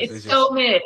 It's It's so just mid.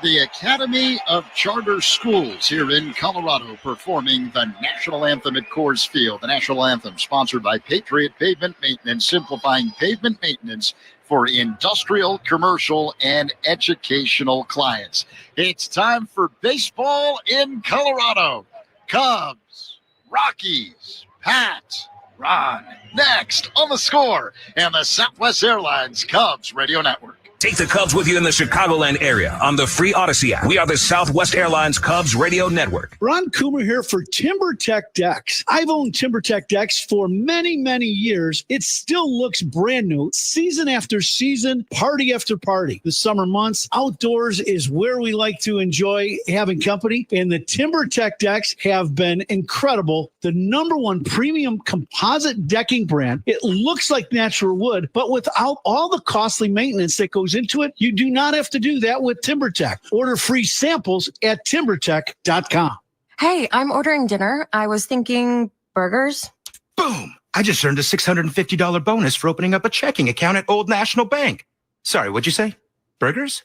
the Academy of Charter Schools here in Colorado performing the national anthem at Coors Field. The national anthem sponsored by Patriot Pavement Maintenance, simplifying pavement maintenance for industrial, commercial, and educational clients. It's time for baseball in Colorado. Cubs, Rockies, Pat, Ron, next on The Score and the Southwest Airlines Cubs Radio Network. Take the Cubs with you in the Chicagoland area on the free Odyssey app. We are the Southwest Airlines Cubs Radio Network. Ron Coomer here for TimberTech Decks. I've owned TimberTech Decks for many, many years. It still looks brand new, season after season, party after party. The summer months, outdoors is where we like to enjoy having company, and the TimberTech Decks have been incredible. The #1 premium composite decking brand. It looks like natural wood, but without all the costly maintenance that goes into it, you do not have to do that with TimberTech. Order free samples at timbertech.com. Hey, I'm ordering dinner. I was thinking burgers. Boom! I just earned a $650 bonus for opening up a checking account at Old National Bank. Sorry, what'd you say? Burgers?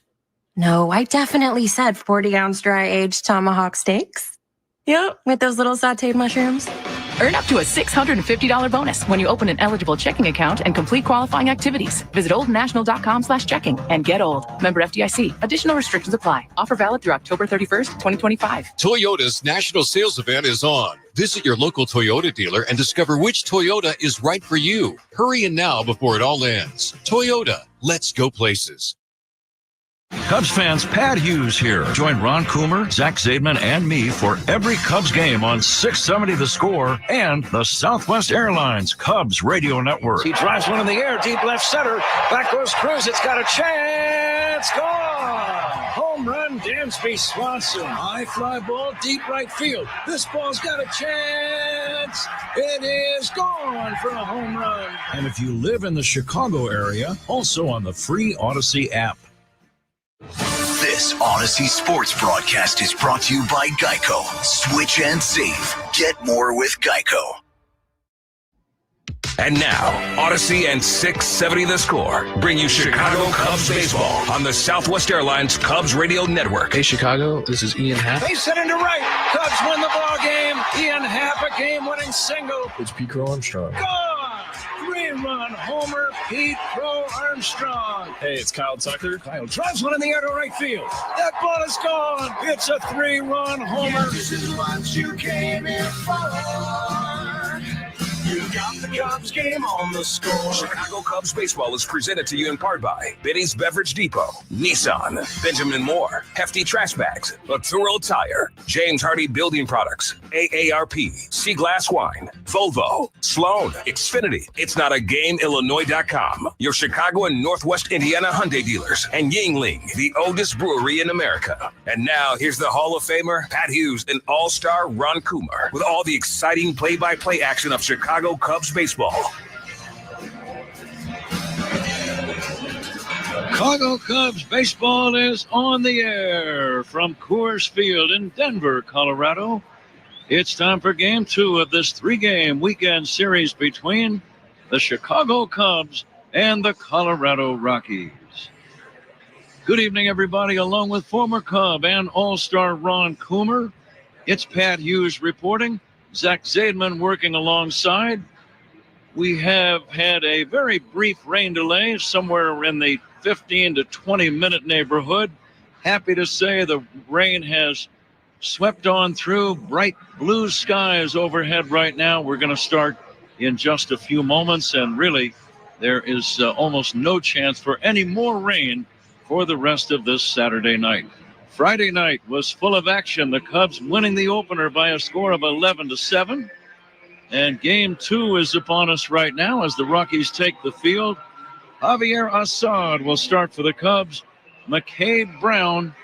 No, I definitely said 40-ounce dry-aged tomahawk steaks. Yep, with those little sauteed mushrooms. Earn up to a $650 bonus when you open an eligible checking account and complete qualifying activities. Visit oldnational.com/checking and get old. Member FDIC. Additional restrictions apply. Offer valid through October 31st, 2025. Toyota's national sales event is on. Visit your local Toyota dealer and discover which Toyota is right for you. Hurry in now before it all ends. Toyota, let's go places. Cubs fans, Pat Hughes here. Join Ron Coomer, Zach Zaidman, and me for every Cubs game on 670 The Score and the Southwest Airlines Cubs Radio Network. He drives one in the air, deep left center. Back goes Cruz. It's got a chance. Gone. Home run, Dansby Swanson. High fly ball, deep right field. This ball's got a chance. It is gone for a home run. And if you live in the Chicago area, also on the free Odyssey app. This Odyssey Sports broadcast is brought to you by Geico. Switch and save. Get more with Geico. And now, Odyssey and 670 The Score bring you Chicago Cubs baseball on the Southwest Airlines Cubs Radio Network. Hey, Chicago, this is Ian Happ. Base hit into right. Cubs win the ball game. Ian Happ, a game-winning single. It's Pete Crow Armstrong. Gone! 3-run homer, Pete Crow Armstrong. Hey, it's Kyle Tucker. Kyle drives one in the air to right field. That ball is gone. It's a 3-run homer. Yeah, this is what you came here for. You got the Cubs game on The Score. Chicago Cubs baseball is presented to you in part by Benny's Beverage Depot, Nissan, Benjamin Moore, Hefty Trash Bags, Arturo Tire, James Hardy Building Products, AARP, Sea Glass Wine, Volvo, Sloan, Xfinity, It's Not a Game, Illinois.com, your Chicago and Northwest Indiana Hyundai dealers, and Yingling, the oldest brewery in America. And now here's the Hall of Famer, Pat Hughes, and All-Star Ron Coomer with all the exciting play-by-play action of Chicago Cubs baseball. Chicago Cubs baseball is on the air from Coors Field in Denver, Colorado. It's time for Game 2 of this 3-game weekend series between the Chicago Cubs and the Colorado Rockies. Good evening, everybody. Along with former Cub and All-Star Ron Coomer, it's Pat Hughes reporting. Zach Zaidman working alongside. We have had a very brief rain delay, somewhere in the 15 to 20-minute neighborhood. Happy to say the rain has swept on through. Bright blue skies overhead right now. We're going to start in just a few moments, and really there is almost no chance for any more rain for the rest of this Saturday night. Friday night was full of action. The Cubs winning the opener by a score of 11-7. And Game 2 is upon us right now as the Rockies take the field. Javier Assad will start for the Cubs. McCabe Brown,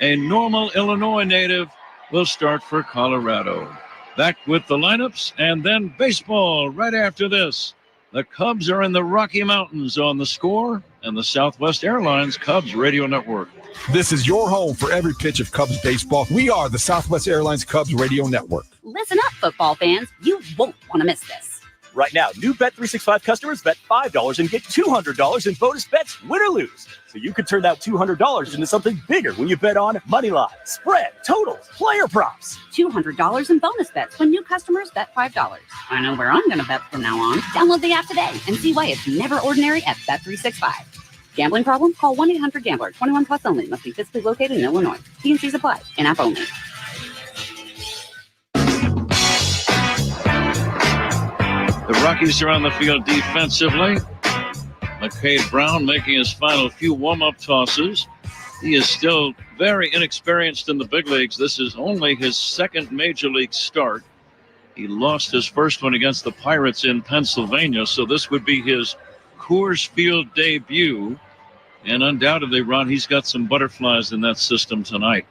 a Normal, Illinois native, will start for Colorado. Back with the lineups and then baseball right after this. The Cubs are in the Rocky Mountains on The Score and the Southwest Airlines Cubs Radio Network. This is your home for every pitch of Cubs baseball. We are the Southwest Airlines Cubs Radio Network. Listen up, football fans. You won't want to miss this. Right now, new Bet365 customers bet $5 and get $200 in bonus bets, win or lose. So you could turn that $200 into something bigger when you bet on money line, spread, totals, player props. $200 in bonus bets when new customers bet $5. I know where I'm going to bet from now on. Download the app today and see why it's never ordinary at Bet365. Gambling problem? Call 1-800-GAMBLER. 21 plus only. Must be physically located in Illinois. T&Cs apply. In-app only. The Rockies are on the field defensively. McCade Brown making his final few warm-up tosses. He is still very inexperienced in the big leagues. This is only his second major league start. He lost his first one against the Pirates in Pennsylvania, so this would be his Coors Field debut. And undoubtedly, Ron, he's got some butterflies in that system tonight.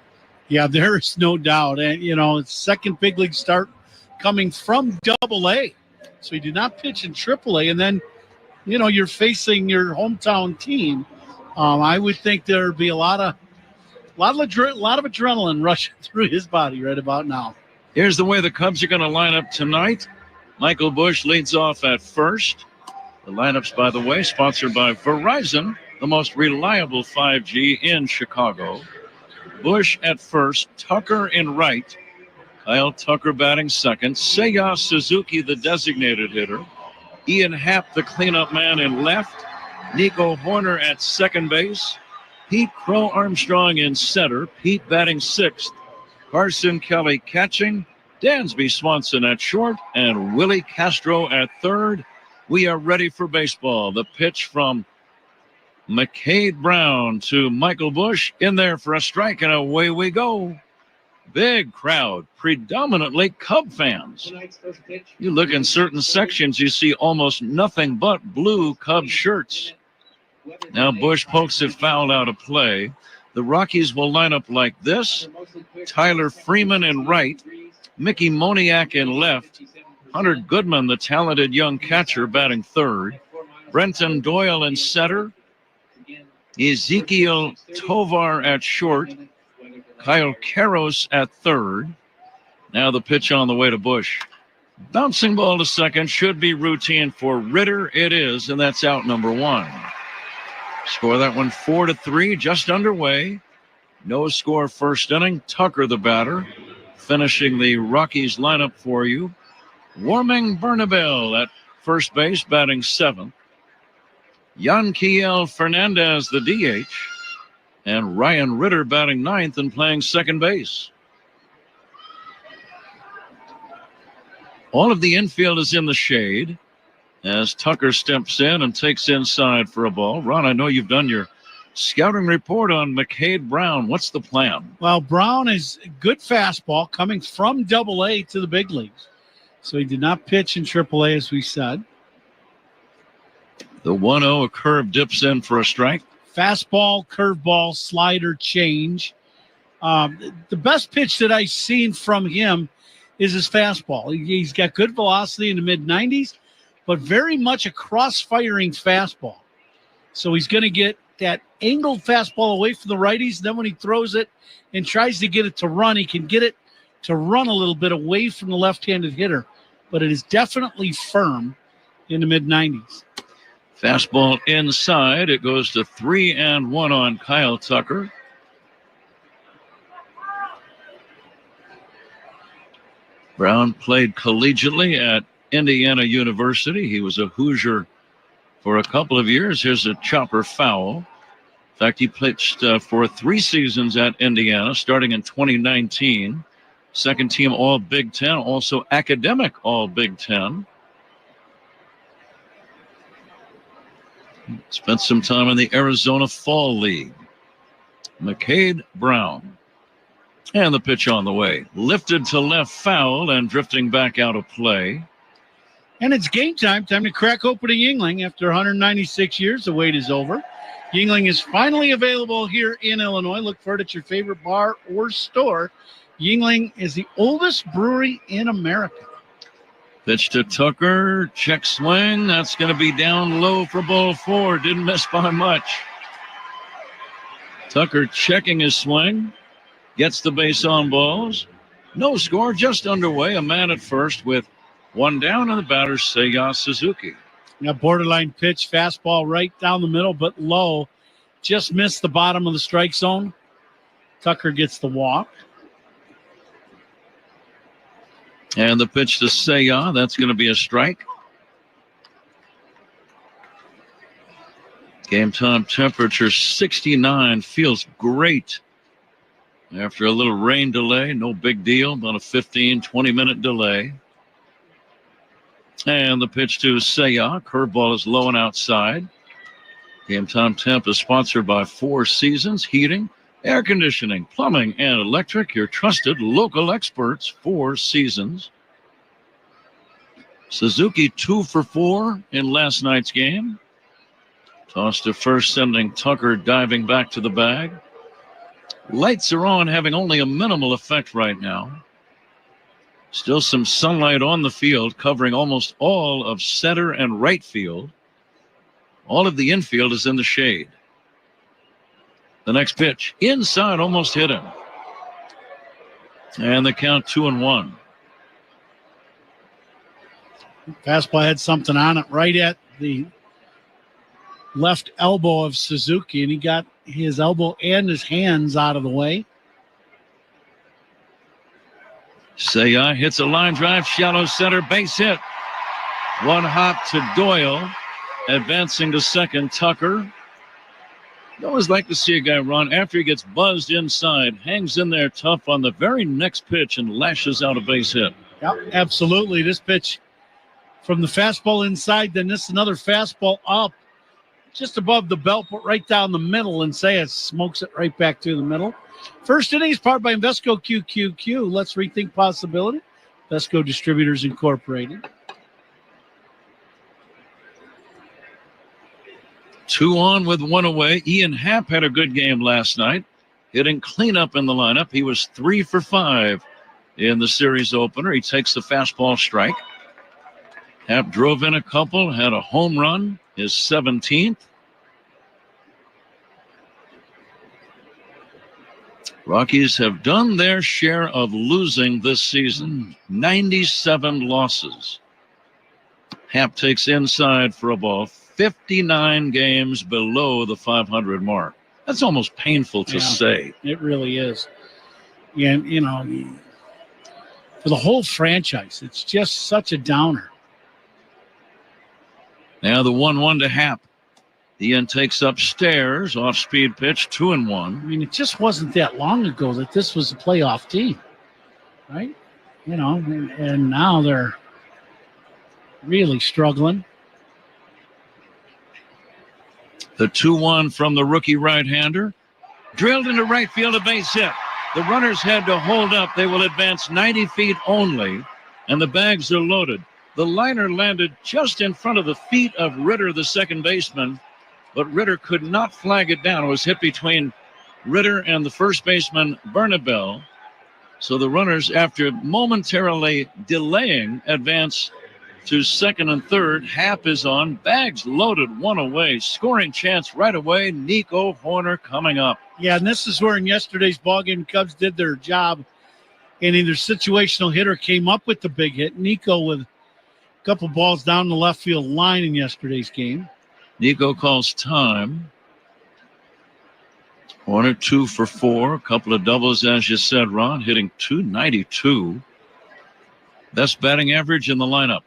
Yeah, there is no doubt. And, second big league start coming from Double-A. So he did not pitch in Triple-A, and then, you're facing your hometown team. I would think there would be a lot of adrenaline rushing through his body right about now. Here's the way the Cubs are going to line up tonight. Michael Busch leads off at first. The lineups, by the way, sponsored by Verizon, the most reliable 5G in Chicago. Busch at first, Tucker in right. Kyle Tucker batting second. Seiya Suzuki, the designated hitter. Ian Happ, the cleanup man, in left. Nico Horner at second base. Pete Crow Armstrong in center. Pete batting sixth. Carson Kelly catching. Dansby Swanson at short. And Willie Castro at third. We are ready for baseball. The pitch from McCade Brown to Michael Busch. In there for a strike, and away we go. Big crowd, predominantly Cub fans. You look in certain sections, you see almost nothing but blue Cub shirts. Now Busch pokes it foul out of play. The Rockies will line up like this. Tyler Freeman in right. Mickey Moniak in left. Hunter Goodman, the talented young catcher, batting third. Brenton Doyle in center. Ezekiel Tovar at short. Kyle Karros at third. Now the pitch on the way to Busch. Bouncing ball to second, should be routine for Ritter. It is, and that's out number one. Score that one 4-3, just underway. No score first inning. Tucker, the batter, finishing the Rockies lineup for you. Warming Bernabel at first base, batting seventh. Yanquiel Fernandez, the DH. And Ryan Ritter batting ninth and playing second base. All of the infield is in the shade as Tucker steps in and takes inside for a ball. Ron, I know you've done your scouting report on McCade Brown. What's the plan? Well, Brown is a good fastball coming from Double-A to the big leagues. So he did not pitch in Triple-A, as we said. The 1-0, a curve dips in for a strike. Fastball, curveball, slider, change. The best pitch that I've seen from him is his fastball. He's got good velocity in the mid-90s, but very much a cross-firing fastball. So he's going to get that angled fastball away from the righties. Then when he throws it and tries to get it to run, he can get it to run a little bit away from the left-handed hitter. But it is definitely firm in the mid-90s. Fastball inside. It goes to 3-1 on Kyle Tucker. Brown played collegiately at Indiana University. He was a Hoosier for a couple of years. Here's a chopper foul. In fact, he pitched for 3 seasons at Indiana, starting in 2019. Second team All Big Ten, also academic All Big Ten. Spent some time in the Arizona Fall League. McCade Brown. And the pitch on the way. Lifted to left, foul, and drifting back out of play. And it's game time. Time to crack open a Yuengling. After 196 years, the wait is over. Yuengling is finally available here in Illinois. Look for it at your favorite bar or store. Yuengling is the oldest brewery in America. Pitch to Tucker. Check swing. That's going to be down low for ball 4. Didn't miss by much. Tucker checking his swing. Gets the base on balls. No score, just underway. A man at first with One down, and the batter, Seiya Suzuki. A borderline pitch, fastball right down the middle, but low. Just missed the bottom of the strike zone. Tucker gets the walk. And the pitch to Seiya, that's going to be a strike. Game time temperature 69, feels great. After a little rain delay, no big deal, about a 15-20 minute delay. And the pitch to Seiya, curveball is low and outside. Game time temp is sponsored by Four Seasons Heating, Air Conditioning, Plumbing, and Electric. Your trusted local experts, Four Seasons. Suzuki 2 for 4 in last night's game. Toss to first, sending Tucker diving back to the bag. Lights are on, having only a minimal effect right now. Still some sunlight on the field, covering almost all of center and right field. All of the infield is in the shade. The next pitch, inside, almost hit him. And the count 2-1. Fastball had something on it right at the left elbow of Suzuki, and he got his elbow and his hands out of the way. Seiya hits a line drive, shallow center, base hit. One hop to Doyle. Advancing to second, Tucker. I always like to see a guy run after he gets buzzed inside, hangs in there tough on the very next pitch and lashes out a base hit. Yep, absolutely. This pitch from the fastball inside, then this another fastball up just above the belt, but right down the middle, and Seiya smokes it right back to the middle. First inning is powered by Invesco QQQ. Let's rethink possibility. Invesco Distributors Incorporated. 2 on with 1 away. Ian Happ had a good game last night, hitting cleanup in the lineup. He was 3 for 5 in the series opener. He takes the fastball strike. Happ drove in a couple, had a home run, his 17th. Rockies have done their share of losing this season. 97 losses. Happ takes inside for a ball. 59 games below the 500 mark. That's almost painful to say. It really is. And, you know, for the whole franchise, it's just such a downer. Now the 1-1 to Happ. Ian takes upstairs, off-speed pitch, 2-1. I mean, it just wasn't that long ago that this was a playoff team, right? You know, and now they're really struggling. The 2-1 from the rookie right-hander. Drilled into right field, a base hit. The runners had to hold up. They will advance 90 feet only, and the bags are loaded. The liner landed just in front of the feet of Ritter, the second baseman, but Ritter could not flag it down. It was hit between Ritter and the first baseman, Bernabel. So the runners, after momentarily delaying, advance to second and third. Happ is on. Bags loaded, 1 away. Scoring chance right away. Nico Hoerner coming up. Yeah, and this is where in yesterday's ballgame, Cubs did their job. And either situational hitter came up with the big hit. Nico with a couple balls down the left field line in yesterday's game. Nico calls time. Hoerner 2 for 4. A couple of doubles, as you said, Ron, hitting .292. Best batting average in the lineup.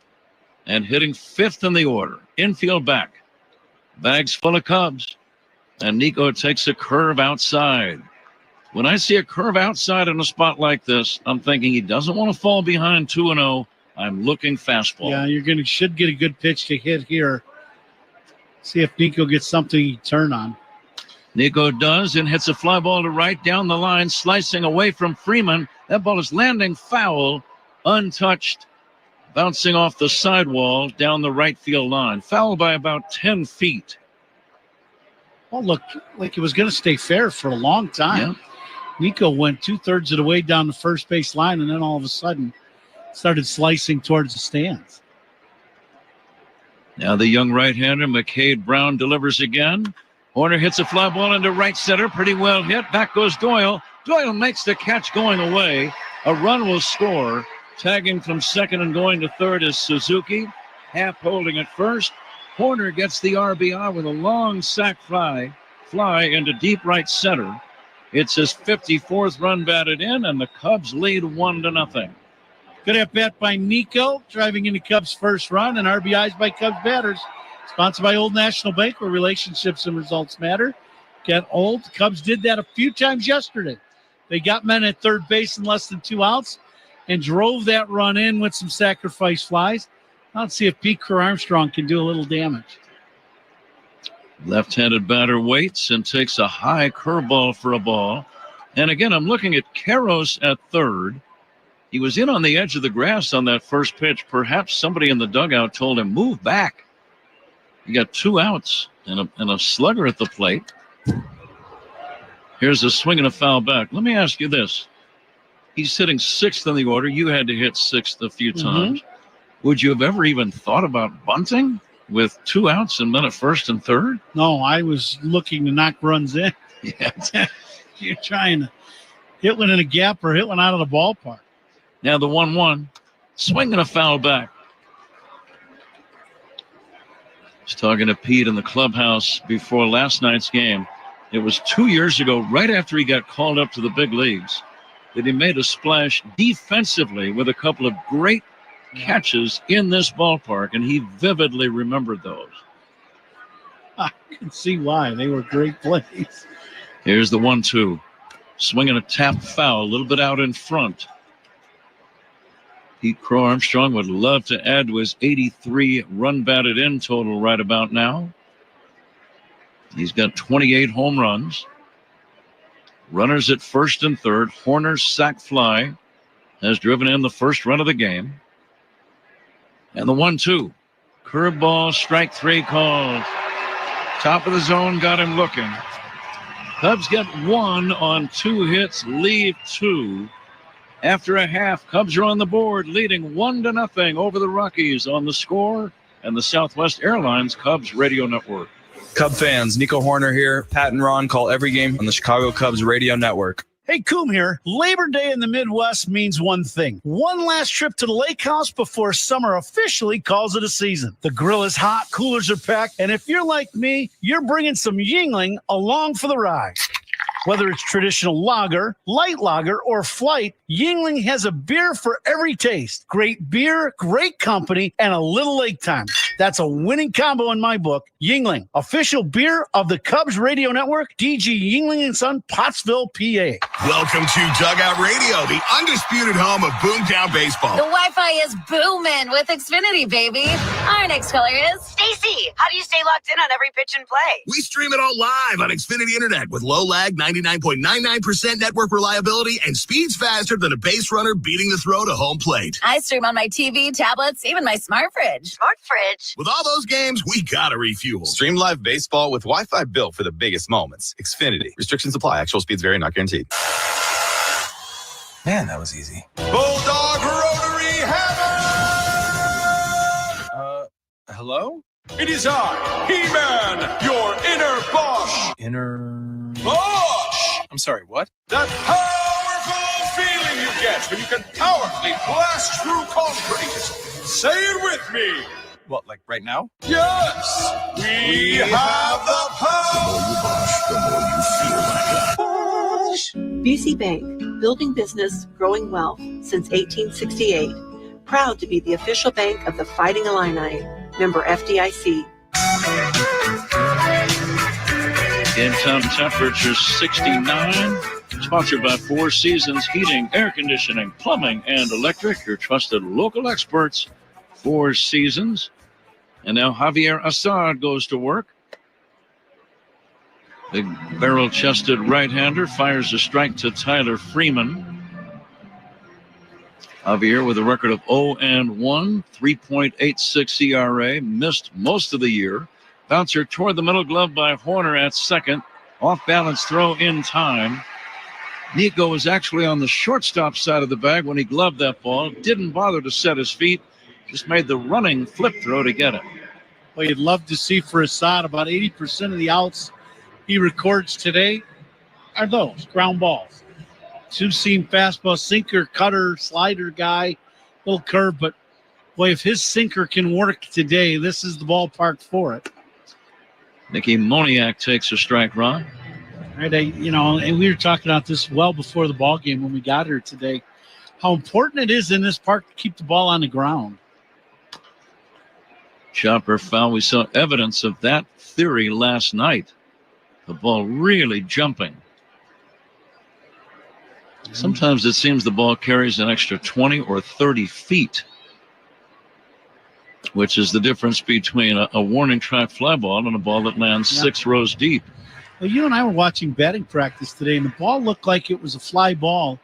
And hitting 5th in the order. Infield back. Bags full of Cubs. And Nico takes a curve outside. When I see a curve outside in a spot like this, I'm thinking he doesn't want to fall behind 2-0. I'm looking fastball. Yeah, should get a good pitch to hit here. See if Nico gets something he turn on. Nico does and hits a fly ball to right down the line, slicing away from Freeman. That ball is landing foul, untouched, bouncing off the sidewall down the right field line. Foul by about 10 feet. Well, look, like it was going to stay fair for a long time. Yeah. Nico went 2/3 of the way down the first base line, and then all of a sudden started slicing towards the stands. Now the young right-hander, McCade Brown, delivers again. Hoerner hits a fly ball into right center. Pretty well hit. Back goes Doyle. Doyle makes the catch going away. A run will score. Tagging from second and going to third is Suzuki. Half holding at first. Horner gets the RBI with a long sac fly into deep right center. It's his 54th run batted in, and the Cubs lead 1-0. Good at bat by Nico, driving into Cubs' first run, and RBIs by Cubs batters. Sponsored by Old National Bank, where relationships and results matter. Get old. Cubs did that a few times yesterday. They got men at third base in less than 2 outs and drove that run in with some sacrifice flies. Let's see if Pete Armstrong can do a little damage. Left-handed batter waits and takes a high curveball for a ball. And again, I'm looking at Karros at third. He was in on the edge of the grass on that first pitch. Perhaps somebody in the dugout told him, move back. You got 2 outs and a slugger at the plate. Here's a swing and a foul back. Let me ask you this. He's sitting 6th in the order. You had to hit 6th a few times. Would you have ever even thought about bunting with 2 outs and men at first and third? No, I was looking to knock runs in. Yeah. You're trying to hit one in a gap or hit one out of the ballpark. Now the 1-1. Swing and a foul back. I was talking to Pete in the clubhouse before last night's game. It was 2 years ago, right after he got called up to the big leagues, that he made a splash defensively with a couple of great catches in this ballpark, and he vividly remembered those. I can see why. They were great plays. Here's the 1-2. Swinging a tap foul, a little bit out in front. Pete Crow Armstrong would love to add to his 83 run batted in total right about now. He's got 28 home runs. Runners at first and third. Horner's sac fly has driven in the first run of the game. And the 1-2. Curveball, strike 3 called. Top of the zone, got him looking. Cubs get 1 on 2 hits, leave 2. After a half, Cubs are on the board, leading 1-0 over the Rockies on The Score and the Southwest Airlines Cubs radio network. Cub fans, Nico Horner here. Pat and Ron call every game on the Chicago Cubs radio network. Hey, Coom here. Labor Day in the Midwest means one thing. One last trip to the lake house before summer officially calls it a season. The grill is hot, coolers are packed, and if you're like me, you're bringing some Yingling along for the ride. Whether it's traditional lager, light lager, or flight, Yingling has a beer for every taste. Great beer, great company, and a little lake time. That's a winning combo in my book. Yingling, official beer of the Cubs radio network, DG Yingling & Son, Pottsville, PA. Welcome to Dugout Radio, the undisputed home of Boomtown Baseball. The Wi-Fi is booming with Xfinity, baby. Our next caller is Stacy. How do you stay locked in on every pitch and play? We stream it all live on Xfinity Internet with low lag, 99.99% network reliability, and speeds faster than a base runner beating the throw to home plate. I stream on my TV, tablets, even my smart fridge. Smart fridge. With all those games, we gotta refuel. Stream live baseball with Wi-Fi built for the biggest moments. Xfinity. Restrictions apply. Actual speeds vary, not guaranteed. Man, that was easy. Bulldog Rotary Hammer! Hello? It is I, He-Man, your inner Bosch. Bosch! I'm sorry, what? That powerful feeling you get when you can powerfully blast through concrete. Say it with me. What, like right now? Yes! We have the power! BC Bank, building business, growing wealth since 1868. Proud to be the official bank of the Fighting Illini. Member FDIC. Game time temperature 69. Sponsored by Four Seasons Heating, Air Conditioning, Plumbing, and Electric. Your trusted local experts, Four Seasons. And now Javier Assad goes to work. Big barrel-chested right-hander fires a strike to Tyler Freeman. Javier with a record of 0-1, 3.86 ERA, missed most of the year. Bouncer toward the middle glove by Horner at second. Off-balance throw in time. Nico was actually on the shortstop side of the bag when he gloved that ball. Didn't bother to set his feet. Just made the running flip throw to get it. Well, you'd love to see for Assad about 80% of the outs he records today are those ground balls. Two-seam fastball, sinker, cutter, slider guy. little curve, but boy, if his sinker can work today, this is the ballpark for it. Mickey Moniak takes a strike, Ron. Right, and we were talking about this well before the ball game when we got here today, how important it is in this park to keep the ball on the ground. Chopper foul. We saw evidence of that theory last night. The ball really jumping. Sometimes it seems the ball carries an extra 20 or 30 feet, which is the difference between a warning track fly ball and a ball that lands 6 rows deep. Well, you and I were watching batting practice today, and the ball looked like it was a fly ball,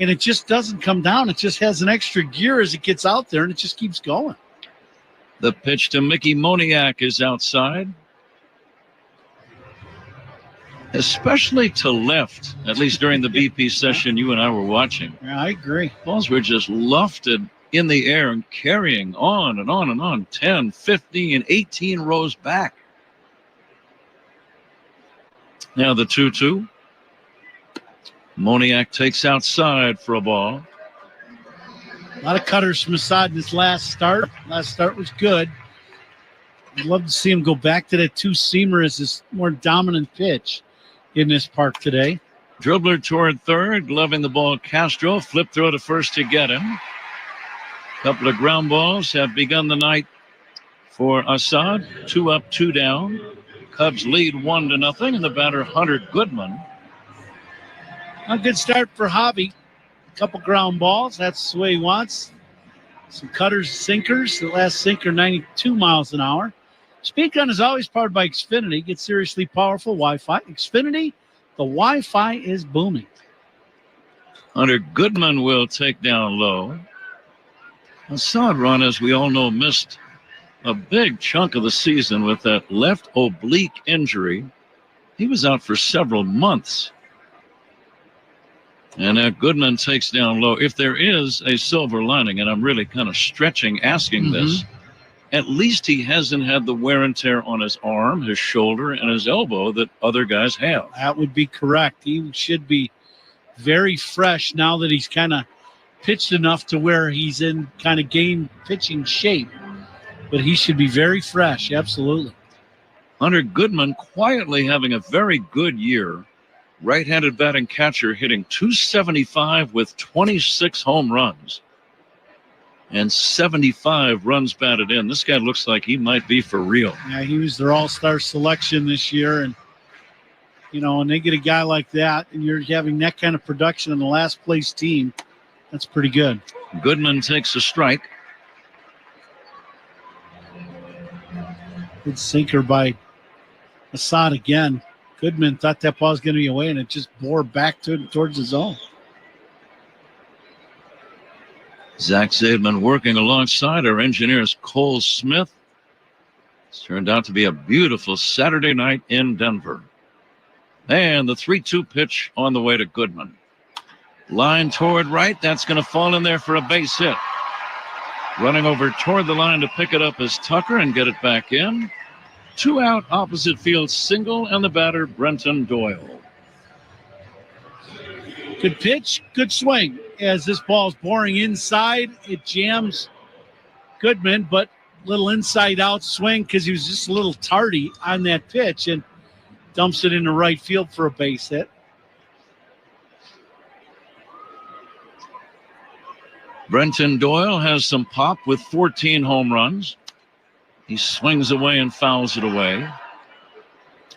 and it just doesn't come down. It just has an extra gear as it gets out there, and it just keeps going. The pitch to Mickey Moniak is outside. Especially to left, at least during the BP session you and I were watching. Yeah, I agree. Balls were just lofted in the air and carrying on and on and on, 10, 15, 18 rows back. Now the 2-2. Moniak takes outside for a ball. A lot of cutters from Assad in his last start. Last start was good. I'd love to see him go back to that two-seamer as his more dominant pitch in this park today. Dribbler toward third, gloving the ball. Castro, flip throw to first to get him. Couple of ground balls have begun the night for Assad. 2 up, 2 down. Cubs lead 1-0, and the batter Hunter Goodman. A good start for Hobby. A couple ground balls. That's the way he wants. Some cutters, sinkers. The last sinker, 92 miles an hour. Speak On is always powered by Xfinity. Get seriously powerful Wi-Fi. Xfinity, the Wi-Fi is booming. Hunter Goodman will take down low. Assad, Ron, as we all know, missed a big chunk of the season with that left oblique injury. He was out for several months. And Goodman takes down low. If there is a silver lining, and I'm really kind of stretching asking this, at least he hasn't had the wear and tear on his arm, his shoulder, and his elbow that other guys have. That would be correct. He should be very fresh now that he's kind of pitched enough to where he's in kind of game pitching shape. But he should be very fresh, absolutely. Hunter Goodman quietly having a very good year. Right-handed batting catcher hitting .275 with 26 home runs and 75 runs batted in. This guy looks like he might be for real. Yeah, he was their all-star selection this year. And, and they get a guy like that, and you're having that kind of production in the last place team. That's pretty good. Goodman takes a strike. Good sinker by Assad again. Goodman thought that ball was going to be away, and it just bore back towards the zone. Zach Zaidman working alongside our engineers, Cole Smith. It's turned out to be a beautiful Saturday night in Denver. And the 3-2 pitch on the way to Goodman. Line toward right. That's going to fall in there for a base hit. Running over toward the line to pick it up is Tucker and get it back in. 2 out, opposite field single, and the batter, Brenton Doyle. Good pitch, good swing. As this ball's boring inside, it jams Goodman, but little inside-out swing because he was just a little tardy on that pitch and dumps it into right field for a base hit. Brenton Doyle has some pop with 14 home runs. He swings away and fouls it away.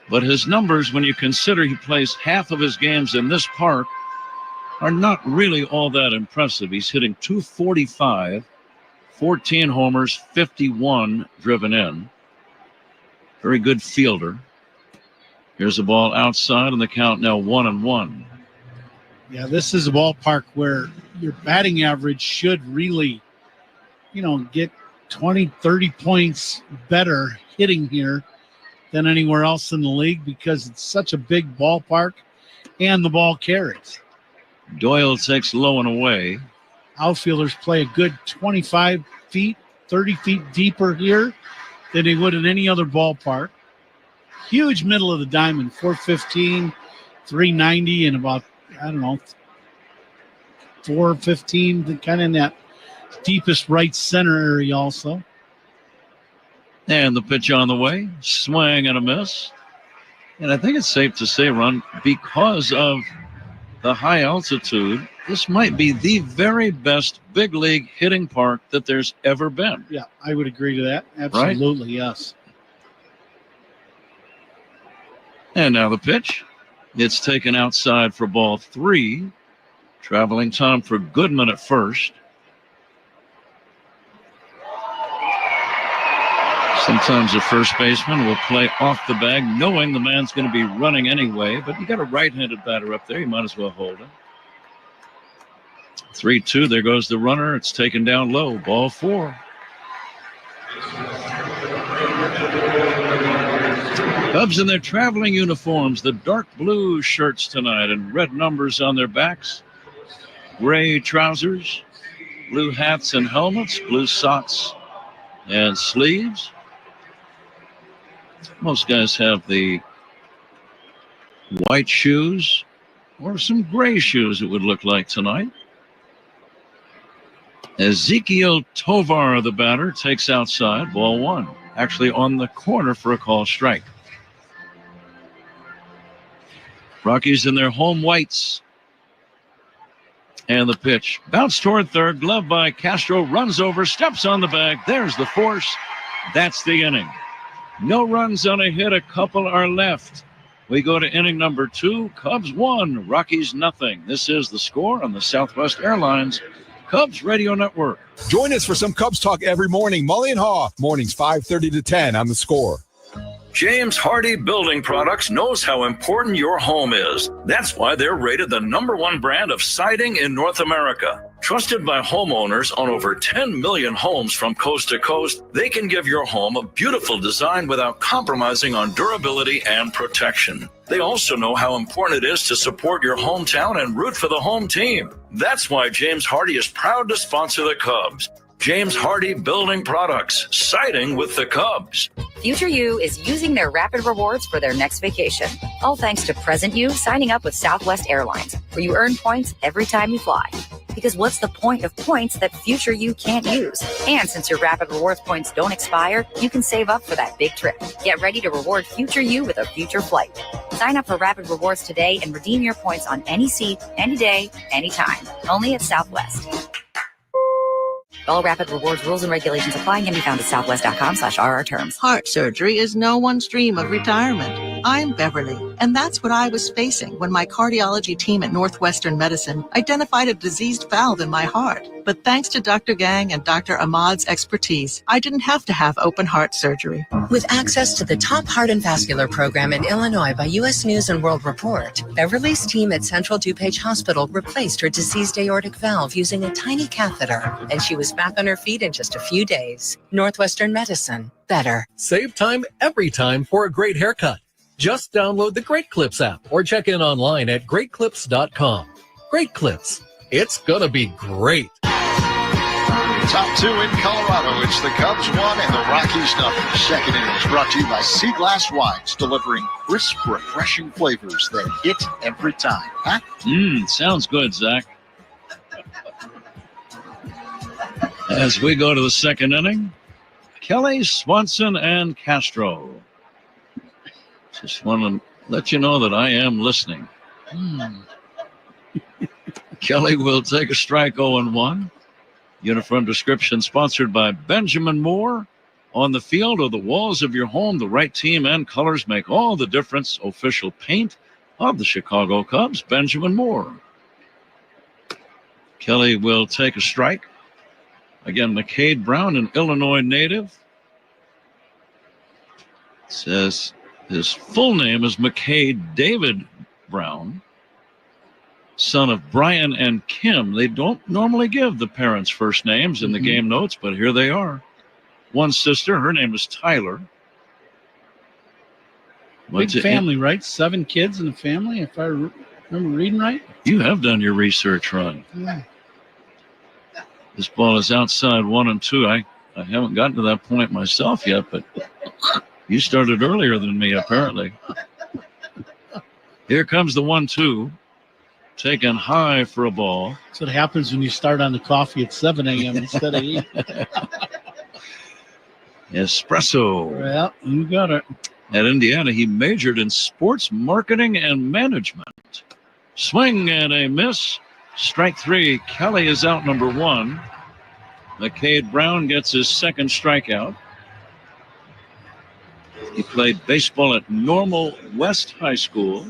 But his numbers, when you consider he plays half of his games in this park, are not really all that impressive. He's hitting .245, 14 homers, 51 driven in. Very good fielder. Here's a ball outside, and the count now 1-1. Yeah, this is a ballpark where your batting average should really, get 20, 30 points better hitting here than anywhere else in the league because it's such a big ballpark and the ball carries. Doyle takes low and away. Outfielders play a good 25 feet, 30 feet deeper here than they would in any other ballpark. Huge middle of the diamond, 415, 390, and about, 415, kind of in that Deepest right center area also. And the pitch on the way. Swing and a miss. And I think it's safe to say, Ron, because of the high altitude, this might be the very best big league hitting park that there's ever been. Yeah, I would agree to that. Absolutely, yes. And now the pitch. It's taken outside for ball 3. Traveling Tom for Goodman at first. Sometimes a first baseman will play off the bag knowing the man's going to be running anyway, but you got a right-handed batter up there. You might as well hold him. 3-2. There goes the runner. It's taken down low. Ball 4. Cubs in their traveling uniforms, the dark blue shirts tonight and red numbers on their backs. Gray trousers, blue hats and helmets, blue socks and sleeves. Most guys have the white shoes or some gray shoes, it would look like tonight. Ezekiel Tovar, the batter, takes outside, ball 1. Actually on the corner for a call strike. Rockies in their home whites. And the pitch. Bounce toward third. Glove by Castro. Runs over. Steps on the bag. There's the force. That's the inning. No runs on a hit. A couple are left. We go to inning number 2. Cubs 1. Rockies nothing. This is the score on the Southwest Airlines Cubs Radio Network. Join us for some Cubs talk every morning. Mully and Haw. Mornings 5:30 to 10 on The Score. James Hardy Building Products knows how important your home is. That's why they're rated the #1 brand of siding in North America. Trusted by homeowners on over 10 million homes from coast to coast, they can give your home a beautiful design without compromising on durability and protection. They also know how important it is to support your hometown and root for the home team. That's why James Hardy is proud to sponsor the Cubs. James Hardy Building Products, siding with the Cubs. Future You is using their rapid rewards for their next vacation. All thanks to Present You signing up with Southwest Airlines, where you earn points every time you fly. Because what's the point of points that Future You can't use? And since your rapid rewards points don't expire, you can save up for that big trip. Get ready to reward Future You with a future flight. Sign up for rapid rewards today and redeem your points on any seat, any day, anytime. Only at Southwest. All rapid rewards rules and regulations apply and can be found at southwest.com/RR terms. Heart surgery is no one's dream of retirement. I'm Beverly, and that's what I was facing when my cardiology team at Northwestern Medicine identified a diseased valve in my heart. But thanks to Dr. Gang and Dr. Ahmad's expertise, I didn't have to have open heart surgery. With access to the top heart and vascular program in Illinois by U.S. News and World Report, Beverly's team at Central DuPage Hospital replaced her diseased aortic valve using a tiny catheter, and she was back on her feet in just a few days. Northwestern Medicine. Better. Save time every time for a great haircut. Just download the Great Clips app or check in online at greatclips.com. Great Clips. It's gonna be great. Top 2 in Colorado. It's the Cubs 1 and the Rockies nothing. Second inning is brought to you by Sea Glass Wines, delivering crisp, refreshing flavors that hit every time. Huh? Sounds good, Zach. As we go to the second inning, Kelly, Swanson, and Castro. Just want to let you know that I am listening. Kelly will take a strike 0-1. Uniform description sponsored by Benjamin Moore. On the field or the walls of your home, the right team and colors make all the difference. Official paint of the Chicago Cubs, Benjamin Moore. Kelly will take a strike. Again, McCade Brown, an Illinois native. It says his full name is McCade David Brown, son of Brian and Kim. They don't normally give the parents' first names in the game notes, but here they are. One sister, her name is Tyler. Big family, right? 7 kids in the family, if I remember reading right. You have done your research, Ron. Yeah. This ball is outside 1-2. I haven't gotten to that point myself yet, but you started earlier than me, apparently. Here comes the 1-2. taken high for a ball. That's what happens when you start on the coffee at 7 a.m. instead of 8. Espresso. Well, you got it. At Indiana, he majored in sports marketing and management. Swing and a miss. Strike 3. Kelly is out number 1. McCade Brown gets his second strikeout. He played baseball at Normal West High School.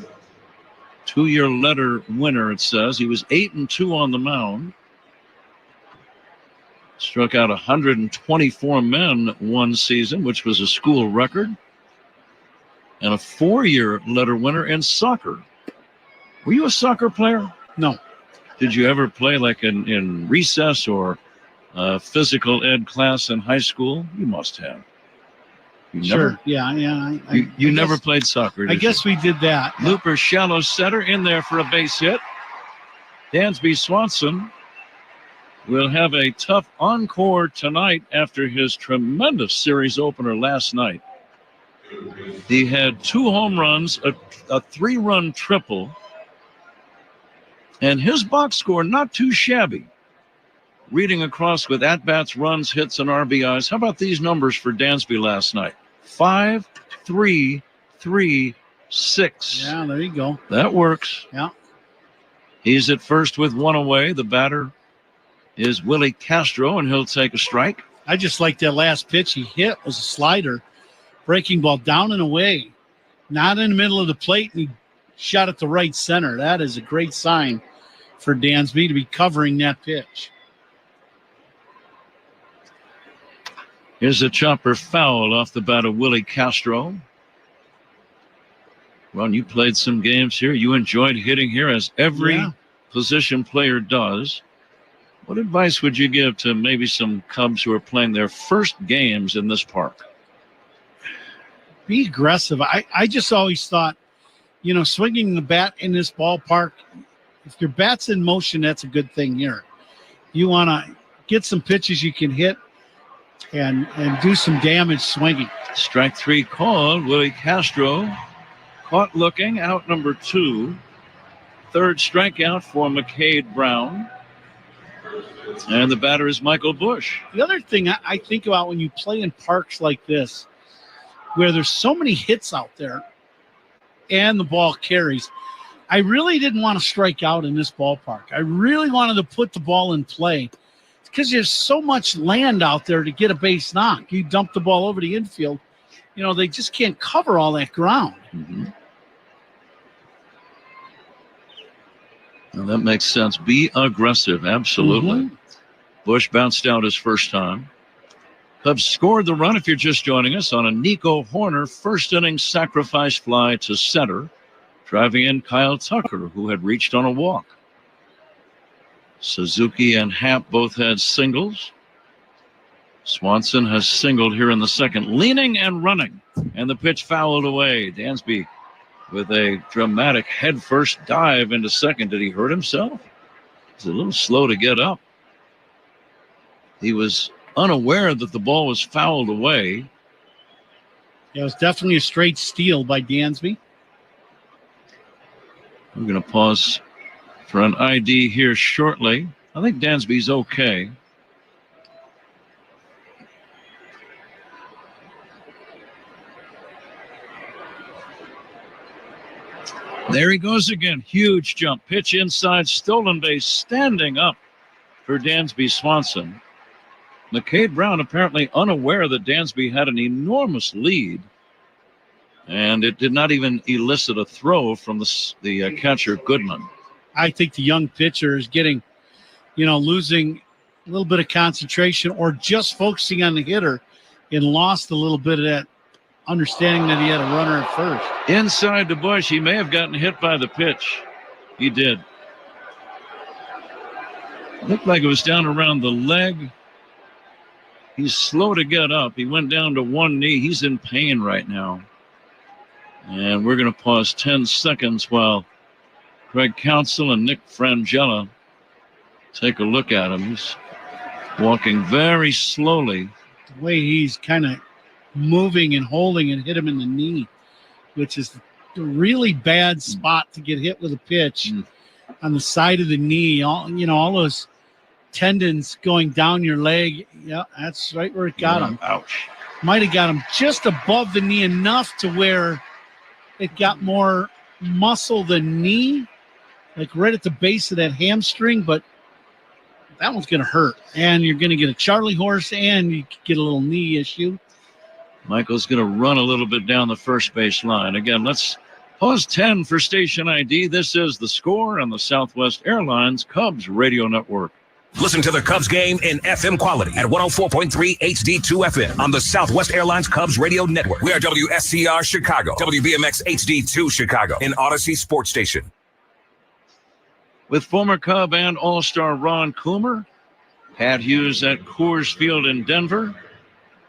2-year letter winner, it says. He was 8-2 on the mound. Struck out 124 men one season, which was a school record. And a 4-year letter winner in soccer. Were you a soccer player? No. Did you ever play like in recess or physical ed class in high school? You must have. Sure. Yeah. You never played soccer, I guess we did that. Looper, shallow center, in there for a base hit. Dansby Swanson will have a tough encore tonight after his tremendous series opener last night. He had 2 home runs, a 3-run triple, and his box score not too shabby. Reading across with at-bats, runs, hits, and RBIs. How about these numbers for Dansby last night? 5, 3, 3, 6. Yeah, there you go. That works. Yeah. He's at first with 1 away. The batter is Willie Castro, and he'll take a strike. I just like that last pitch he hit was a slider. Breaking ball down and away. Not in the middle of the plate, and he shot at the right center. That is a great sign for Dansby to be covering that pitch. Here's a chopper foul off the bat of Willie Castro. Ron, you played some games here. You enjoyed hitting here, as every position player does. What advice would you give to maybe some Cubs who are playing their first games in this park? Be aggressive. I just always thought, swinging the bat in this ballpark, if your bat's in motion, that's a good thing here. You want to get some pitches you can hit and do some damage swinging. Strike 3 called. Willie Castro caught looking, out number 2. Third strikeout for McCade Brown. And the batter is Michael Bush. The other thing I think about when you play in parks like this, where there's so many hits out there and the ball carries, I really didn't want to strike out in this ballpark. I really wanted to put the ball in play because there's so much land out there to get a base knock. You dump the ball over the infield, they just can't cover all that ground. Mm-hmm. Well, that makes sense. Be aggressive. Absolutely. Mm-hmm. Bush bounced out his first time. Cubs scored the run, if you're just joining us, on a Nico Horner first inning sacrifice fly to center, driving in Kyle Tucker, who had reached on a walk. Suzuki and Happ both had singles. Swanson has singled here in the second, leaning and running, and the pitch fouled away. Dansby with a dramatic headfirst dive into second. Did he hurt himself? He's a little slow to get up. He was unaware that the ball was fouled away. Yeah, it was definitely a straight steal by Dansby. We're going to pause for an ID here shortly. I think Dansby's okay. There he goes again. Huge jump. Pitch inside, stolen base, standing up for Dansby Swanson. McCade Brown apparently unaware that Dansby had an enormous lead, and it did not even elicit a throw from the catcher, Goodman. I think the young pitcher is getting, losing a little bit of concentration or just focusing on the hitter and lost a little bit of that understanding that he had a runner at first. Inside to Bush. He may have gotten hit by the pitch. He did. Looked like it was down around the leg. He's slow to get up. He went down to one knee. He's in pain right now. And we're going to pause 10 seconds while Craig Counsell and Nick Frangella take a look at him. He's walking very slowly. The way he's kind of moving and holding and hit him in the knee, which is a really bad spot to get hit with a pitch. on the side of the knee. All those tendons going down your leg. Yeah, that's right where it got him. Ouch. Might have got him just above the knee enough to where it got more muscle than knee, like right at the base of that hamstring, but that one's going to hurt. And you're going to get a Charlie horse and you get a little knee issue. Michael's going to run a little bit down the first base line. Again, let's pause 10 for station ID. This is The Score on the Southwest Airlines Cubs radio network. Listen to the Cubs game in FM quality at 104.3 HD2 FM on the Southwest Airlines Cubs radio network. We are WSCR Chicago, WBMX HD2 Chicago, and Odyssey Sports Station. With former Cub and All-Star Ron Coomer, Pat Hughes at Coors Field in Denver,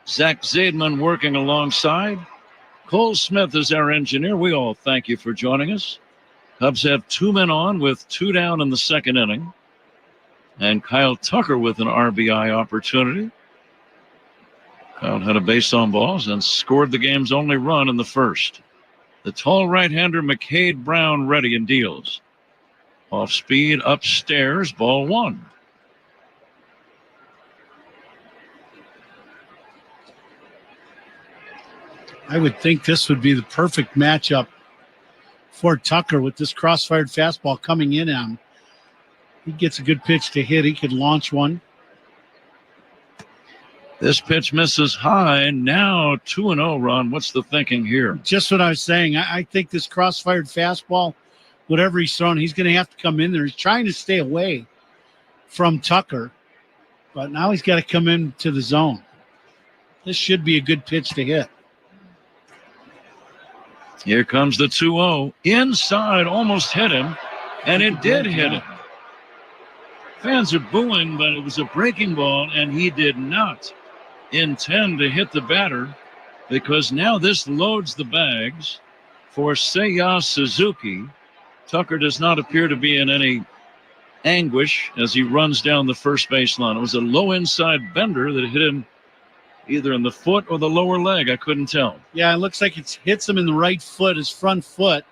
Zach Zaidman working alongside, Cole Smith is our engineer. We all thank you for joining us. Cubs have 2 men on with 2 down in the second inning. And Kyle Tucker with an RBI opportunity. Kyle had a base on balls and scored the game's only run in the first. The tall right-hander McCade Brown ready and deals. Off speed, upstairs, ball 1. I would think this would be the perfect matchup for Tucker with this cross-fired fastball coming in at him. He gets a good pitch to hit. He could launch one. This pitch misses high. Now 2-0, Ron. What's the thinking here? Just what I was saying. I think this cross-fired fastball, whatever he's throwing, he's going to have to come in there. He's trying to stay away from Tucker, but now he's got to come into the zone. This should be a good pitch to hit. Here comes the 2-0. Inside, almost hit him, and it did hit him. Fans are booing, but it was a breaking ball, and he did not intend to hit the batter because now this loads the bags for Seiya Suzuki. Tucker does not appear to be in any anguish as he runs down the first baseline. It was a low inside bender that hit him either in the foot or the lower leg. I couldn't tell. Yeah, it looks like it hits him in the right foot, his front foot.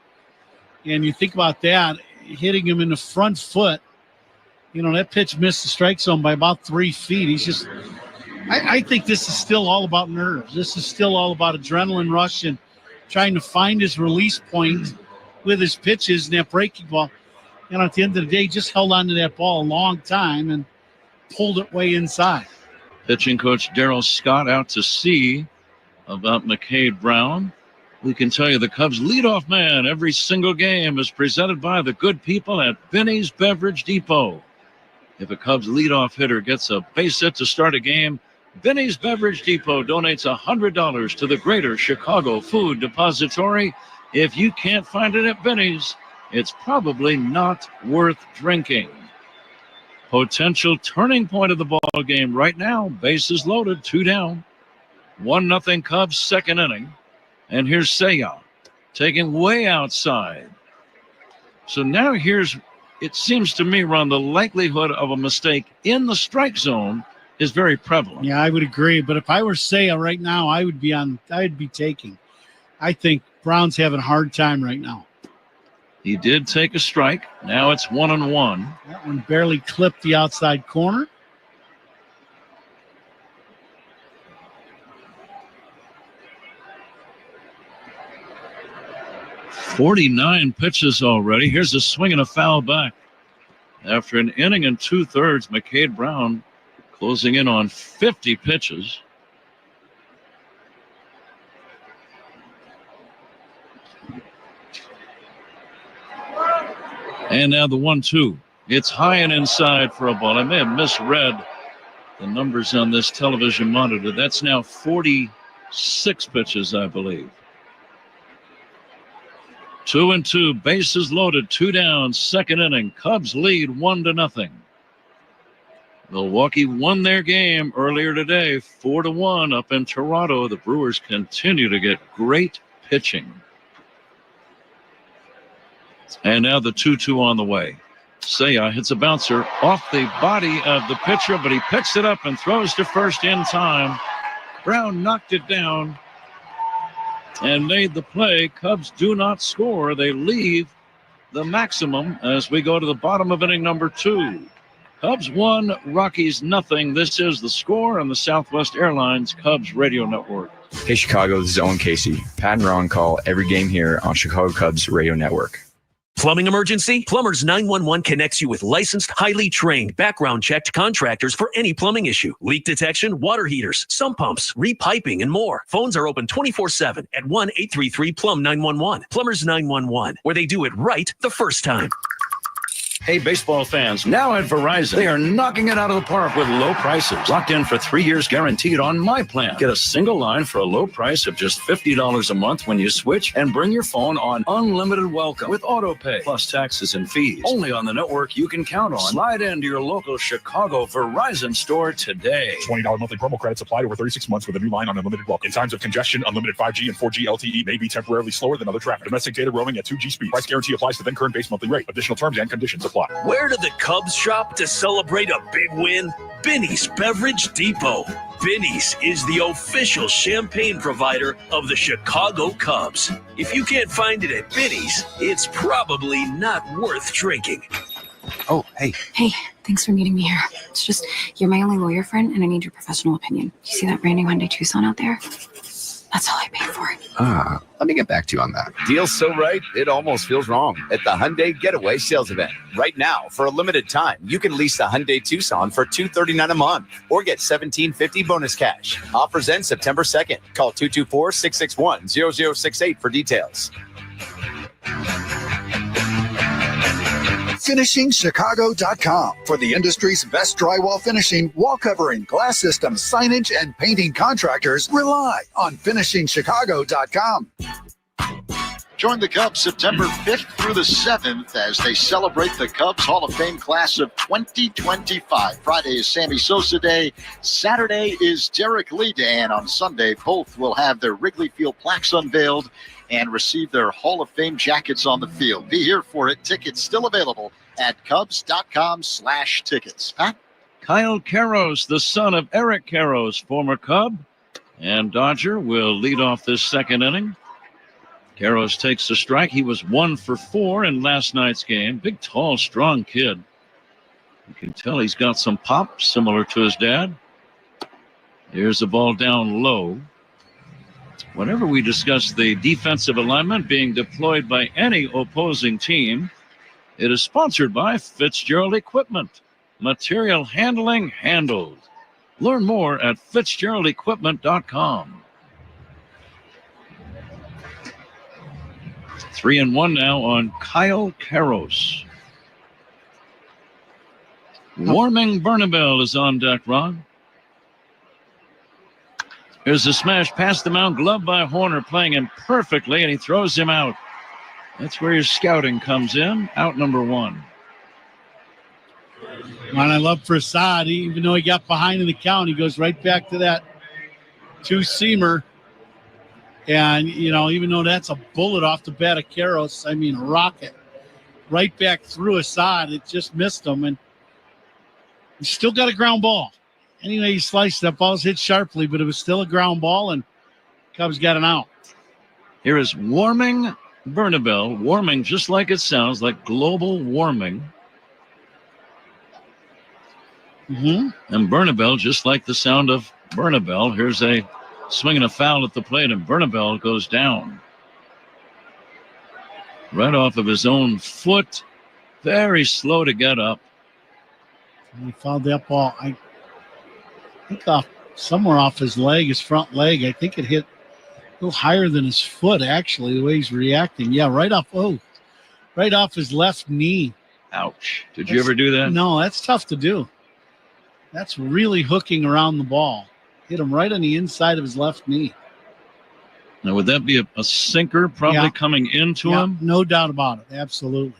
And you think about that, hitting him in the front foot. That pitch missed the strike zone by about 3 feet. He's just, I think this is still all about nerves. This is still all about adrenaline rush and trying to find his release point with his pitches and that breaking ball. And at the end of the day, he just held on to that ball a long time and pulled it way inside. Pitching coach Darryl Scott out to see about McCade Brown. We can tell you the Cubs leadoff man every single game is presented by the good people at Benny's Beverage Depot. If a Cubs leadoff hitter gets a base hit to start a game, Benny's Beverage Depot donates $100 to the Greater Chicago Food Depository. If you can't find it at Benny's, it's probably not worth drinking. Potential turning point of the ball game right now. Bases loaded, 2 down. 1-0 Cubs, second inning. And here's Seiya taking way outside. So now it seems to me, Ron, the likelihood of a mistake in the strike zone is very prevalent. Yeah, I would agree. But if I were Seiya right now, I'd be taking. I think Brown's having a hard time right now. He did take a strike. Now it's 1-1. That one barely clipped the outside corner. .49 pitches already. Here's a swing and a foul back. After an inning and 2/3, McCade Brown closing in on 50 pitches. And now the 1-2. It's high and inside for a ball. I may have misread the numbers on this television monitor. That's now 46 pitches, I believe. 2-2, bases loaded, 2 down, second inning. Cubs lead 1-0. Milwaukee won their game earlier today, 4-1 up in Toronto. The Brewers continue to get great pitching. And now the 2-2 on the way. Seiya hits a bouncer off the body of the pitcher, but he picks it up and throws to first in time. Brown knocked it down and made the play. Cubs do not score. They leave the maximum as we go to the bottom of inning number 2. Cubs 1, Rockies nothing. This is the score on the Southwest Airlines Cubs Radio Network. Hey, Chicago, this is Owen Casey. Pat and Ron call every game here on Chicago Cubs Radio Network. Plumbing emergency? Plumbers 911 connects you with licensed, highly trained, background-checked contractors for any plumbing issue. Leak detection, water heaters, sump pumps, repiping, and more. Phones are open 24/7 at 1-833-PLUM-911. Plumbers 911, where they do it right the first time. Hey, baseball fans, now at Verizon, they are knocking it out of the park with low prices. Locked in for 3 years guaranteed on my plan. Get a single line for a low price of just $50 a month when you switch, and bring your phone on unlimited welcome with auto pay, plus taxes and fees. Only on the network you can count on. Slide into your local Chicago Verizon store today. $20 monthly promo credits applied over 36 months with a new line on unlimited welcome. In times of congestion, unlimited 5G and 4G LTE may be temporarily slower than other traffic. Domestic data roaming at 2G speed. Price guarantee applies to then current base monthly rate. Additional terms and conditions apply. Where do the Cubs shop to celebrate a big win? Binny's Beverage Depot. Binny's is the official champagne provider of the Chicago Cubs. If you can't find it at Binny's, it's probably not worth drinking. Oh, hey. Hey, thanks for meeting me here. It's just, you're my only lawyer friend, and I need your professional opinion. You see that brand new Hyundai Tucson out there? That's all I paid for it. Let me get back to you on that. Deal's so right, it almost feels wrong. At the Hyundai Getaway Sales Event. Right now, for a limited time, you can lease the Hyundai Tucson for $239 a month or get $1,750 bonus cash. Offers end September 2nd. Call 224-661-0068 for details. FinishingChicago.com for the industry's best drywall finishing, wall covering, glass systems, signage, and painting contractors. Rely on FinishingChicago.com. Join the Cubs September 5th through the 7th as they celebrate the Cubs Hall of Fame class of 2025. Friday is Sammy Sosa Day. Saturday is Derek Lee Day. And on Sunday, both will have their Wrigley Field plaques unveiled and receive their Hall of Fame jackets on the field. Be here for it. Tickets still available at Cubs.com/tickets. Pat? Kyle Karros, the son of Eric Karros, former Cub and Dodger, will lead off this second inning. Karros takes the strike. He was 1 for 4 in last night's game. Big, tall, strong kid. You can tell he's got some pop, similar to his dad. Here's the ball down low. Whenever we discuss the defensive alignment being deployed by any opposing team, it is sponsored by Fitzgerald Equipment. Material handling handled. Learn more at FitzgeraldEquipment.com. 3-1 now on Kyle Karros. Warming Bernabel is on deck, Ron. Here's the smash past the mound, glove by Horner, playing him perfectly, and he throws him out. That's where your scouting comes in. Out number 1. And I love Prasad. Even though he got behind in the count, he goes right back to that two-seamer. And, you know, even though that's a bullet off the bat of Karros, I mean, a rocket, right back through Assad. It just missed him, and he still got a ground ball. Anyway, he sliced that ball's hit sharply, but it was still a ground ball, and Cubs got an out. Here is Warming Bernabel. Warming just like it sounds, like global warming. And Bernabel just like the sound of Bernabel. Here's a swinging a foul at the plate, and Bernabel goes down. Right off of his own foot. Very slow to get up. And he fouled that ball. I think somewhere off his leg, his front leg. I think it hit a little higher than his foot, actually, the way he's reacting. Yeah, right off his left knee. Ouch. Did you ever do that? No, that's tough to do. That's really hooking around the ball. Hit him right on the inside of his left knee. Now, would that be a sinker probably coming into him? No doubt about it. Absolutely.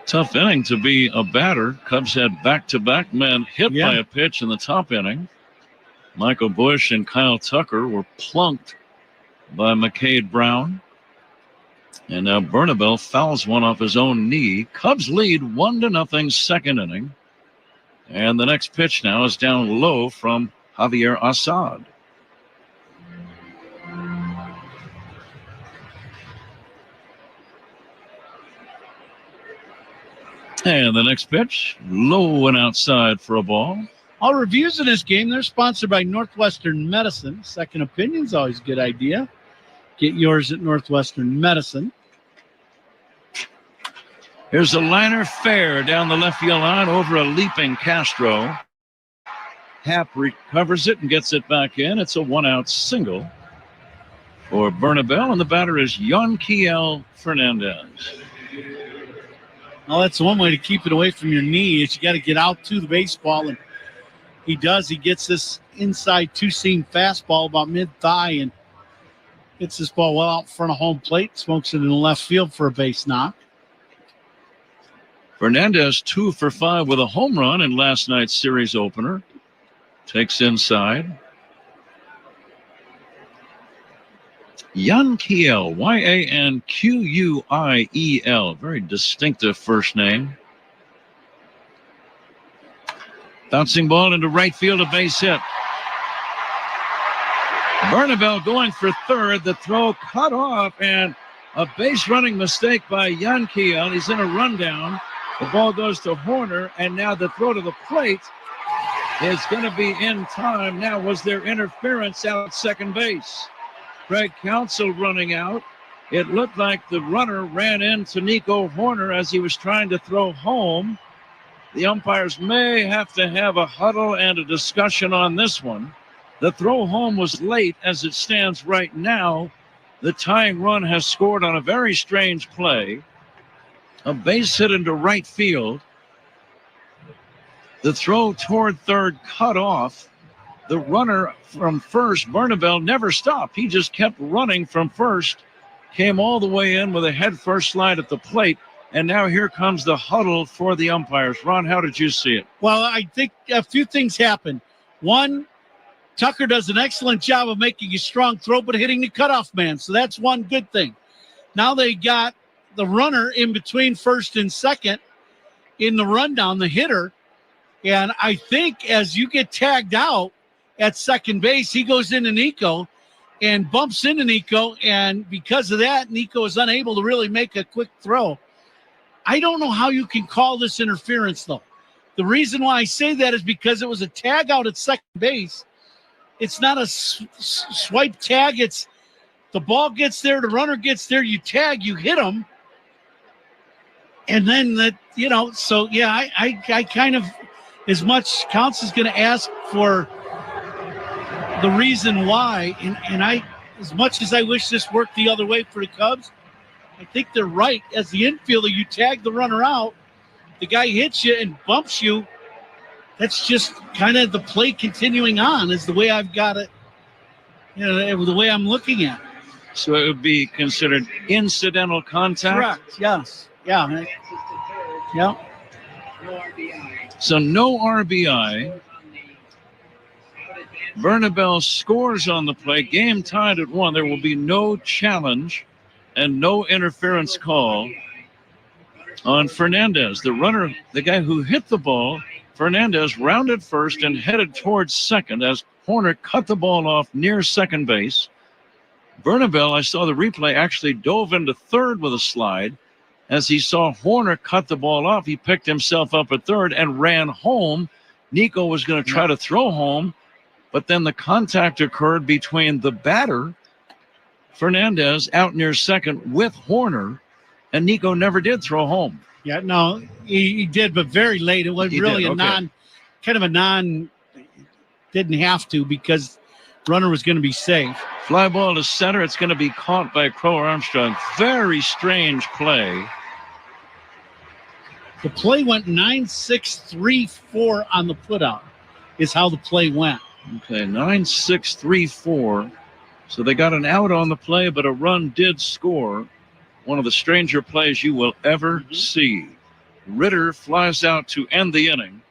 Tough inning to be a batter. Cubs had back-to-back men hit by a pitch in the top inning. Michael Bush and Kyle Tucker were plunked by McCade Brown. And now Bernabel fouls one off his own knee. Cubs lead 1-0 second inning. And the next pitch now is down low from Javier Assad. And the next pitch, low and outside for a ball. All reviews in this game, they're sponsored by Northwestern Medicine. Second opinion's always a good idea. Get yours at Northwestern Medicine. Here's a liner fair down the left field line over a leaping Castro. Happ recovers it and gets it back in. It's a one-out single for Bernabel, and the batter is Yanquiel Fernandez. Well, that's one way to keep it away from your knee is you got to get out to the baseball, and he does. He gets this inside two-seam fastball about mid-thigh and hits this ball well out in front of home plate, smokes it in the left field for a base knock. Fernandez 2 for 5 with a home run in last night's series opener. Takes inside. Yanquiel, Yanquiel. Very distinctive first name. Bouncing ball into right field, a base hit. Bernabel going for third. The throw cut off and a base running mistake by Yanquiel. He's in a rundown. The ball goes to Horner, and now the throw to the plate is going to be in time. Now, was there interference out at second base? Craig Counsell running out. It looked like the runner ran into Nico Horner as he was trying to throw home. The umpires may have to have a huddle and a discussion on this one. The throw home was late as it stands right now. The tying run has scored on a very strange play. A base hit into right field. The throw toward third cut off. The runner from first, Bernabel, never stopped. He just kept running from first. Came all the way in with a head-first slide at the plate. And now here comes the huddle for the umpires. Ron, how did you see it? Well, I think a few things happen. One, Tucker does an excellent job of making a strong throw, but hitting the cutoff man. So that's one good thing. Now they got the runner in between first and second in the rundown, the hitter. And I think as you get tagged out at second base, he goes into Nico and bumps into Nico. And because of that, Nico is unable to really make a quick throw. I don't know how you can call this interference, though. The reason why I say that is because it was a tag out at second base. It's not a swipe tag. It's the ball gets there, the runner gets there, you tag, you hit him. And then so yeah, I kind of, as much Counts is going to ask for the reason why, and I, as much as I wish this worked the other way for the Cubs, I think they're right. As the infielder, you tag the runner out, the guy hits you and bumps you. That's just kind of the play continuing on is the way I've got it, the way I'm looking at it. So it would be considered incidental contact? Correct, yes. Yeah. Yeah. So no RBI. Bernabel scores on the play. Game tied at 1. There will be no challenge and no interference call on Fernandez. The runner, the guy who hit the ball, Fernandez rounded first and headed towards second as Horner cut the ball off near second base. Bernabel, I saw the replay, actually dove into third with a slide. As he saw Horner cut the ball off, he picked himself up at third and ran home. Nico was going to try to throw home, but then the contact occurred between the batter, Fernandez, out near second with Horner, and Nico never did throw home. Yeah, no, he did, but very late. It was really didn't have to because runner was going to be safe. Fly ball to center. It's going to be caught by Crow Armstrong. Very strange play. The play went 9-6-3-4 on the putout is how the play went. Okay, 9-6-3-4. So they got an out on the play, but a run did score. One of the stranger plays you will ever see. Ritter flies out to end the inning.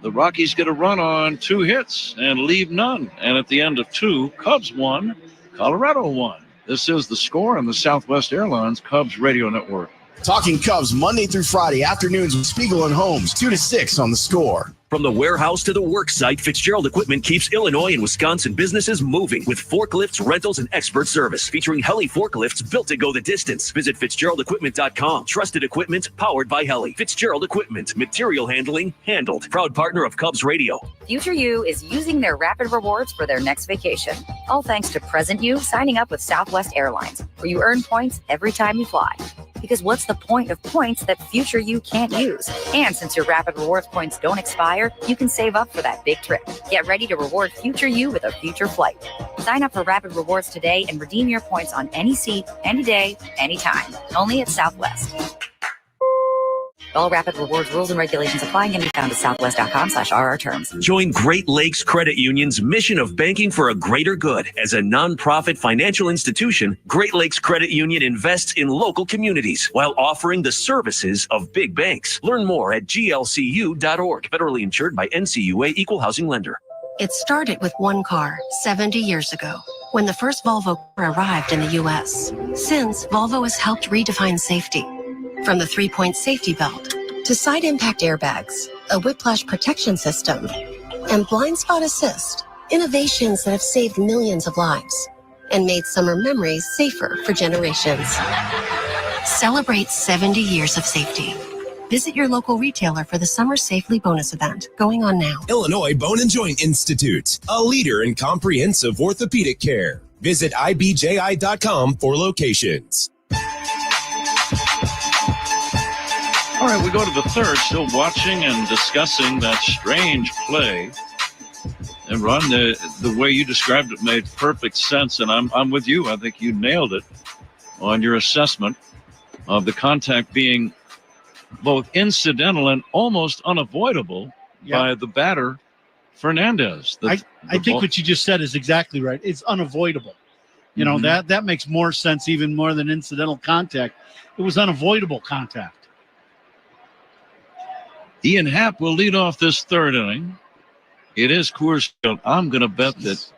The Rockies get a run on 2 hits and leave none. And at the end of 2, Cubs won, Colorado won. This is The Score on the Southwest Airlines Cubs Radio Network. Talking Cubs Monday through Friday afternoons with Spiegel and Holmes, 2 to 6 on The Score. From the warehouse to the work site, Fitzgerald Equipment keeps Illinois and Wisconsin businesses moving with forklifts, rentals, and expert service featuring Heli forklifts built to go the distance. Visit FitzgeraldEquipment.com. Trusted equipment powered by Heli. Fitzgerald Equipment. Material handling handled. Proud partner of Cubs Radio. Future you is using their rapid rewards for their next vacation. All thanks to present you signing up with Southwest Airlines, where you earn points every time you fly. Because what's the point of points that future you can't use? And since your rapid rewards points don't expire, you can save up for that big trip. Get ready to reward future you with a future flight. Sign up for rapid rewards today and redeem your points on any seat, any day, anytime. Only at Southwest. All rapid rewards rules and regulations apply and can be found at southwest.com/RR terms. Join Great Lakes Credit Union's mission of banking for a greater good. As a nonprofit financial institution, Great Lakes Credit Union invests in local communities while offering the services of big banks. Learn more at glcu.org. Federally insured by NCUA Equal Housing Lender. It started with one car 70 years ago when the first Volvo car arrived in the U.S. Since, Volvo has helped redefine safety. From the 3-point safety belt to side impact airbags, a whiplash protection system, and blind spot assist, innovations that have saved millions of lives and made summer memories safer for generations. Celebrate 70 years of safety. Visit your local retailer for the Summer Safely bonus event going on now. Illinois Bone and Joint Institute, a leader in comprehensive orthopedic care. Visit ibji.com for locations. All right, we go to the third, still watching and discussing that strange play. And Ron, the way you described it made perfect sense, and I'm with you. I think you nailed it on your assessment of the contact being both incidental and almost unavoidable by the batter, Fernandez. I think what you just said is exactly right. It's unavoidable. You know, that makes more sense, even more than incidental contact. It was unavoidable contact. Ian Happ will lead off this third inning. It is Coors Field. I'm going to bet that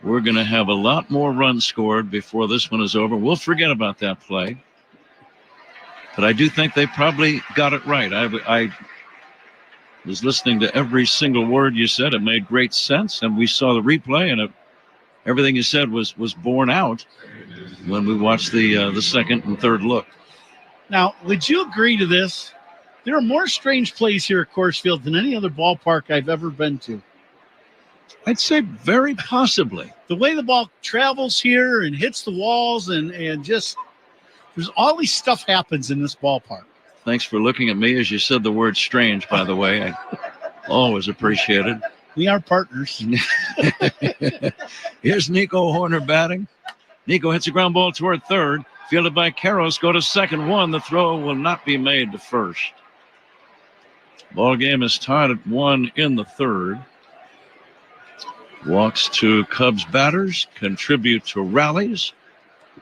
we're going to have a lot more runs scored before this one is over. We'll forget about that play. But I do think they probably got it right. I was listening to every single word you said. It made great sense. And we saw the replay, and everything you said was borne out when we watched the second and third look. Now, would you agree to this? There are more strange plays here at Coors Field than any other ballpark I've ever been to. I'd say very possibly. The way the ball travels here and hits the walls and just there's all these stuff happens in this ballpark. Thanks for looking at me as you said the word strange, by the way. I always appreciate it. We are partners. Here's Nico Horner batting. Nico hits a ground ball toward third. Fielded by Karros. Go to second one. The throw will not be made to first. Ball game is tied at 1 in the third. Walks to Cubs batters contribute to rallies.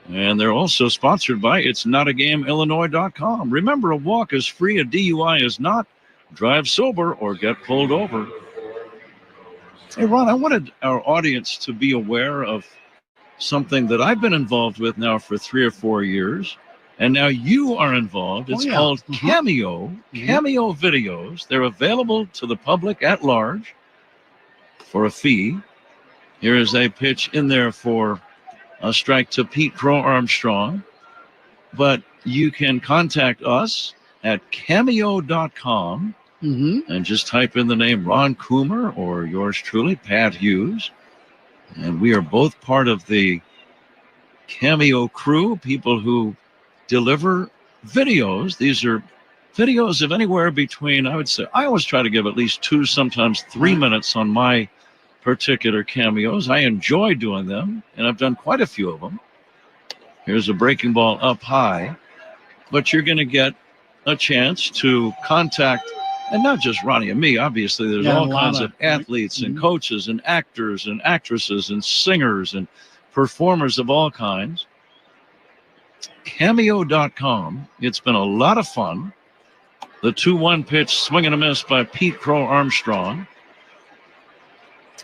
And they're also sponsored by It'sNotAGameIllinois.com. Remember, a walk is free, a DUI is not. Drive sober or get pulled over. Hey, Ron, I wanted our audience to be aware of something that I've been involved with now for 3 or 4 years. And now you are involved. It's called Cameo. Cameo videos. They're available to the public at large for a fee. Here is a pitch in there for a strike to Pete Crow Armstrong. But you can contact us at cameo.com and just type in the name Ron Coomer or yours truly, Pat Hughes. And we are both part of the Cameo crew, people who deliver videos. These are videos of anywhere between, I would say, I always try to give at least 2, sometimes 3 minutes on my particular cameos. I enjoy doing them, and I've done quite a few of them. Here's a breaking ball up high, but you're going to get a chance to contact, and not just Ronnie and me, obviously, there's all kinds of athletes and coaches and actors and actresses and singers and performers of all kinds. Cameo.com. It's been a lot of fun. The 2-1 pitch, swing and a miss by Pete Crow Armstrong.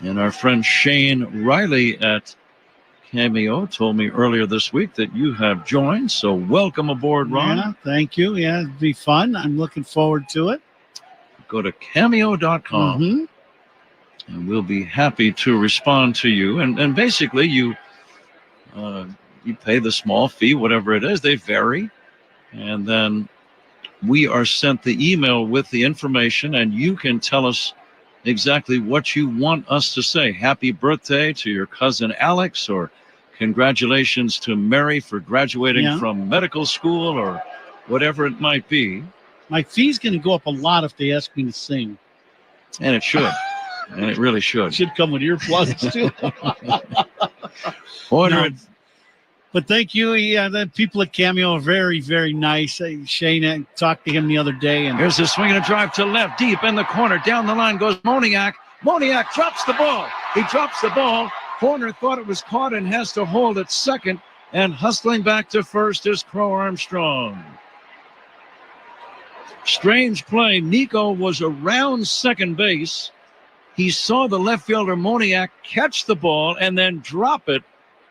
And our friend Shane Riley at Cameo told me earlier this week that you have joined. So welcome aboard, Ron. Yeah, thank you. Yeah, it'd be fun. I'm looking forward to it. go to cameo.com and we'll be happy to respond to you. And basically you pay the small fee, whatever it is. They vary. And then we are sent the email with the information, and you can tell us exactly what you want us to say. Happy birthday to your cousin Alex, or congratulations to Mary for graduating from medical school, or whatever it might be. My fee's going to go up a lot if they ask me to sing. And it should. And it really should. It should come with earplugs, too. But thank you. Yeah, the people at Cameo are very, very nice. Shane talked to him the other day. And here's a swing and a drive to left, deep in the corner. Down the line goes Moniak. Moniak drops the ball. He drops the ball. Horner thought it was caught and has to hold at second. And hustling back to first is Crow Armstrong. Strange play. Nico was around second base. He saw the left fielder Moniak catch the ball and then drop it.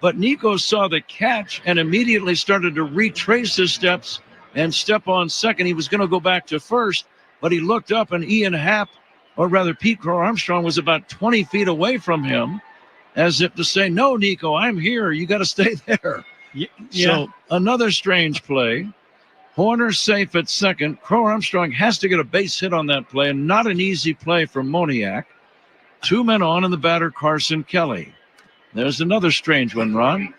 But Nico saw the catch and immediately started to retrace his steps and step on second. He was going to go back to first, but he looked up and Ian Happ, or rather Pete Crow Armstrong, was about 20 feet away from him, as if to say, no, Nico, I'm here. You got to stay there. Yeah. So another strange play. Horner safe at second. Crow Armstrong has to get a base hit on that play, and not an easy play for Moniak. 2 men on, and the batter Carson Kelly. There's another strange one, Ron.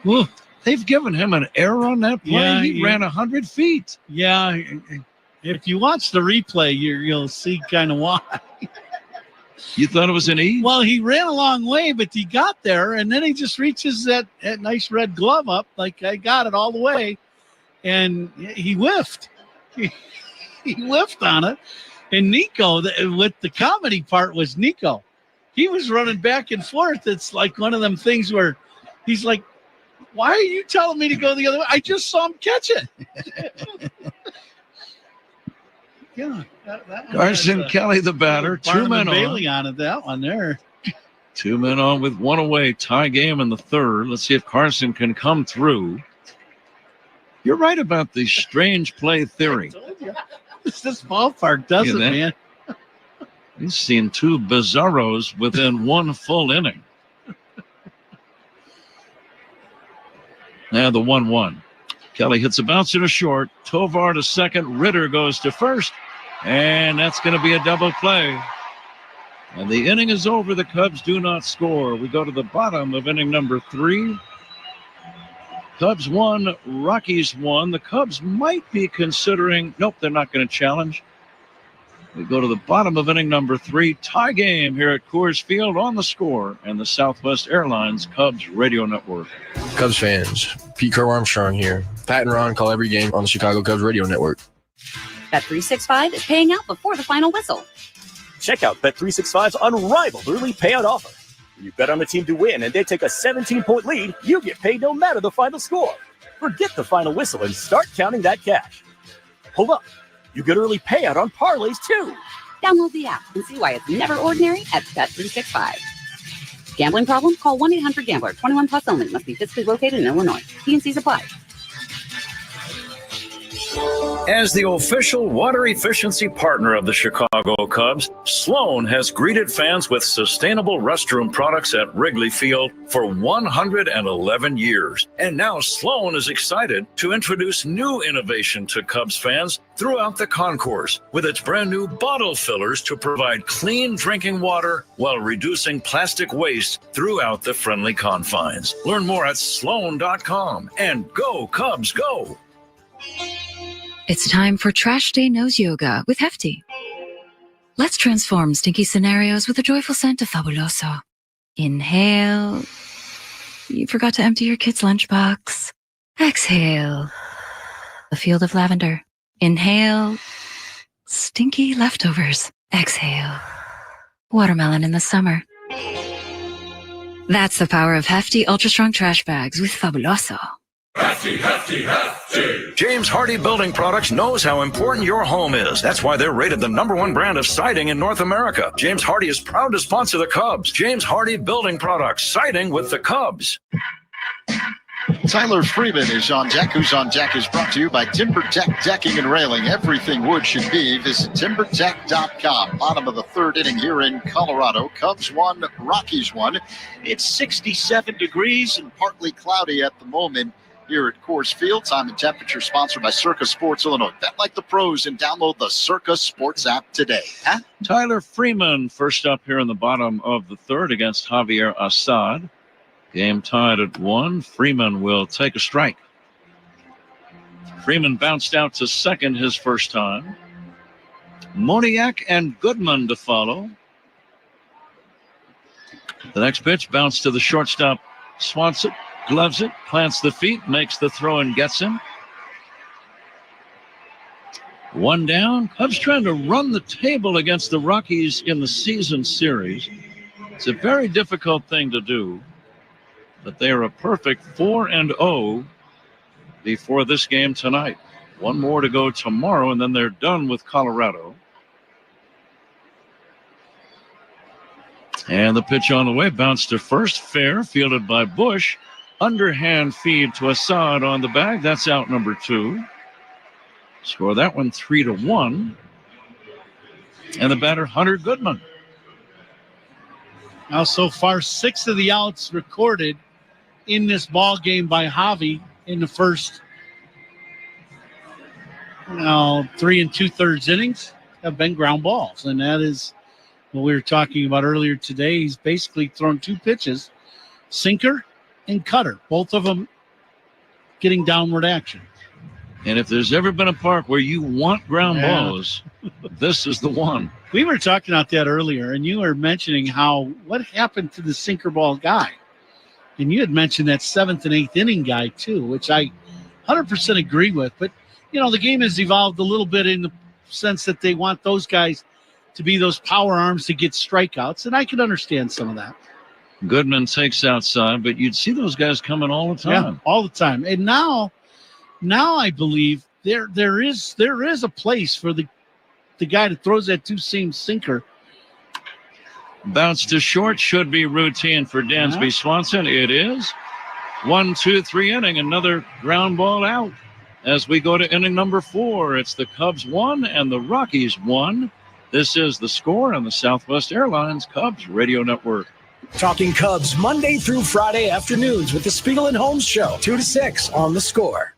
Well, they've given him an error on that play. Yeah, he ran 100 feet. Yeah, if you watch the replay, you'll see kind of why. You thought it was an E? Well, he ran a long way, but he got there, and then he just reaches that nice red glove up, like I got it all the way, and he whiffed. He whiffed on it. And Nico, with the comedy part was Nico. He was running back and forth. It's like one of them things where he's like, why are you telling me to go the other way? I just saw him catch it. Yeah. Carson Kelly, the batter. 2 men on. Bailey on it, that one there. 2 men on with 1 away. Tie game in the third. Let's see if Carson can come through. You're right about the strange play theory. This ballpark does it, man. He's seen 2 bizarros within 1 full inning. Now the 1-1. Kelly hits a bouncer to short. Tovar to second. Ritter goes to first. And that's going to be a double play. And the inning is over. The Cubs do not score. We go to the bottom of inning number 3. Cubs 1, Rockies 1. The Cubs might be considering... Nope, they're not going to challenge. We go to the bottom of inning number 3. Tie game here at Coors Field on The Score and the Southwest Airlines Cubs Radio Network. Cubs fans, Pete Crow Armstrong here. Pat and Ron call every game on the Chicago Cubs Radio Network. Bet365 is paying out before the final whistle. Check out Bet365's unrivaled early payout offer. You bet on the team to win and they take a 17-point lead, you get paid no matter the final score. Forget the final whistle and start counting that cash. Hold up. You get early payout on parlays, too. Download the app and see why it's never ordinary at Bet365. Gambling problem? Call 1-800-GAMBLER. 21 plus only. Must be physically located in Illinois. T&Cs apply. As the official water efficiency partner of the Chicago Cubs, Sloan has greeted fans with sustainable restroom products at Wrigley Field for 111 years. And now Sloan is excited to introduce new innovation to Cubs fans throughout the concourse with its brand new bottle fillers to provide clean drinking water while reducing plastic waste throughout the friendly confines. Learn more at Sloan.com and go Cubs go! It's time for Trash Day Nose Yoga with Hefty. Let's transform stinky scenarios with a joyful scent of Fabuloso. Inhale. You forgot to empty your kid's lunchbox. Exhale. A field of lavender. Inhale. Stinky leftovers. Exhale. Watermelon in the summer. That's the power of Hefty Ultra Strong Trash Bags with Fabuloso. Hefty, hefty, hefty. James Hardie Building Products knows how important your home is. That's why they're rated the #1 brand of siding in North America. James Hardie is proud to sponsor the Cubs. James Hardie Building Products, siding with the Cubs. Tyler Freeman is on deck. Who's on deck is brought to you by TimberTech Decking and Railing. Everything wood should be. Visit TimberTech.com. Bottom of the third inning here in Colorado. Cubs 1, Rockies 1. It's 67 degrees and partly cloudy at the moment here at Coors Field. Time and temperature sponsored by Circa Sports Illinois. Bet like the pros and download the Circa Sports app today. Tyler Freeman first up here in the bottom of the third against Javier Assad. Game tied at 1. Freeman will take a strike. Freeman bounced out to second his first time. Moniak and Goodman to follow. The next pitch bounced to the shortstop. Swanson gloves it, plants the feet, makes the throw and gets him. 1 down. Cubs trying to run the table against the Rockies in the season series. It's a very difficult thing to do. But they are a perfect 4-0 before this game tonight. 1 more to go tomorrow, and then they're done with Colorado. And the pitch on the way, bounced to first, fair, fielded by Bush. Underhand feed to Assad on the bag. That's out number 2. Score that one 3-1. And the batter, Hunter Goodman. Now, so far, 6 of the outs recorded in this ball game by Javi in the first 3 2/3 innings have been ground balls. And that is what we were talking about earlier today. He's basically thrown 2 pitches, sinker and cutter, both of them getting downward action. And if there's ever been a park where you want ground balls, this is the one. We were talking about that earlier, and you were mentioning what happened to the sinker ball guy. And you had mentioned that 7th and 8th inning guy, too, which I 100% agree with. But, the game has evolved a little bit in the sense that they want those guys to be those power arms to get strikeouts. And I can understand some of that. Goodman takes outside, but you'd see those guys coming all the time. Yeah, all the time. And now I believe there is a place for the guy that throws that 2-seam sinker. Bounce to short should be routine for Dansby Swanson. It is. 1, 2, 3 inning. Another ground ball out. As we go to inning number 4, it's the Cubs 1 and the Rockies 1. This is the score on the Southwest Airlines Cubs Radio Network. Talking Cubs Monday through Friday afternoons with the Spiegel and Holmes Show, 2 to 6 on The Score.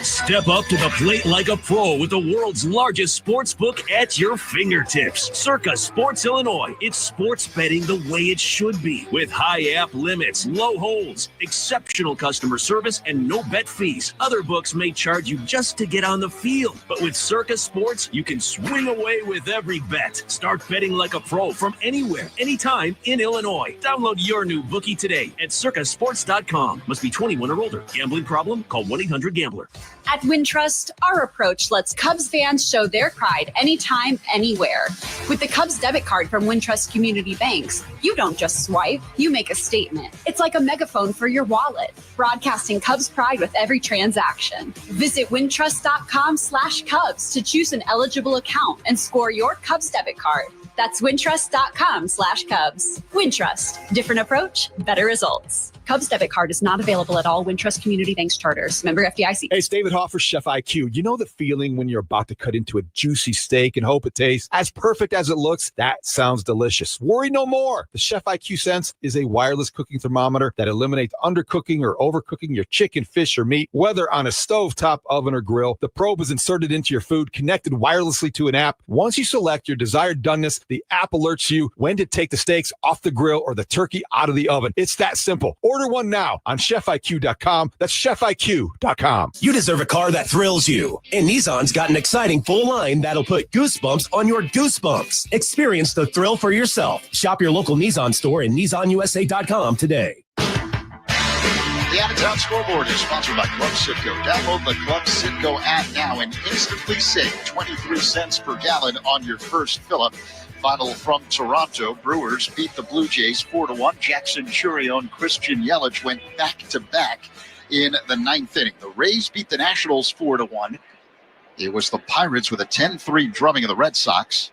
Step up to the plate like a pro with the world's largest sports book at your fingertips. Circa Sports Illinois. It's sports betting the way it should be. With high app limits, low holds, exceptional customer service, and no bet fees. Other books may charge you just to get on the field. But with Circa Sports, you can swing away with every bet. Start betting like a pro from anywhere, anytime in Illinois. Download your new bookie today at circasports.com. Must be 21 or older. Gambling problem? Call 1-800-GAMBLER. At Wintrust, our approach lets Cubs fans show their pride anytime, anywhere. With the Cubs debit card from Wintrust Community Banks, you don't just swipe, you make a statement. It's like a megaphone for your wallet, broadcasting Cubs pride with every transaction. Visit wintrust.com/Cubs to choose an eligible account and score your Cubs debit card. That's wintrust.com/Cubs. Wintrust, different approach, better results. Cubs debit card is not available at all Wintrust Community Banks charters. Member FDIC. Hey, it's David Hoffer, Chef IQ. You know the feeling when you're about to cut into a juicy steak and hope it tastes as perfect as it looks? That sounds delicious. Worry no more. The Chef IQ Sense is a wireless cooking thermometer that eliminates undercooking or overcooking your chicken, fish, or meat, whether on a stovetop, oven, or grill. The probe is inserted into your food, connected wirelessly to an app. Once you select your desired doneness, the app alerts you when to take the steaks off the grill or the turkey out of the oven. It's that simple. Order one now on chefiq.com. That's chefiq.com. You deserve a car that thrills you. And Nissan's got an exciting full line that'll put goosebumps on your goosebumps. Experience the thrill for yourself. Shop your local Nissan store and nissanusa.com today. The out-of-town scoreboard is sponsored by Club Citgo. Download the Club Citgo app now and instantly save 23 cents per gallon on your first fill-up. Final from Toronto. Brewers beat the Blue Jays 4-1. Jackson Churio and Christian Yelich went back-to-back in the ninth inning. The Rays beat the Nationals 4-1. It was the Pirates with a 10-3 drumming of the Red Sox.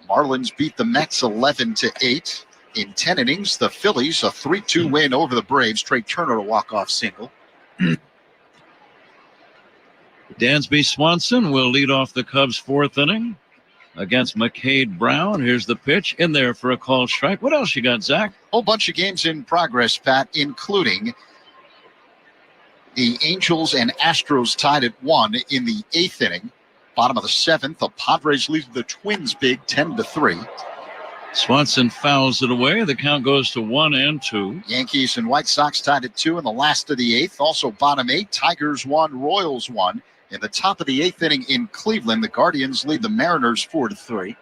Marlins beat the Mets 11-8. in 10 innings. The Phillies, a 3-2 win over the Braves. Trey Turner, a walk-off single. Dansby Swanson will lead off the Cubs' fourth inning against McCade Brown. Here's the pitch in there for a called strike. What else you got, Zach? Whole bunch of games in progress, Pat, including the Angels and Astros tied at 1 in the 8th inning. Bottom of the 7th, the Padres lead the Twins big 10-3. Swanson fouls it away. The count goes to 1-2. Yankees and White Sox tied at 2 in the last of the 8th. Also bottom 8, Tigers 1, Royals 1. In the top of the 8th inning in Cleveland, the Guardians lead the Mariners 4-3.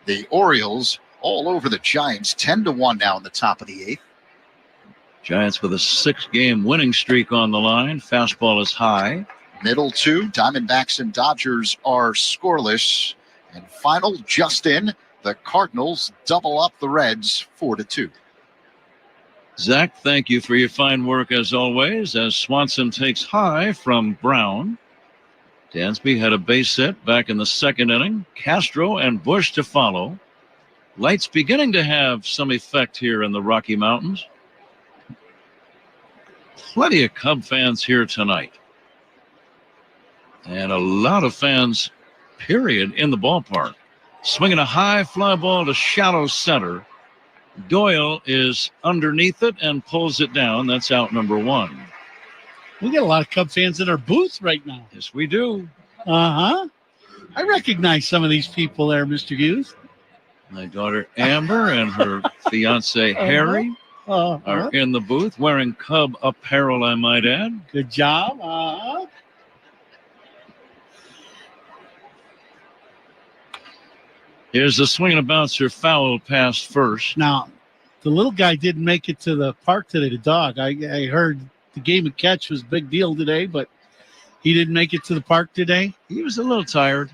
The Orioles all over the Giants 10-1 now in the top of the 8th. Giants with a 6-game winning streak on the line. Fastball is high. Middle 2, Diamondbacks and Dodgers are scoreless. And final, just in, the Cardinals double up the Reds 4-2. Zach, thank you for your fine work as always, as Swanson takes high from Brown. Dansby had a base hit back in the 2nd inning. Castro and Bush to follow. Lights beginning to have some effect here in the Rocky Mountains. Plenty of Cub fans here tonight. And a lot of fans, period, in the ballpark. Swinging a high fly ball to shallow center. Doyle is underneath it and pulls it down. That's out number 1. We got a lot of Cub fans in our booth right now. Yes, we do. Uh-huh. I recognize some of these people there, Mr. Hughes. My daughter Amber and her fiance Harry are in the booth wearing Cub apparel, I might add. Good job. Uh-huh. Here's the swing and a bouncer foul past first. Now, the little guy didn't make it to the park today, the dog. I heard the game of catch was a big deal today, but he didn't make it to the park today. He was a little tired.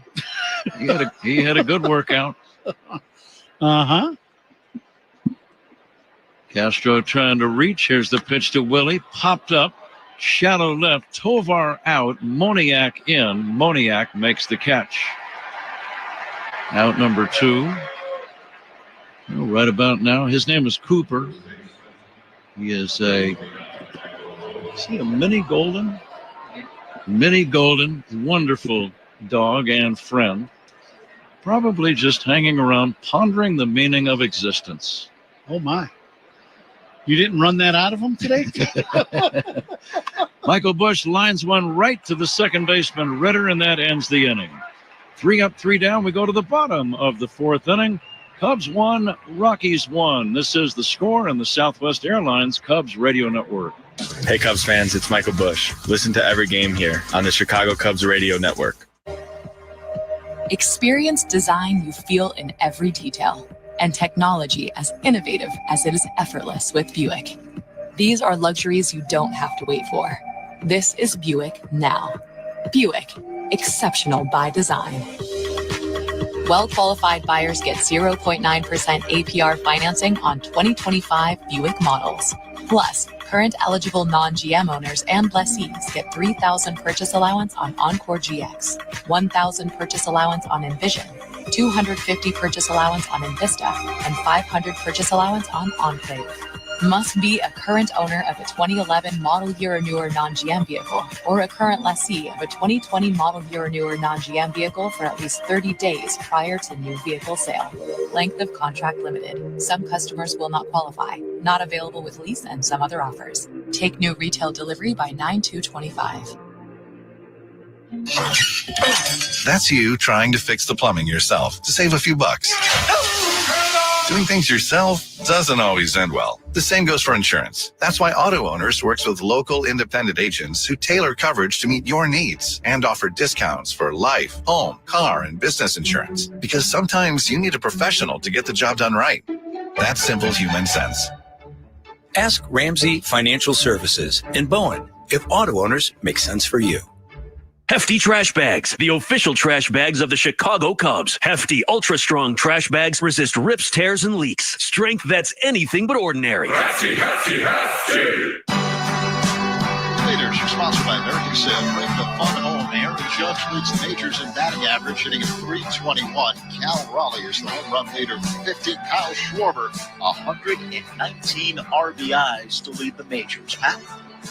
He had a good workout. Uh-huh. Castro trying to reach. Here's the pitch to Willie. Popped up. Shallow left. Tovar out. Moniak in. Moniak makes the catch. Out number 2. Right about now, his name is Cooper. He is a mini golden? Mini golden, wonderful dog and friend. Probably just hanging around, pondering the meaning of existence. Oh, my. You didn't run that out of him today? Michael Bush lines one right to the second baseman, Ritter, and that ends the inning. 3 up, 3 down. We go to the bottom of the 4th inning. Cubs 1, Rockies 1. This is the score on the Southwest Airlines Cubs Radio Network. Hey, Cubs fans, it's Michael Bush. Listen to every game here on the Chicago Cubs Radio Network. Experience design you feel in every detail, and technology as innovative as it is effortless with Buick. These are luxuries you don't have to wait for. This is Buick now. Buick, exceptional by design. Well-qualified buyers get 0.9% APR financing on 2025 Buick models. Plus, current eligible non-GM owners and lessees get $3,000 purchase allowance on Encore GX, $1,000 purchase allowance on Envision, $250 purchase allowance on Envista, and $500 purchase allowance on Enclave. Must be a current owner of a 2011 model year or newer non-GM vehicle, or a current lessee of a 2020 model year or newer non-GM vehicle for at least 30 days prior to new vehicle sale. Length of contract limited. Some customers will not qualify. Not available with lease and some other offers. Take new retail delivery by 9/2/25. That's you trying to fix the plumbing yourself to save a few bucks. Doing things yourself doesn't always end well. The same goes for insurance. That's why Auto Owners works with local independent agents who tailor coverage to meet your needs and offer discounts for life, home, car, and business insurance. Because sometimes you need a professional to get the job done right. That's simple human sense. Ask Ramsey Financial Services in Bowen if Auto Owners make sense for you. Hefty Trash Bags, the official trash bags of the Chicago Cubs. Hefty, ultra-strong trash bags resist rips, tears, and leaks. Strength that's anything but ordinary. Hefty, hefty, hefty. Leaders sponsored by American Sail. Bring the fun home. Aaron Judge leads the majors in batting average, hitting at .321. Cal Raleigh is the home run leader, 50. Kyle Schwarber, 119 RBIs to lead the majors. Pat?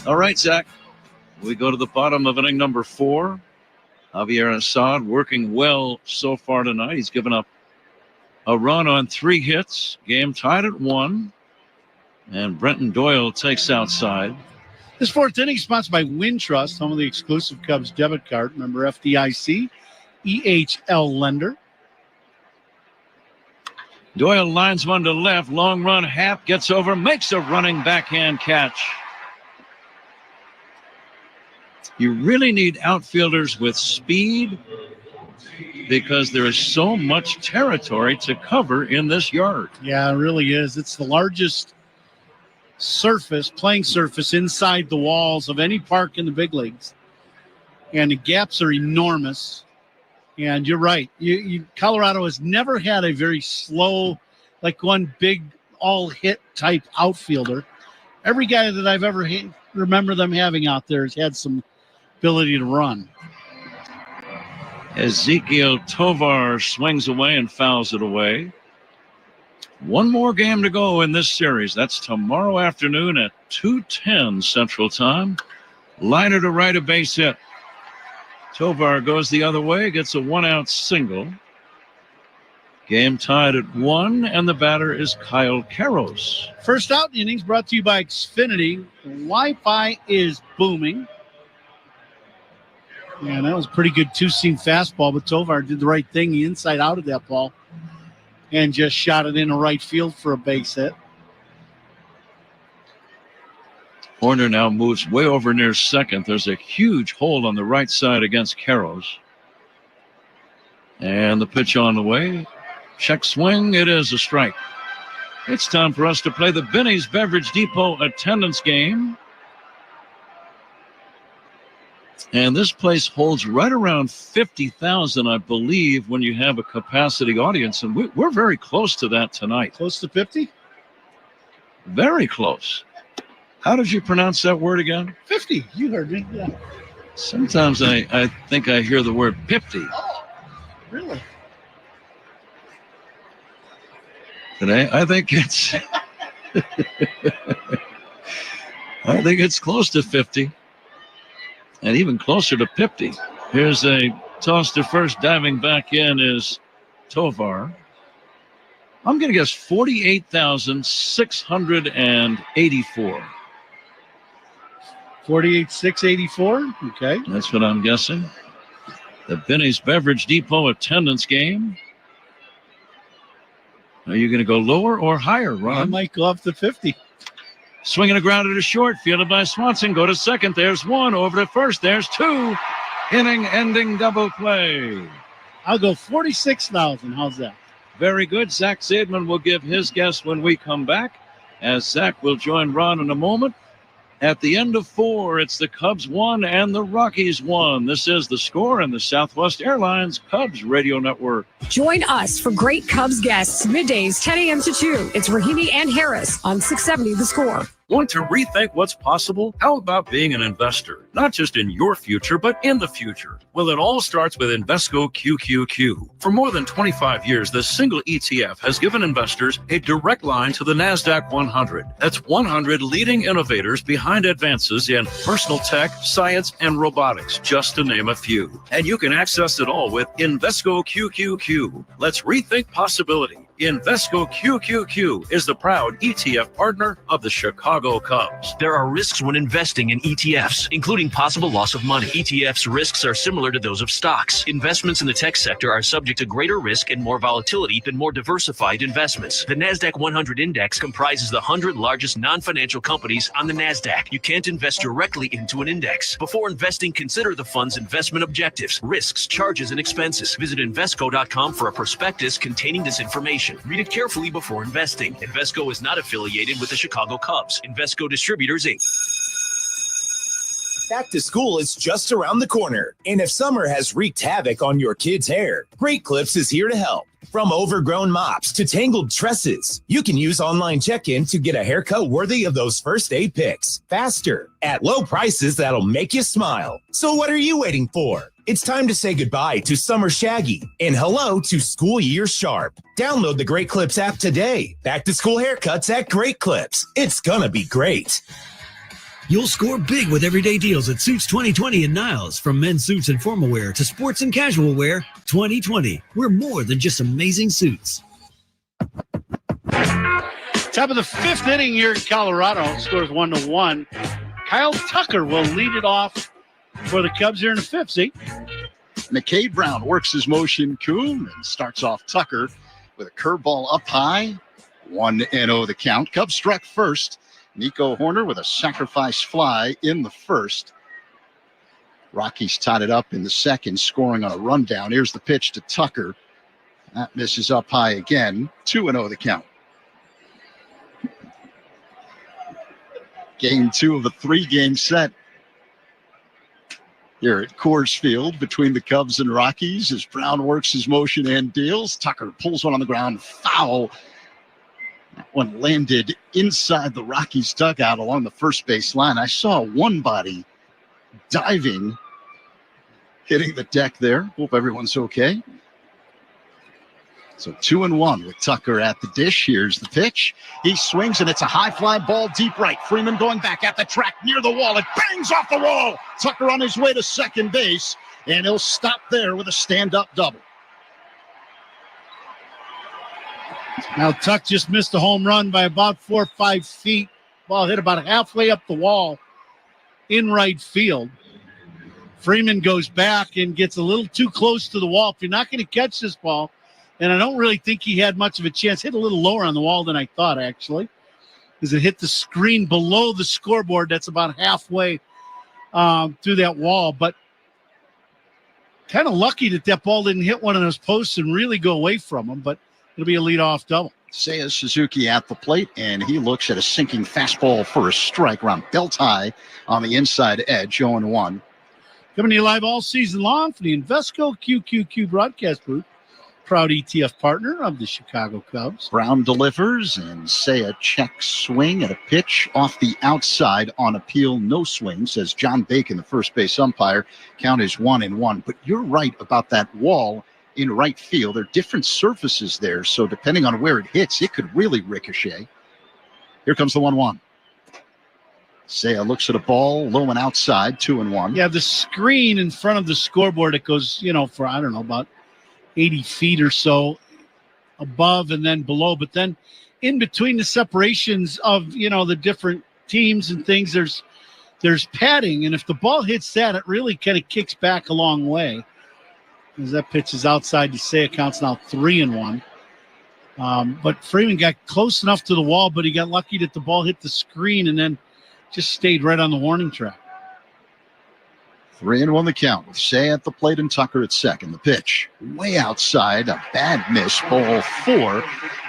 All right, Zach. We go to the bottom of inning number 4. Javier Assad working well so far tonight. He's given up a run on 3 hits. Game tied at 1. And Brenton Doyle takes outside. This 4th inning sponsored by Wintrust, home of the exclusive Cubs debit card. Member FDIC, EHL lender. Doyle lines one to left. Long run. Happ gets over, makes a running backhand catch. You really need outfielders with speed because there is so much territory to cover in this yard. Yeah, it really is. It's the largest playing surface inside the walls of any park in the big leagues. And the gaps are enormous. And you're right. Colorado has never had a very slow, like one big all-hit type outfielder. Every guy that I've ever remember them having out there has had some ability to run. Ezekiel Tovar swings away and fouls it away. One more game to go in this series. That's tomorrow afternoon at 2:10 Central Time. Liner to right, a base hit. Tovar goes the other way, gets a 1-out single. Game tied at 1, and the batter is Kyle Karros. First out innings brought to you by Xfinity. Wi-Fi is booming. Yeah, that was a pretty good 2-seam fastball, but Tovar did the right thing. He inside out of that ball and just shot it into right field for a base hit. Horner now moves way over near second. There's a huge hole on the right side against Karros. And the pitch on the way. Check swing. It is a strike. It's time for us to play the Benny's Beverage Depot attendance game. And this place holds right around 50,000, I believe, when you have a capacity audience. And we're very close to that tonight. Close to 50? Very close. How did you pronounce that word again? 50. You heard me. Yeah. Sometimes I think I hear the word 50. Oh, really? Today, I think it's I think it's close to 50. And even closer to 50. Here's a toss to first. Diving back in is Tovar. I'm going to guess 48,684. 48,684. Okay. That's what I'm guessing. The Benny's Beverage Depot attendance game. Are you going to go lower or higher, Ron? I might go up to 50. Swinging a grounder to short, fielded by Swanson. Go to second. There's 1. Over to first. There's 2. Inning-ending double play. I'll go 46,000. How's that? Very good. Zach Zaidman will give his guess when we come back, as Zach will join Ron in a moment. At the end of 4, it's the Cubs 1 and the Rockies 1. This is The Score and the Southwest Airlines Cubs Radio Network. Join us for great Cubs guests, middays 10 a.m. to 2. It's Rahimi and Harris on 670 The Score. Want to rethink what's possible? How about being an investor? Not just in your future, but in the future. Well, it all starts with Invesco QQQ. For more than 25 years, this single ETF has given investors a direct line to the NASDAQ 100. That's 100 leading innovators behind advances in personal tech, science, and robotics, just to name a few. And you can access it all with Invesco QQQ. Let's rethink possibility. Invesco QQQ is the proud ETF partner of the Chicago Cubs. There are risks when investing in ETFs, including possible loss of money. ETFs' risks are similar to those of stocks. Investments in the tech sector are subject to greater risk and more volatility than more diversified investments. The NASDAQ 100 index comprises the 100 largest non-financial companies on the NASDAQ. You can't invest directly into an index. Before investing, consider the fund's investment objectives, risks, charges, and expenses. Visit Invesco.com for a prospectus containing this information. Read it carefully before investing. Invesco is not affiliated with the Chicago Cubs. Invesco Distributors, Inc. Back to school is just around the corner. And if summer has wreaked havoc on your kids' hair, Great Clips is here to help. From overgrown mops to tangled tresses, you can use online check-in to get a haircut worthy of those first aid picks. Faster, at low prices that'll make you smile. So what are you waiting for? It's time to say goodbye to summer shaggy and hello to school year sharp. Download the Great Clips app today. Back to school haircuts at Great Clips. It's gonna be great. You'll score big with everyday deals at Suits 2020 in Niles. From men's suits and formal wear to sports and casual wear, 2020. We're more than just amazing suits. Top of the fifth inning here in Colorado. Scores 1-1. Kyle Tucker will lead it off for the Cubs here in the fifth. See? McCade Brown works his motion cool and starts off Tucker with a curveball up high. 1-0 the count. Cubs struck first. Nico Horner with a sacrifice fly in the first. Rockies tied it up in the second, scoring on a rundown. Here's the pitch to Tucker. That misses up high again. 2-0 the count. Game 2 of a 3-game set here at Coors Field between the Cubs and Rockies as Brown works his motion and deals. Tucker pulls one on the ground, foul. That one landed inside the Rockies dugout along the first base line. I saw one body diving, hitting the deck there. Hope everyone's okay. So 2-1 with Tucker at the dish. Here's the pitch. He swings, and it's a high fly ball deep right. Freeman going back at the track near the wall. It bangs off the wall. Tucker on his way to second base, and he'll stop there with a stand-up double. Now Tuck just missed a home run by about 4 or 5 feet. Ball hit about halfway up the wall in right field. Freeman goes back and gets a little too close to the wall. If you're not going to catch this ball, and I don't really think he had much of a chance. Hit a little lower on the wall than I thought, actually, because it hit the screen below the scoreboard. That's about halfway through that wall. But kind of lucky that ball didn't hit one of those posts and really go away from him. But it'll be a leadoff double. Seiya Suzuki at the plate, and he looks at a sinking fastball for a strike around belt high on the inside edge, 0-1. Coming to you live all season long from the Invesco QQQ broadcast booth. Proud ETF partner of the Chicago Cubs. Brown delivers, and Seiya checks swing at a pitch off the outside on appeal. No swing, says John Bacon, the first base umpire. Count is 1-1. But you're right about that wall in right field. There are different surfaces there, so depending on where it hits, it could really ricochet. Here comes the 1-1. Seiya looks at a ball low and outside, 2-1. Yeah, the screen in front of the scoreboard, it goes, for, I don't know, about 80 feet or so above and then below. But then in between the separations of, the different teams and things, there's padding. And if the ball hits that, it really kind of kicks back a long way. As that pitch is outside to Seiya, counts now 3-1. But Freeman got close enough to the wall, but he got lucky that the ball hit the screen and then just stayed right on the warning track. 3-1 the count with Seiya at the plate and Tucker at second. The pitch way outside, a bad miss, ball 4.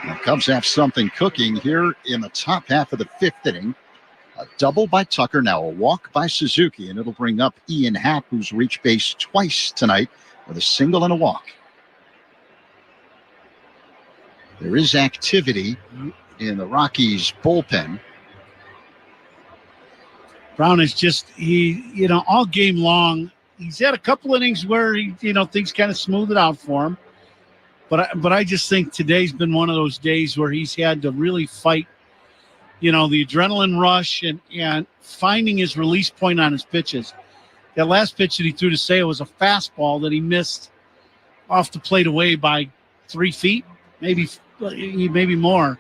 The Cubs have something cooking here in the top half of the fifth inning. A double by Tucker, now a walk by Suzuki, and it'll bring up Ian Happ, who's reached base twice tonight with a single and a walk. There is activity in the Rockies bullpen. Brown is just, all game long, he's had a couple innings where things kind of smooth it out for him. But I just think today's been one of those days where he's had to really fight, the adrenaline rush and finding his release point on his pitches. That last pitch that he threw to Seiya was a fastball that he missed off the plate away by 3 feet, maybe more.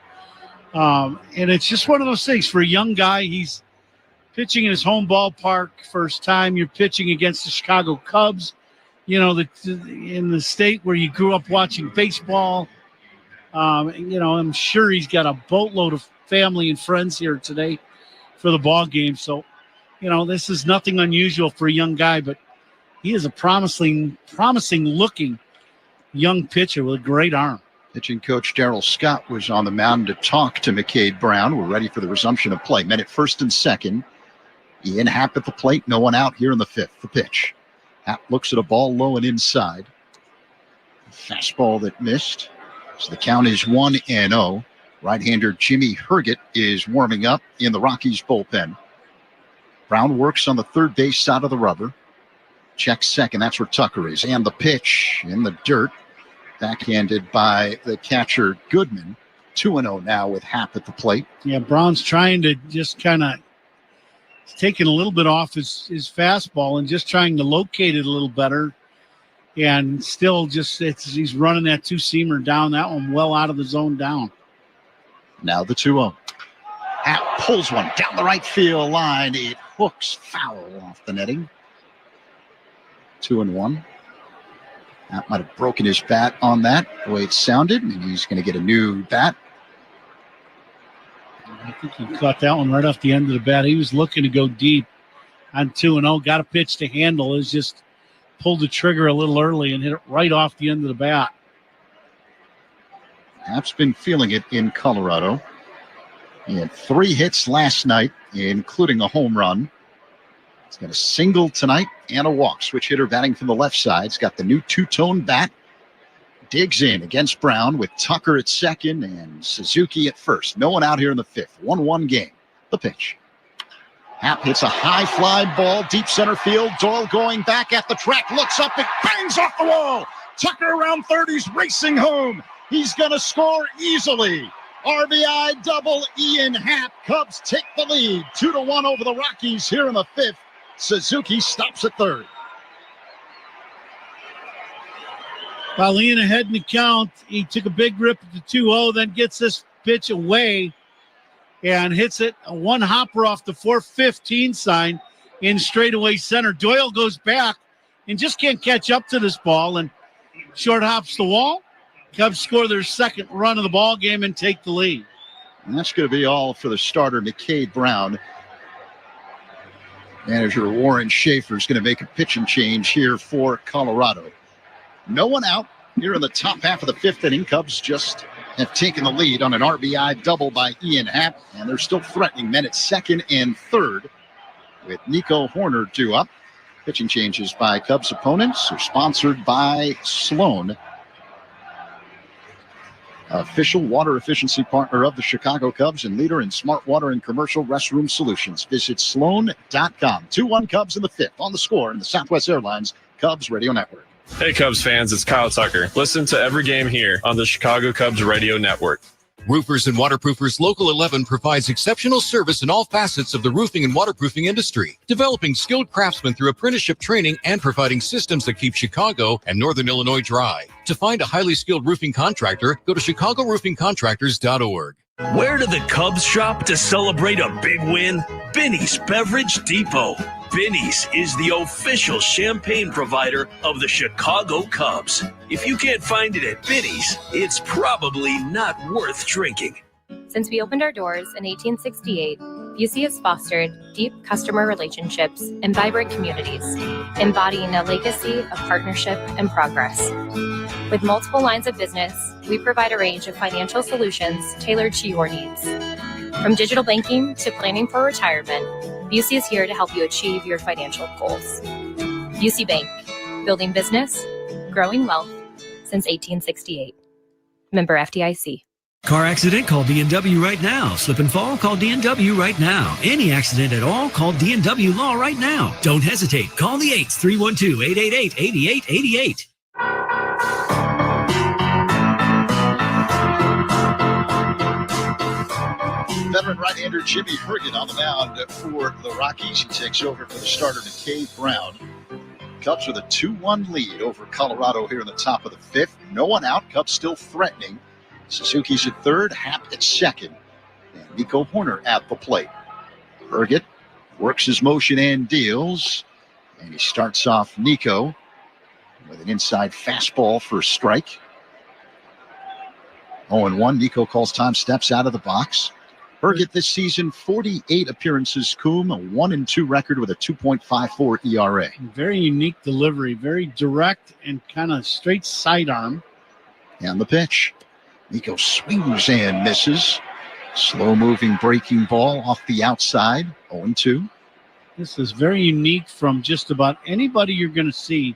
And it's just one of those things for a young guy. He's pitching in his home ballpark, first time you're pitching against the Chicago Cubs, in the state where you grew up watching baseball. I'm sure he's got a boatload of family and friends here today for the ball game. So, this is nothing unusual for a young guy, but he is a promising looking young pitcher with a great arm. Pitching coach Darryl Scott was on the mound to talk to McCade Brown. We're ready for the resumption of play. Men at first and second. Ian Happ at the plate. No one out here in the fifth. The pitch. Happ looks at a ball low and inside. Fastball that missed. So the count is 1-0. Right-hander Jimmy Herget is warming up in the Rockies bullpen. Brown works on the third base side of the rubber. Checks second. That's where Tucker is. And the pitch in the dirt. Backhanded by the catcher Goodman. 2-0 now with Happ at the plate. Yeah, Brown's trying to just kind of taking a little bit off his fastball and just trying to locate it a little better. And still just he's running that two-seamer down. That one well out of the zone down. Now the 2-0. Happ pulls one down the right field line. It hooks foul off the netting. 2-1. Happ might have broken his bat on that, the way it sounded, and he's going to get a new bat. I think he caught that one right off the end of the bat. He was looking to go deep on 2-0. Got a pitch to handle. Is just pulled the trigger a little early and hit it right off the end of the bat. Happ's been feeling it in Colorado. He had 3 hits last night, including a home run. He's got a single tonight and a walk. Switch hitter batting from the left side. He's got the new two-tone bat. Digs in against Brown with Tucker at second and Suzuki at first. No one out here in the fifth. 1-1 game. The pitch. Happ hits a high fly ball, deep center field. Doyle going back at the track, looks up, it bangs off the wall. Tucker around third, he's racing home. He's going to score easily. RBI double Ian Happ. Cubs take the lead. 2-1 over the Rockies here in the fifth. Suzuki stops at third. While Ian ahead in the count, he took a big rip at the 2-0, then gets this pitch away and hits it a one hopper off the 415 sign in straightaway center. Doyle goes back and just can't catch up to this ball and short hops the wall. Cubs score their second run of the ball game and take the lead. And that's going to be all for the starter, McCade Brown. Manager Warren Schaefer is going to make a pitching change here for Colorado. No one out here in the top half of the fifth inning. Cubs just have taken the lead on an RBI double by Ian Happ, and they're still threatening men at second and third with Nico Horner due up. Pitching changes by Cubs opponents are sponsored by Sloan, official water efficiency partner of the Chicago Cubs and leader in smart water and commercial restroom solutions. Visit sloan.com. 2-1 Cubs in the fifth. On the score in the Southwest Airlines Cubs Radio Network. Hey, Cubs fans, it's Kyle Tucker. Listen to every game here on the Chicago Cubs Radio Network. Roofers and Waterproofers Local 11 provides exceptional service in all facets of the roofing and waterproofing industry, developing skilled craftsmen through apprenticeship training and providing systems that keep Chicago and Northern Illinois dry. To find a highly skilled roofing contractor, go to ChicagoRoofingContractors.org. Where do the Cubs shop to celebrate a big win? Binny's Beverage Depot. Binny's is the official champagne provider of the Chicago Cubs. If you can't find it at Binny's, it's probably not worth drinking. Since we opened our doors in 1868, Busey has fostered deep customer relationships and vibrant communities, embodying a legacy of partnership and progress. With multiple lines of business, we provide a range of financial solutions tailored to your needs. From digital banking to planning for retirement, Busey is here to help you achieve your financial goals. Busey Bank, building business, growing wealth since 1868. Member FDIC. Car accident? Call D&W right now. Slip and fall? Call D&W right now. Any accident at all? Call D&W Law right now. Don't hesitate. Call the 8s, 312-888-8888. Veteran right-hander Jimmy Herget on the mound for the Rockies. He takes over for the starter, McCade Brown. Cubs with a 2-1 lead over Colorado here in the top of the fifth. No one out. Cubs still threatening. Suzuki's at third, Happ at second, and Nico Horner at the plate. Herget works his motion and deals, and he starts off Nico with an inside fastball for a strike. 0-1. Nico calls time, steps out of the box. Herget this season, 48 appearances, Coom, a 1-2 record with a 2.54 ERA. Very unique delivery, very direct and kind of straight sidearm. And the pitch. Nico swings and misses. Slow-moving breaking ball off the outside, 0-2. This is very unique from just about anybody you're going to see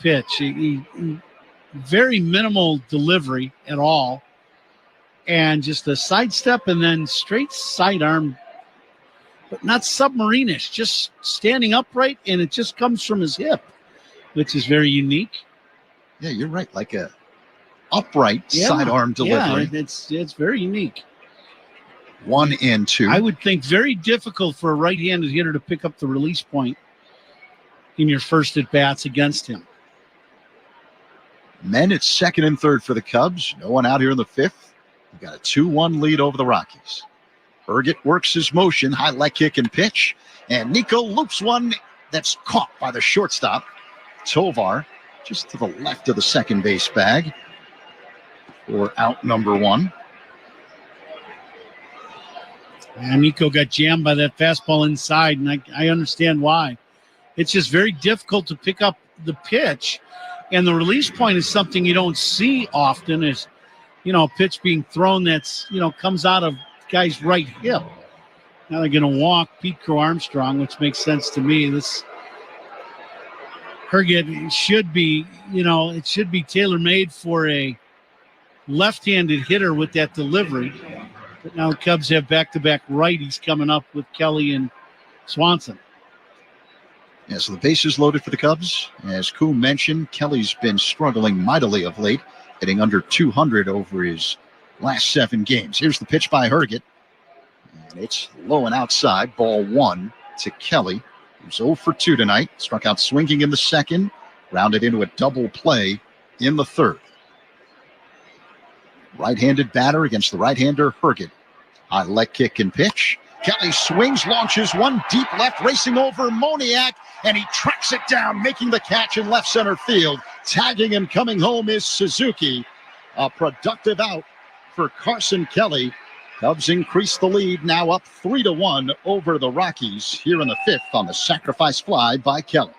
pitch. He very minimal delivery at all. And just a sidestep and then straight sidearm, but not submarine-ish, just standing upright, and it just comes from his hip, which is very unique. Yeah, you're right. Like a upright sidearm delivery. Yeah, it's very unique. 1-2. I would think very difficult for a right-handed hitter to pick up the release point in your first at-bats against him. Men at second and third for the Cubs. No one out here in the fifth. We've got a 2-1 lead over the Rockies. Urget works his motion, high leg kick and pitch. And Nico loops one that's caught by the shortstop. Tovar just to the left of the second base bag for out number 1. And Nico got jammed by that fastball inside, and I understand why. It's just very difficult to pick up the pitch, and the release point is something you don't see often, is, a pitch being thrown that's, comes out of the guy's right hip. Now they're going to walk Pete Crow Armstrong, which makes sense to me. This Herget should be, it should be tailor-made for a left-handed hitter with that delivery. But now the Cubs have back-to-back righties coming up with Kelly and Swanson. Yeah, so the bases loaded for the Cubs. As Koo mentioned, Kelly's been struggling mightily of late, hitting under 200 over his last 7 games. Here's the pitch by Herget. And it's low and outside. Ball 1 to Kelly, who's 0 for 2 tonight. Struck out swinging in the second, rounded into a double play in the third. Right-handed batter against the right-hander Herget. High leg kick and pitch. Kelly swings, launches one deep left, racing over Moniak, and he tracks it down, making the catch in left center field. Tagging and coming home is Suzuki. A productive out for Carson Kelly. Cubs increase the lead, now up 3-1 over the Rockies here in the 5th on the sacrifice fly by Kelly.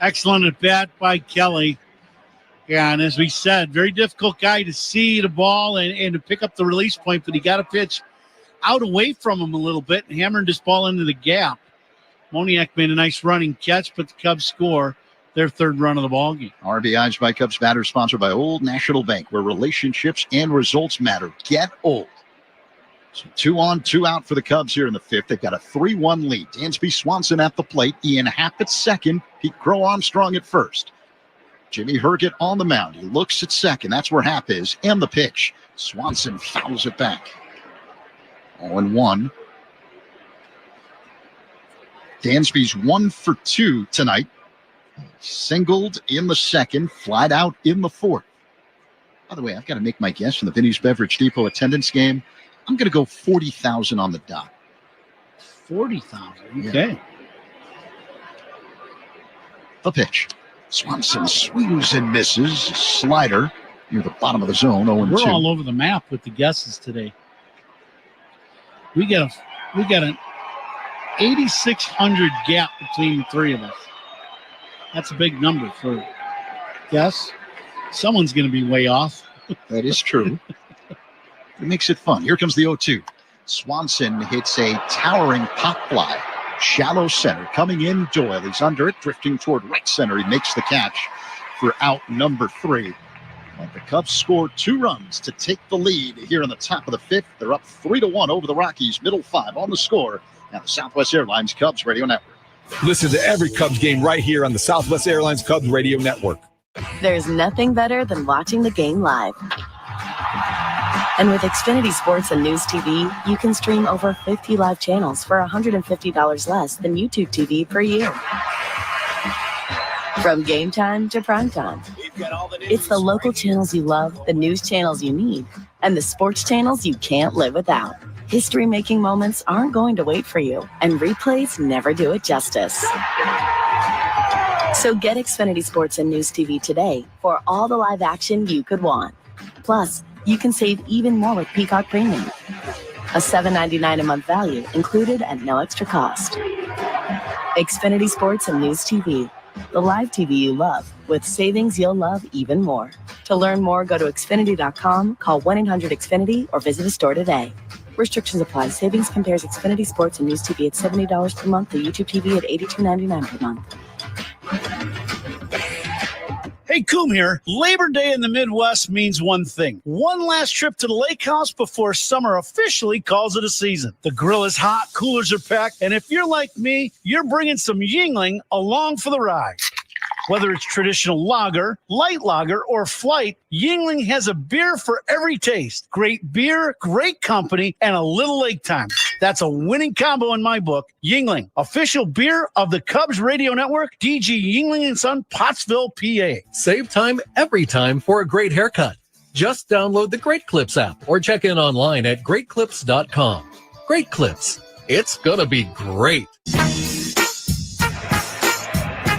Excellent at bat by Kelly. Yeah, and as we said, very difficult guy to see the ball and to pick up the release point, but he got a pitch out away from him a little bit and hammered this ball into the gap. Moniak made a nice running catch, but the Cubs score their 3rd run of the ballgame. RBIs by Cubs batters, sponsored by Old National Bank, where relationships and results matter. Get old. So 2 on, 2 out for the Cubs here in the 5th. They've got a 3-1 lead. Dansby Swanson at the plate. Ian Happ at second. Pete Crow Armstrong at first. Jimmy Herget on the mound. He looks at second. That's where Happ is. And the pitch. Swanson fouls it back. 0-1. Dansby's 1 for 2 tonight. Singled in the second. Flied out in the 4th. By the way, I've got to make my guess from the Vinny's Beverage Depot attendance game. I'm going to go 40,000 on the dot. 40,000. Okay. Yeah. The pitch. Swanson swings and misses. Slider near the bottom of the zone. 0-2. We're all over the map with the guesses today. We got an 8,600 gap between the 3 of us. That's a big number for guess. Someone's going to be way off. That is true. It makes it fun. Here comes the 0-2. Swanson hits a towering pop fly. Shallow center. Coming in, Doyle. He's under it, drifting toward right center. He makes the catch for out number 3. But the Cubs score 2 runs to take the lead here in the top of the 5th. They're up 3-1 over the Rockies. Middle 5 on the score. Now the Southwest Airlines Cubs Radio Network. Listen to every Cubs game right here on the Southwest Airlines Cubs Radio Network. There's nothing better than watching the game live. And with Xfinity Sports and News TV, you can stream over 50 live channels for $150 less than YouTube TV per year. From game time to prime time. It's the local channels you love, the news channels you need, and the sports channels you can't live without. History-making moments aren't going to wait for you, and replays never do it justice. So get Xfinity Sports and News TV today for all the live action you could want. Plus, you can save even more with Peacock Premium. A $7.99 a month value included at no extra cost. Xfinity Sports and News TV. The live TV you love, with savings you'll love even more. To learn more, go to Xfinity.com, call 1-800-XFINITY, or visit a store today. Restrictions apply. Savings compares Xfinity Sports and News TV at $70 per month to YouTube TV at $82.99 per month. Hey, Coom here. Labor Day in the Midwest means one thing. One last trip to the lake house before summer officially calls it a season. The grill is hot, coolers are packed, and if you're like me, you're bringing some Yingling along for the ride. Whether it's traditional lager, light lager, or flight, Yingling has a beer for every taste. Great beer, great company, and a little lake time. That's a winning combo in my book. Yingling, official beer of the Cubs Radio Network, DG Yingling & Son, Pottsville, PA. Save time every time for a great haircut. Just download the Great Clips app or check in online at greatclips.com. Great Clips. It's gonna be great.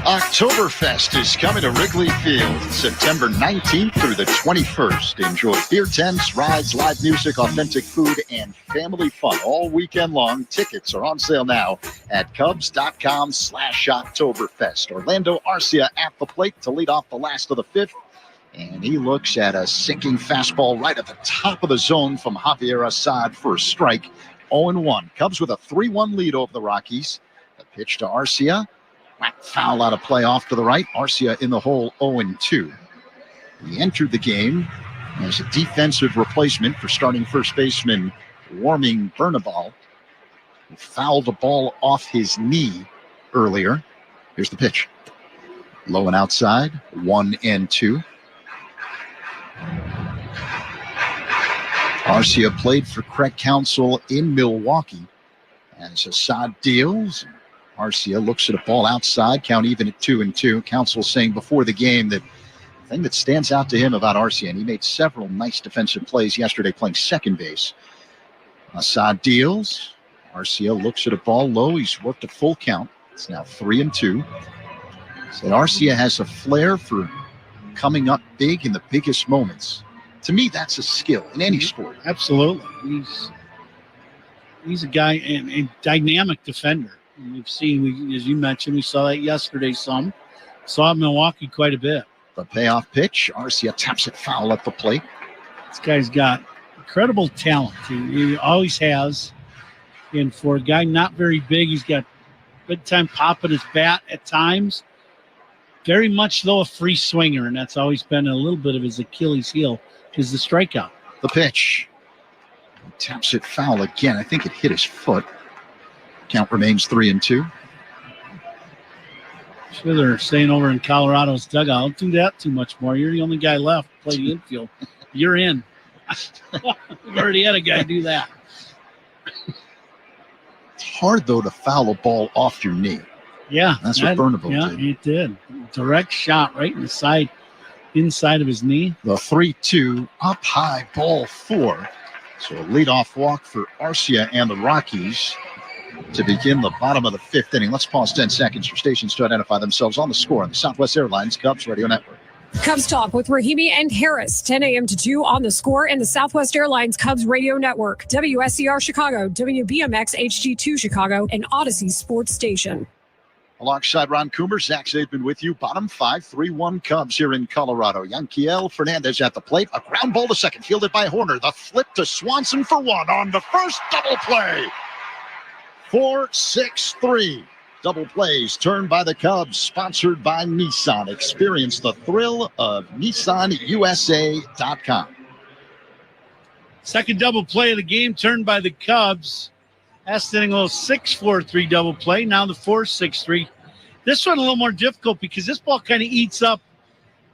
Oktoberfest is coming to Wrigley Field September 19th through the 21st. Enjoy beer tents, rides, live music, authentic food, and family fun all weekend long. Tickets are on sale now at cubs.com/Oktoberfest. Orlando Arcia at the plate to lead off the last of the fifth. And he looks at a sinking fastball right at the top of the zone from Javier Assad for a strike. 0-1. Cubs with a 3-1 lead over the Rockies. The pitch to Arcia. Foul out of play off to the right. Arcia in the hole, 0-2. He entered the game as a defensive replacement for starting first baseman Warming Bernabal, who fouled a ball off his knee earlier. Here's the pitch. Low and outside, 1-2. Arcia played for Craig Counsell in Milwaukee as Assad deals. Arcia looks at a ball outside, count even at 2-2. Counsell saying before the game that the thing that stands out to him about Arcia, and he made several nice defensive plays yesterday playing second base. Assad deals. Arcia looks at a ball low. He's worked a full count. It's now 3-2. Said Arcia has a flair for coming up big in the biggest moments. To me, that's a skill in any sport. Absolutely. He's a guy, a dynamic defender. We've seen, as you mentioned, we saw that yesterday some. Saw him in Milwaukee quite a bit. The payoff pitch. Arcia taps it foul at the plate. This guy's got incredible talent. He always has. And for a guy not very big, he's got good time popping his bat at times. Very much, though, a free swinger, and that's always been a little bit of his Achilles heel, is the strikeout. The pitch. He taps it foul again. I think it hit his foot. Count remains 3-2. Sure, they're staying over in Colorado's dugout. Don't do that too much more. You're the only guy left to play the infield. You're in. We've already had a guy do that. It's hard, though, to foul a ball off your knee. Yeah. That's what Bernabal did. Yeah, he did. Direct shot right in the side, inside of his knee. The 3-2, up high, ball 4. So a leadoff walk for Arcia and the Rockies to begin the bottom of the fifth inning. Let's pause 10 seconds for stations to identify themselves on the score on the Southwest Airlines Cubs Radio Network. Cubs Talk with Rahimi and Harris, 10 a.m. to 2 on the score and the Southwest Airlines Cubs Radio Network, WSCR Chicago, WBMX HD2 Chicago, and Odyssey Sports Station. Alongside Ron Coomer, Zach Zaidman with you. Bottom 5, 3-1 Cubs here in Colorado. Yanquiel Fernandez at the plate. A ground ball to second, fielded by Horner. The flip to Swanson for one on the first double play. 4-6-3. Double plays turned by the Cubs, sponsored by Nissan. Experience the thrill of NissanUSA.com. Second double play of the game turned by the Cubs. Last inning, a little 6-4-3 double play. Now the 4-6-3. This one a little more difficult because this ball kind of eats up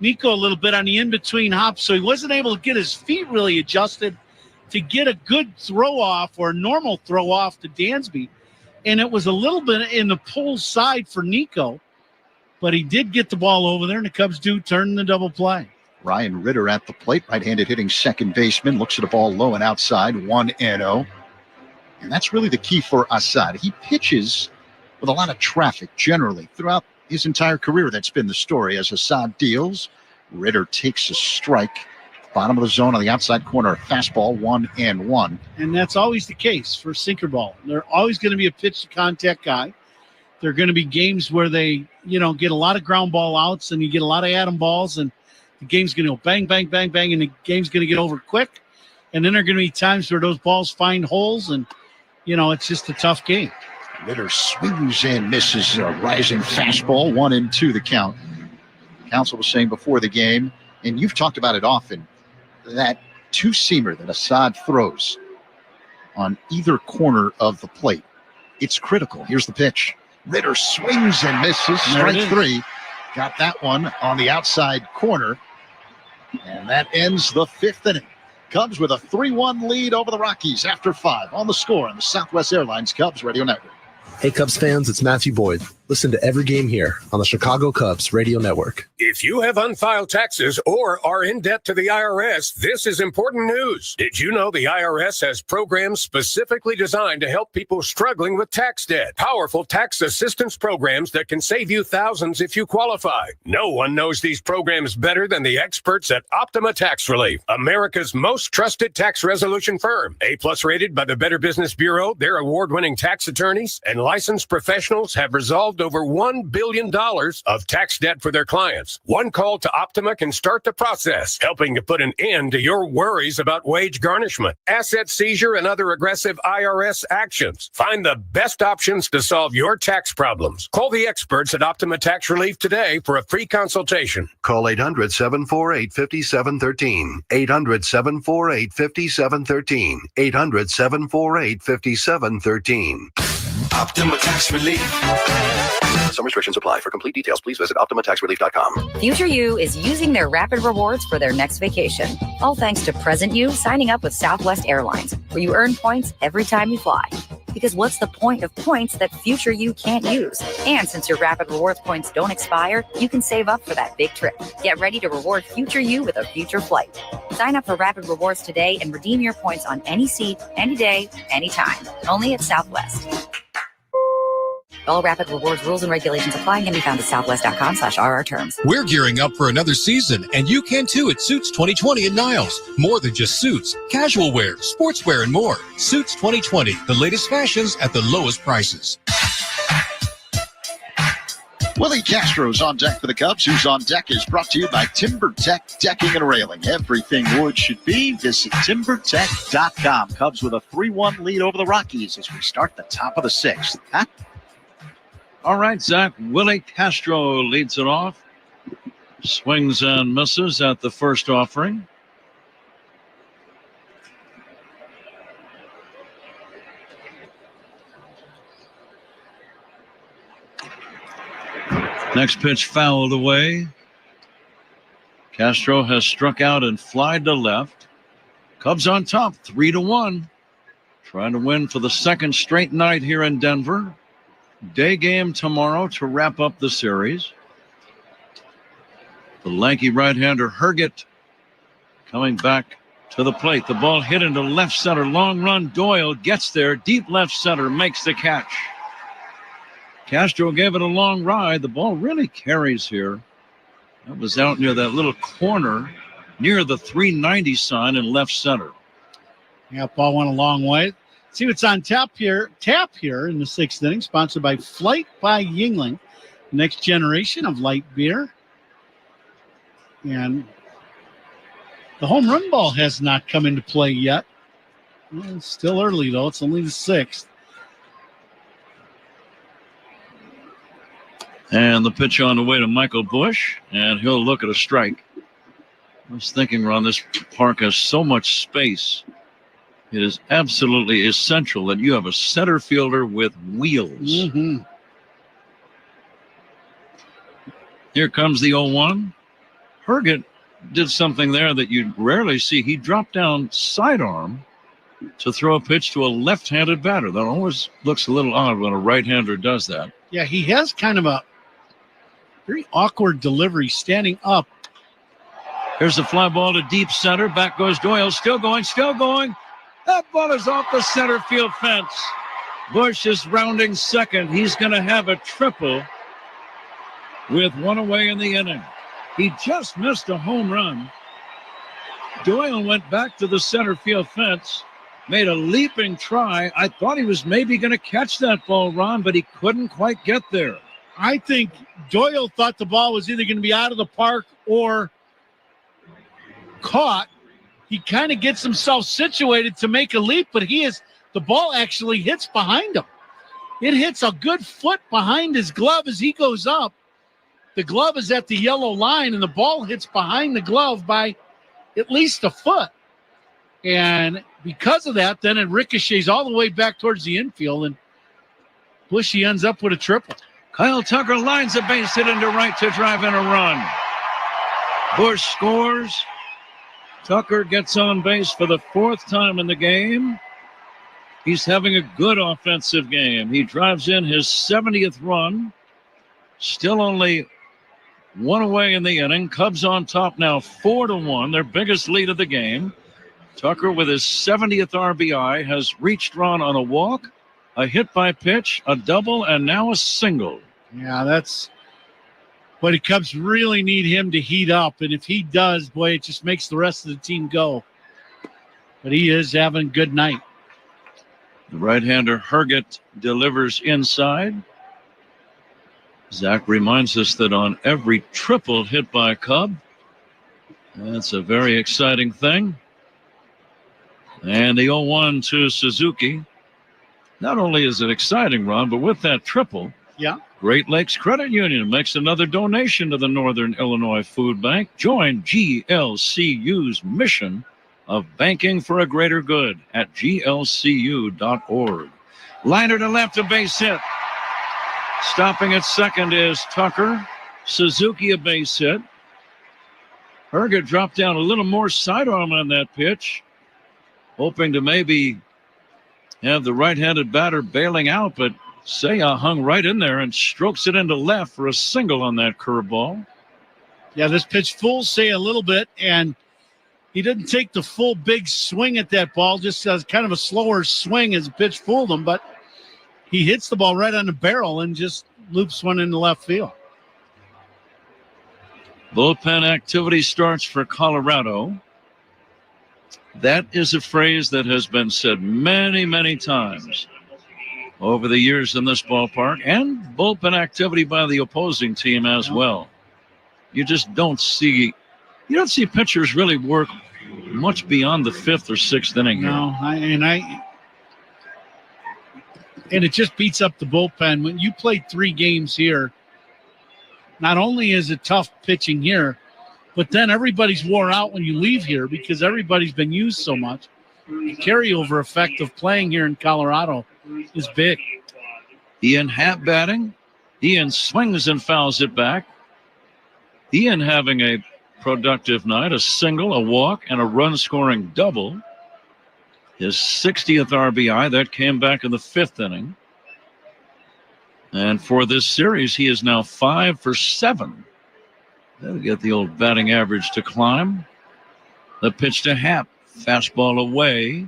Nico a little bit on the in-between hops, so he wasn't able to get his feet really adjusted to get a good throw-off or a normal throw-off to Dansby. And it was a little bit in the pull side for Nico, but he did get the ball over there, and the Cubs do turn the double play. Ryan Ritter at the plate, right-handed hitting second baseman, looks at a ball low and outside, 1-0. And that's really the key for Assad. He pitches with a lot of traffic generally throughout his entire career. That's been the story. As Assad deals, Ritter takes a strike. Bottom of the zone on the outside corner, fastball, 1-1. And that's always the case for sinker ball. They're always going to be a pitch to contact guy. There are going to be games where they, get a lot of ground ball outs and you get a lot of atom balls and the game's going to go bang, bang, bang, bang, and the game's going to get over quick. And then there are going to be times where those balls find holes, and, it's just a tough game. Ritter swings and misses a rising fastball, 1-2 the count. Counsell was saying before the game, and you've talked about it often, that two-seamer that Assad throws on either corner of the plate, it's critical. Here's the pitch. Ritter swings and misses. Strike 3. Got that one on the outside corner. And that ends the 5th inning. Cubs with a 3-1 lead over the Rockies after 5 on the score on the Southwest Airlines Cubs Radio Network. Hey, Cubs fans, it's Matthew Boyd. Listen to every game here on the Chicago Cubs Radio Network. If you have unfiled taxes or are in debt to the IRS, this is important news. Did you know the IRS has programs specifically designed to help people struggling with tax debt? Powerful tax assistance programs that can save you thousands if you qualify. No one knows these programs better than the experts at Optima Tax Relief, America's most trusted tax resolution firm. A+ rated by the Better Business Bureau, their award-winning tax attorneys and licensed professionals have resolved over $1 billion of tax debt for their clients. One call to Optima can start the process, helping to put an end to your worries about wage garnishment, asset seizure, and other aggressive IRS actions. Find the best options to solve your tax problems. Call the experts at Optima Tax Relief today for a free consultation. Call 800-748-5713. 800-748-5713. 800-748-5713. Optima Tax Relief. Some restrictions apply. For complete details, please visit OptimaTaxRelief.com. Future You is using their rapid rewards for their next vacation. All thanks to present you signing up with Southwest Airlines, where you earn points every time you fly. Because what's the point of points that future you can't use? And since your rapid rewards points don't expire, you can save up for that big trip. Get ready to reward future you with a future flight. Sign up for rapid rewards today and redeem your points on any seat, any day, anytime. Only at Southwest. All rapid rewards rules and regulations apply and can be found at southwest.com/RR terms. We're gearing up for another season, and you can too at Suits 2020 in Niles. More than just suits, casual wear, sportswear, and more. Suits 2020, the latest fashions at the lowest prices. Willie Castro's on deck for the Cubs. Who's on Deck is brought to you by TimberTech Decking and Railing. Everything wood should be. Visit TimberTech.com. Cubs with a 3-1 lead over the Rockies as we start the top of the 6th. Huh? All right, Zach. Willie Castro leads it off. Swings and misses at the first offering. Next pitch fouled away. Castro has struck out and flied to left. Cubs on top, 3-1. Trying to win for the second straight night here in Denver. Day game tomorrow to wrap up the series. The lanky right-hander Herget coming back to the plate. The ball hit into left center. Long run. Doyle gets there. Deep left center. Makes the catch. Castro gave it a long ride. The ball really carries here. That was out near that little corner near the 390 sign in left center. Yeah, ball went a long way. See what's on tap here in the 6th inning, sponsored by Flight by Yingling, next generation of light beer. And the home run ball has not come into play yet. Well, it's still early, though. It's only the 6th. And the pitch on the way to Michael Bush, and he'll look at a strike. I was thinking, Ron, this park has so much space. It is absolutely essential that you have a center fielder with wheels. Mm-hmm. Here comes the 0-1. Herget did something there that you rarely see. He dropped down sidearm to throw a pitch to a left-handed batter. That always looks a little odd when a right-hander does that. Yeah, he has kind of a very awkward delivery standing up. Here's the fly ball to deep center. Back goes Doyle. Still going, still going. That ball is off the center field fence. Bush is rounding second. He's going to have a triple with one away in the inning. He just missed a home run. Doyle went back to the center field fence, made a leaping try. I thought he was maybe going to catch that ball, Ron, but he couldn't quite get there. I think Doyle thought the ball was either going to be out of the park or caught. he kind of gets himself situated to make a leap, but the ball actually hits behind him. It hits a good foot behind his glove as he goes up. The glove is at the yellow line, and the ball hits behind the glove by at least a foot. And because of that, then it ricochets all the way back towards the infield, and Bushy ends up with a triple. Kyle Tucker lines a base hit into right to drive in a run. Bush scores. Tucker gets on base for the 4th time in the game. He's having a good offensive game. He drives in his 70th run. Still only 1 away in the inning. Cubs on top now 4-1, their biggest lead of the game. Tucker with his 70th RBI has reached run on a walk, a hit by pitch, a double, and now a single. Yeah, that's what the Cubs really need him to heat up. And if he does, boy, it just makes the rest of the team go. But he is having a good night. The right-hander Herget delivers inside. Zach reminds us that on every triple hit by a Cub, that's a very exciting thing. And the 0-1 to Suzuki. Not only is it exciting, Ron, but with that triple, yeah, Great Lakes Credit Union makes another donation to the Northern Illinois Food Bank. Join GLCU's mission of banking for a greater good at glcu.org. Liner to left, a base hit. Stopping at second is Tucker. Suzuki, a base hit. Herget dropped down a little more sidearm on that pitch, hoping to maybe have the right-handed batter bailing out, but Seiya hung right in there and strokes it into left for a single on that curveball. Yeah, this pitch fools Seiya a little bit, and he didn't take the full big swing at that ball, just as kind of a slower swing as the pitch fooled him, but he hits the ball right on the barrel and just loops one into left field. Bullpen activity starts for Colorado. That is a phrase that has been said many, many times over the years in this ballpark, and bullpen activity by the opposing team as well. You just don't see pitchers really work much beyond the 5th or 6th inning here. No, and it just beats up the bullpen. When you played 3 games here, not only is it tough pitching here, but then everybody's wore out when you leave here because everybody's been used so much. The carryover effect of playing here in Colorado is big. Ian Happ batting. Ian swings and fouls it back. Ian having a productive night, a single, a walk, and a run-scoring double. His 60th RBI, that came back in the 5th inning. And for this series, he is now 5 for 7. That'll get the old batting average to climb. The pitch to Happ. Fastball away.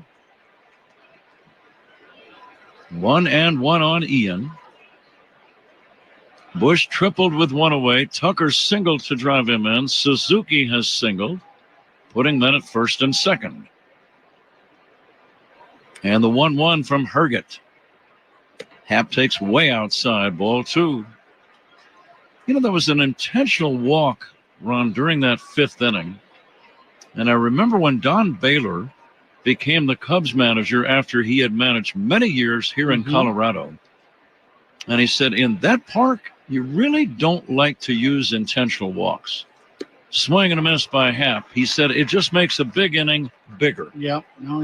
1-1 on Ian. Bush tripled with 1 away. Tucker singled to drive him in. Suzuki has singled, putting men at first and second. And the 1-1 from Herget. Happ takes way outside, ball 2. There was an intentional walk, Ron, during that 5th inning. And I remember when Don Baylor became the Cubs manager after he had managed many years here in Colorado. And he said, in that park, you really don't like to use intentional walks. Swing and a miss by Happ. He said it just makes a big inning bigger. Yeah, no,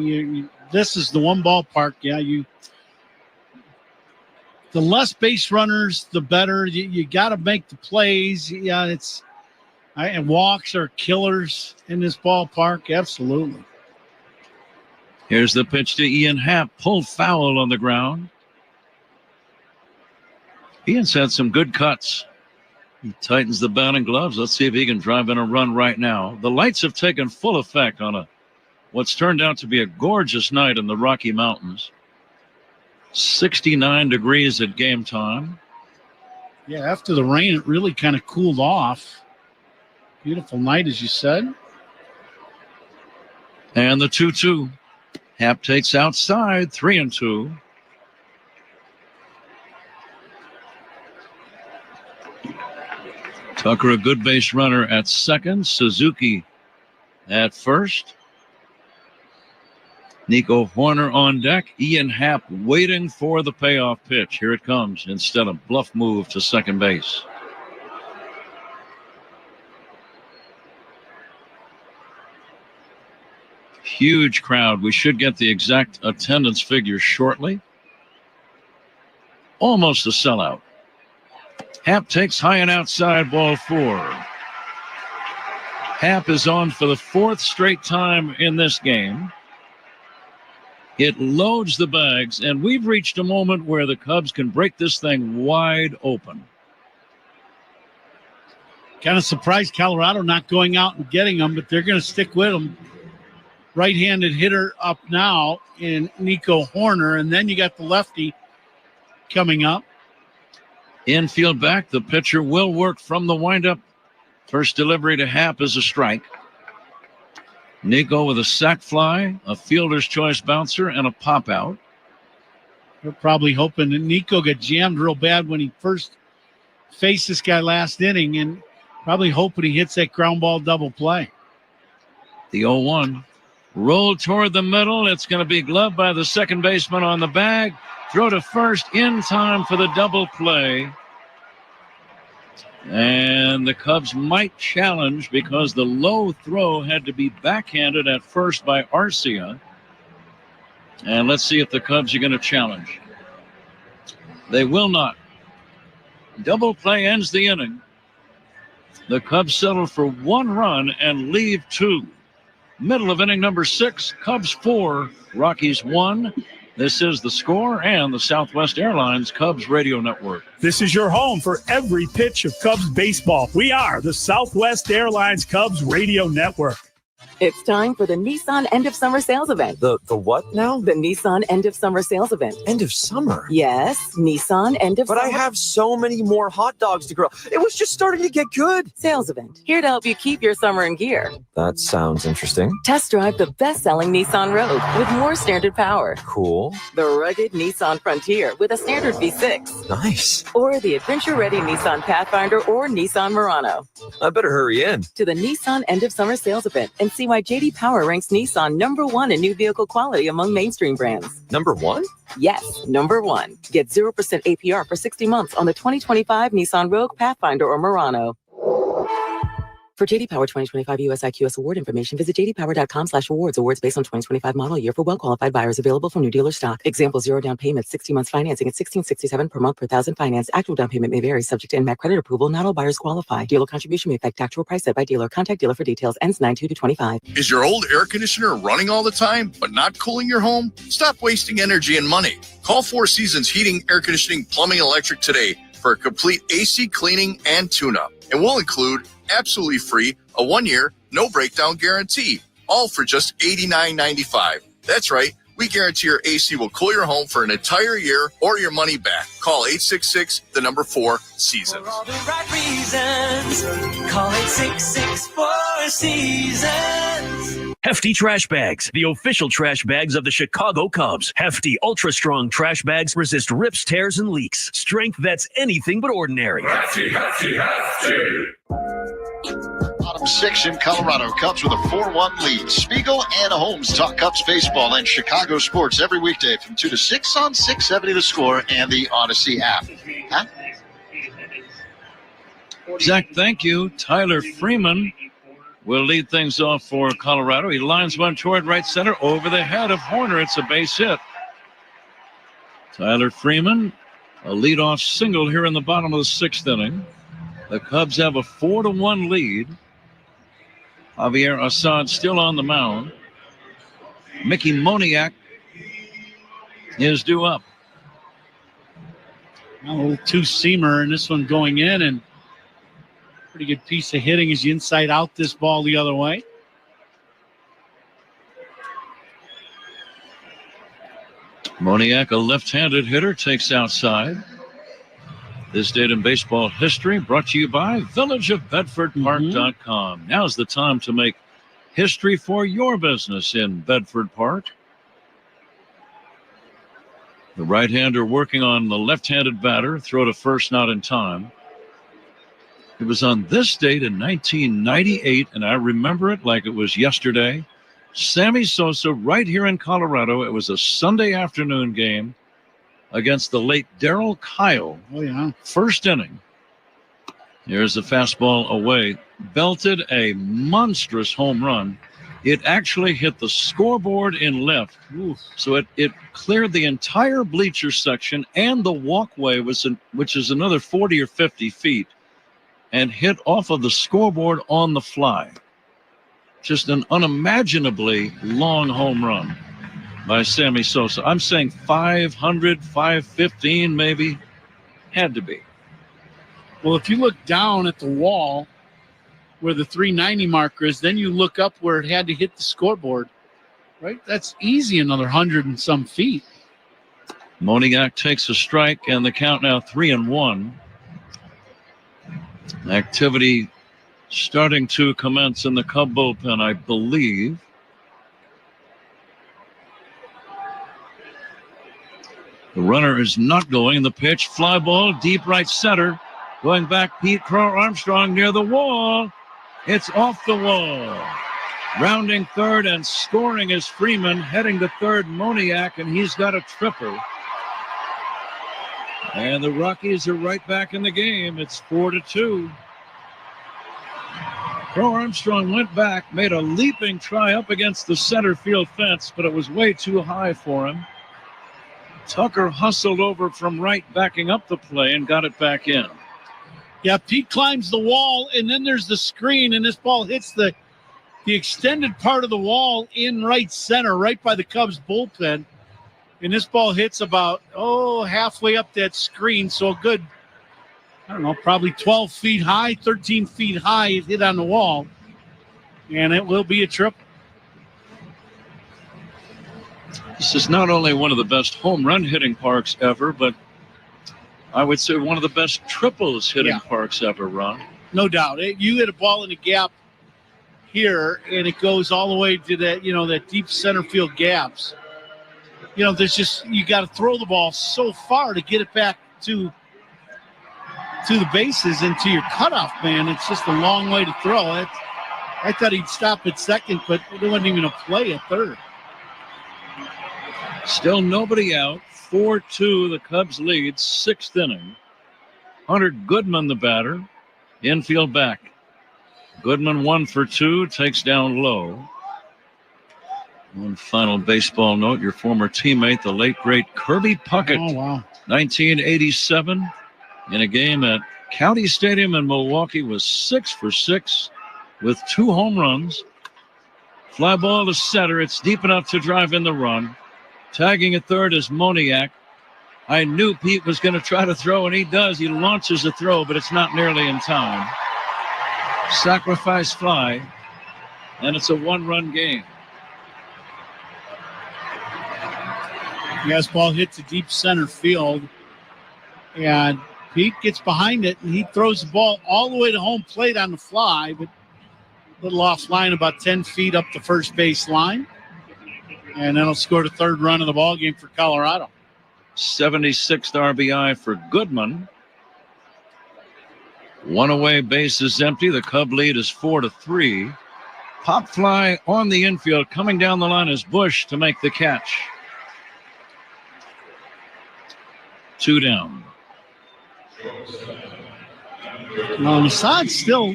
this is the one ballpark. Yeah, the less base runners, the better. You got to make the plays. Yeah, and walks are killers in this ballpark. Absolutely. Here's the pitch to Ian Happ. Pulled foul on the ground. Ian's had some good cuts. He tightens the batting gloves. Let's see if he can drive in a run right now. The lights have taken full effect on what's turned out to be a gorgeous night in the Rocky Mountains. 69 degrees at game time. Yeah, after the rain, it really kind of cooled off. Beautiful night, as you said. And the 2-2. Happ takes outside, 3-2. Tucker, a good base runner at second. Suzuki at first. Nico Horner on deck. Ian Happ waiting for the payoff pitch. Here it comes. Instead of bluff move to second base. Huge crowd. We should get the exact attendance figure shortly. Almost a sellout. Happ takes high and outside, ball 4. Happ is on for the 4th straight time in this game. It loads the bags, and we've reached a moment where the Cubs can break this thing wide open. Kind of surprised Colorado not going out and getting them, but they're going to stick with them. Right-handed hitter up now in Nico Horner, and then you got the lefty coming up. Infield back, the pitcher will work from the windup. First delivery to Happ is a strike. Nico with a sac fly, a fielder's choice bouncer, and a pop out. We're probably hoping that Nico got jammed real bad when he first faced this guy last inning, and probably hoping he hits that ground ball double play. The 0-1. Roll toward the middle. It's going to be gloved by the second baseman on the bag. Throw to first in time for the double play. And the Cubs might challenge because the low throw had to be backhanded at first by Arcia. And let's see if the Cubs are going to challenge. They will not. Double play ends the inning. The Cubs settle for 1 run and leave 2. Middle of inning number 6, Cubs 4, Rockies 1. This is The Score and the Southwest Airlines Cubs Radio Network. This is your home for every pitch of Cubs baseball. We are the Southwest Airlines Cubs Radio Network. It's time for the Nissan End of Summer Sales Event. The what now? The Nissan End of Summer Sales Event. End of summer? Yes, Nissan End of Summer. But I have so many more hot dogs to grill. It was just starting to get good. Sales Event. Here to help you keep your summer in gear. That sounds interesting. Test drive the best-selling Nissan Rogue with more standard power. Cool. The rugged Nissan Frontier with a standard V6. Nice. Or the adventure-ready Nissan Pathfinder or Nissan Murano. I better hurry in. To the Nissan End of Summer Sales Event and see why J.D. Power ranks Nissan #1 in new vehicle quality among mainstream brands. #1? Yes, #1. Get 0% APR for 60 months on the 2025 Nissan Rogue, Pathfinder, or Murano. For J.D. Power 2025 US IQS award information, visit jdpower.com/awards. Awards based on 2025 model year for well-qualified buyers. Available from new dealer stock. Example, 0 down payment, 60 months financing at $1,667 per month per thousand finance. Actual down payment may vary, subject to NMAC credit approval. Not all buyers qualify. Dealer contribution may affect actual price set by dealer. Contact dealer for details. Ends 9/2/25. Is your old air conditioner running all the time, but not cooling your home? Stop wasting energy and money. Call Four Seasons Heating, Air Conditioning, Plumbing, and Electric today for a complete AC cleaning and tune-up. And we'll include absolutely free a 1-year no breakdown guarantee, all for just $89.95. That's right, we guarantee your AC will cool your home for an entire year or your money back. Call 866-4 Seasons. For all the right reasons, call 866-4 Seasons. Hefty Trash Bags, the official trash bags of the Chicago Cubs. Hefty, ultra-strong trash bags resist rips, tears, and leaks. Strength that's anything but ordinary. Hefty. Bottom 6 in Colorado. Cubs with a 4-1 lead. Spiegel and Holmes talk Cubs baseball and Chicago sports every weekday from 2 to 6 on 670 The Score and the Odyssey app. Huh? Zach, thank you. Tyler Freeman will lead things off for Colorado. He lines one toward right center over the head of Horner. It's a base hit. Tyler Freeman, a leadoff single here in the bottom of the 6th inning. The Cubs have a 4-1 lead. Javier Assad still on the mound. Mickey Moniak is due up. A little two-seamer, and this one going in, and pretty good piece of hitting as you inside out this ball the other way. Moniak, a left-handed hitter, takes outside. This date in baseball history brought to you by villageofbedfordpark.com. Now's the time to make history for your business in Bedford Park. The right-hander working on the left-handed batter. Throw to first, not in time. It was on this date in 1998, and I remember it like it was yesterday. Sammy Sosa right here in Colorado. It was a Sunday afternoon game against the late Darryl Kyle. Oh, yeah. First inning. Here's the fastball away. Belted a monstrous home run. It actually hit the scoreboard in left. Oof. So it cleared the entire bleacher section and the walkway, which is another 40 or 50 feet, and hit off of the scoreboard on the fly. Just an unimaginably long home run by Sammy Sosa. I'm saying 500, 515 maybe. Had to be. Well, if you look down at the wall where the 390 marker is, then you look up where it had to hit the scoreboard, right? That's easy, another 100 and some feet. Moniak takes a strike, and the count now 3-1. Activity starting to commence in the Cub bullpen, I believe. The runner is not going. The pitch, fly ball, deep right center. Going back, Pete Crow Armstrong near the wall. It's off the wall. Rounding third and scoring is Freeman. Heading to third, Moniak, and he's got a triple. And the Rockies are right back in the game. It's 4-2. Crow Armstrong went back, made a leaping try up against the center field fence, but it was way too high for him. Tucker hustled over from right, backing up the play, and got it back in. Yeah, Pete climbs the wall, and then there's the screen, and this ball hits the extended part of the wall in right center, right by the Cubs bullpen. And this ball hits about, halfway up that screen, so a good, probably 12 feet high, 13 feet high. It hit on the wall, and it will be a triple. This is not only one of the best home run hitting parks ever, but I would say one of the best triples hitting parks ever, Ron. No doubt. You hit a ball in a gap here, and it goes all the way to that, that deep center field gaps. There's just, you got to throw the ball so far to get it back to the bases and to your cutoff man. It's just a long way to throw. I thought he'd stop at second, but there wasn't even a play at third. Still nobody out. 4-2, the Cubs lead, sixth inning. Hunter Goodman, the batter, infield back. Goodman 1 for 2, takes down low. One final baseball note, your former teammate, the late, great Kirby Puckett. Oh, wow. 1987, in a game at County Stadium in Milwaukee, was 6 for 6 with 2 home runs. Fly ball to center. It's deep enough to drive in the run. Tagging at third is Moniak. I knew Pete was going to try to throw, and he does. He launches a throw, but it's not nearly in time. Sacrifice fly, and it's a 1-run game. Yes, ball hits the deep center field, and Pete gets behind it, and he throws the ball all the way to home plate on the fly, but a little offline, about 10 feet up the first base line. And that'll score the third run of the ball game for Colorado. 76th RBI for Goodman. One away, base is empty. The Cub lead is 4-3. Pop fly on the infield. Coming down the line is Bush to make the catch. 2 down. Assad's still,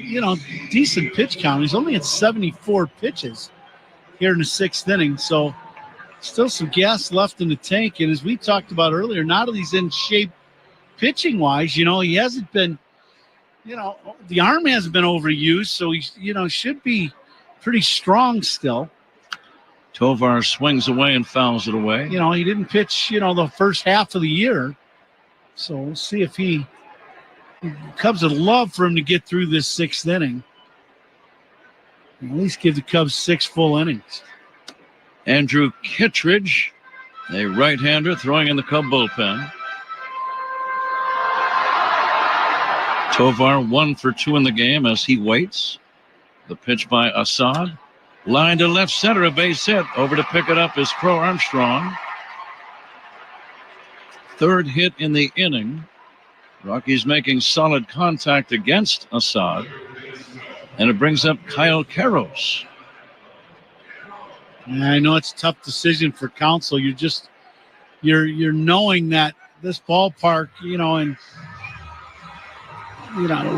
decent pitch count. He's only at 74 pitches here in the sixth inning. So still some gas left in the tank. And as we talked about earlier, now that he's in shape pitching-wise, he hasn't been, the arm hasn't been overused. So he, should be pretty strong still. Tovar swings away and fouls it away. He didn't pitch, the first half of the year. So we'll see if Cubs would love for him to get through this sixth inning. At least give the Cubs 6 full innings. Andrew Kittredge, a right-hander throwing in the Cub bullpen. Tovar 1 for 2 in the game as he waits. The pitch by Assad. Line to left center, a base hit. Over to pick it up is Crow Armstrong. Third hit in the inning. Rockies making solid contact against Assad. And it brings up Kyle Karros. And I know it's a tough decision for council. You're knowing that this ballpark, and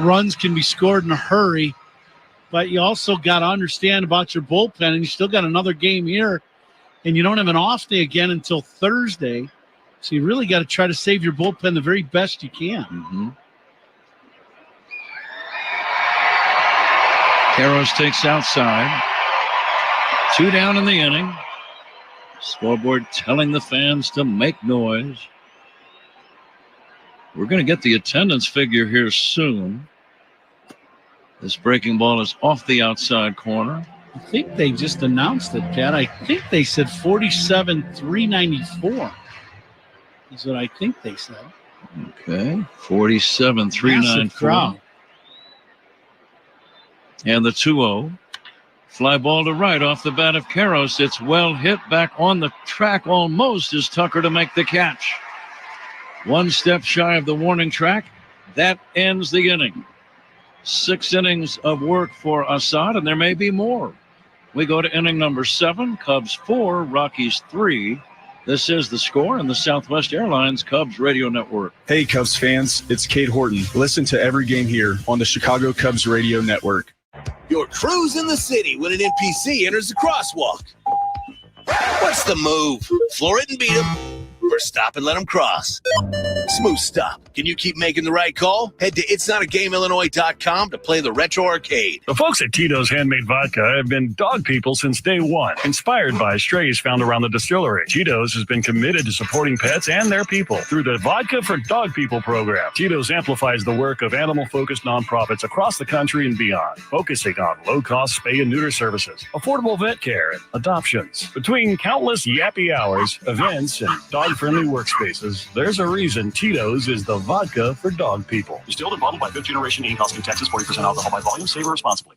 runs can be scored in a hurry, but you also got to understand about your bullpen, and you still got another game here, and you don't have an off day again until Thursday. So you really got to try to save your bullpen the very best you can. Mm-hmm. Karros takes outside. 2 down in the inning. Scoreboard telling the fans to make noise. We're going to get the attendance figure here soon. This breaking ball is off the outside corner. I think they just announced it, Pat. I think they said 47,394 is what I think they said. Okay, 47,394. And the 2-0. Fly ball to right off the bat of Karros. It's well hit back on the track almost as Tucker to make the catch. 1 step shy of the warning track. That ends the inning. 6 innings of work for Assad, and there may be more. We go to inning number 7. Cubs 4, Rockies 3. This is The Score and the Southwest Airlines Cubs Radio Network. Hey, Cubs fans, it's Cade Horton. Listen to every game here on the Chicago Cubs Radio Network. You're cruising the city when an NPC enters the crosswalk. What's the move? Floor it and beat him, or stop and let him cross. Smooth stop. Can you keep making the right call? Head to itsnotagameinllinois.com to play the retro arcade. The folks at Tito's Handmade Vodka have been dog people since day one, inspired by strays found around the distillery. Tito's has been committed to supporting pets and their people through the Vodka for Dog People program. Tito's amplifies the work of animal-focused nonprofits across the country and beyond, focusing on low-cost spay and neuter services, affordable vet care, and adoptions. Between countless yappy hours, events, and dog-friendly workspaces, there's a reason Tito's is the vodka for dog people. Distilled and bottled by Fifth Generation Inc. Texas, 40% alcohol by volume. Savor responsibly.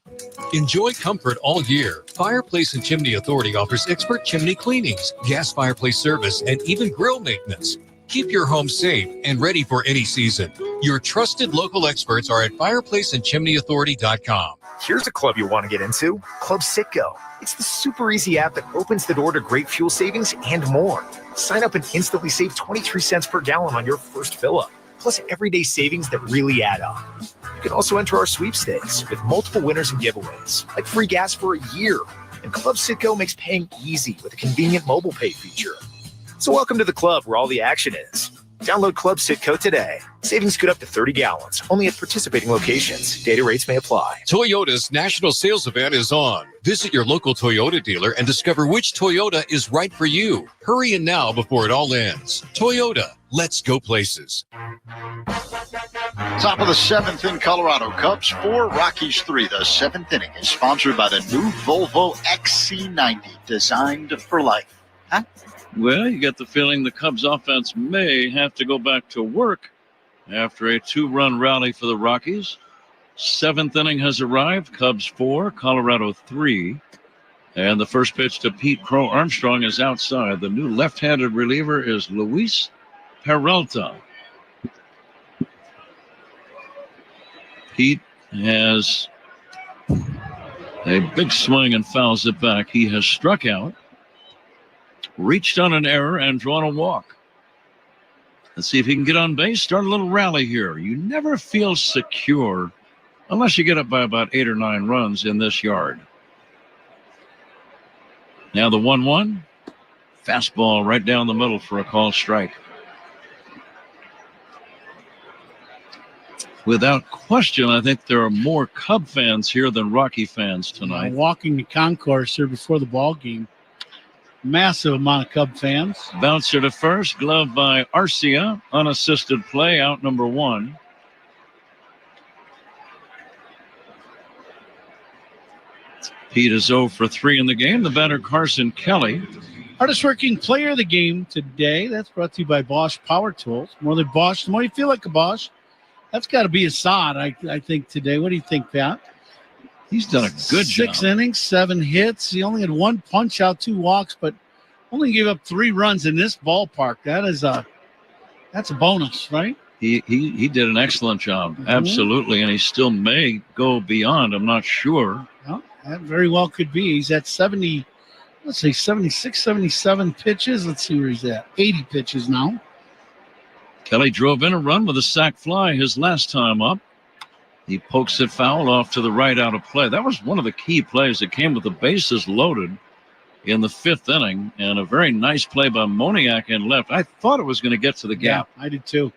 Enjoy comfort all year. Fireplace and Chimney Authority offers expert chimney cleanings, gas fireplace service, and even grill maintenance. Keep your home safe and ready for any season. Your trusted local experts are at fireplaceandchimneyauthority.com. Here's a club you'll want to get into, Club Citgo. It's the super easy app that opens the door to great fuel savings and more. Sign up and instantly save 23 cents per gallon on your first fill-up, plus everyday savings that really add up. You can also enter our sweepstakes with multiple winners and giveaways, like free gas for a year. And Club Citgo makes paying easy with a convenient mobile pay feature. So welcome to the club where all the action is. Download Club Citgo today. Savings good up to 30 gallons, only at participating locations. Data rates may apply. Toyota's national sales event is on. Visit your local Toyota dealer and discover which Toyota is right for you. Hurry in now before it all ends. Toyota, let's go places. Top of the 7th in Colorado. Cubs 4, Rockies 3. The 7th inning is sponsored by the new Volvo XC90, designed for life. Huh? Well, you get the feeling the Cubs offense may have to go back to work after a 2-run rally for the Rockies. 7th inning has arrived. Cubs 4, Colorado 3. And the first pitch to Pete Crow Armstrong is outside. The new left-handed reliever is Luis Peralta. Pete has a big swing and fouls it back. He has struck out, reached on an error, and drawn a walk. Let's see if he can get on base, start a little rally here. You never feel secure unless you get up by about 8 or 9 runs in this yard. Now the 1-1. Fastball right down the middle for a called strike. Without question, I think there are more Cub fans here than Rocky fans tonight. Walking the concourse here before the ball game. Massive amount of Cub fans. Bouncer to first, glove by Arcia. Unassisted play, out number 1. Pete is 0 for 3 in the game. The batter, Carson Kelly. Hardest working player of the game today. That's brought to you by Bosch Power Tools. More than Bosch, the more you feel like a Bosch. That's got to be Assad, I think, today. What do you think, Pat? He's done a good job. 6 innings, 7 hits. He only had 1 punch out, 2 walks, but only gave up 3 runs in this ballpark. That's a bonus, right? He did an excellent job. Mm-hmm. Absolutely. And he still may go beyond. I'm not sure. Well, that very well could be. He's at 70. let's say 76, 77 pitches. Let's see where he's at. 80 pitches now. Kelly drove in a run with a sac fly his last time up. He pokes it foul off to the right out of play. That was one of the key plays that came with the bases loaded in the 5th inning, and a very nice play by Moniak in left. I thought it was going to get to the gap. Yeah, I did too.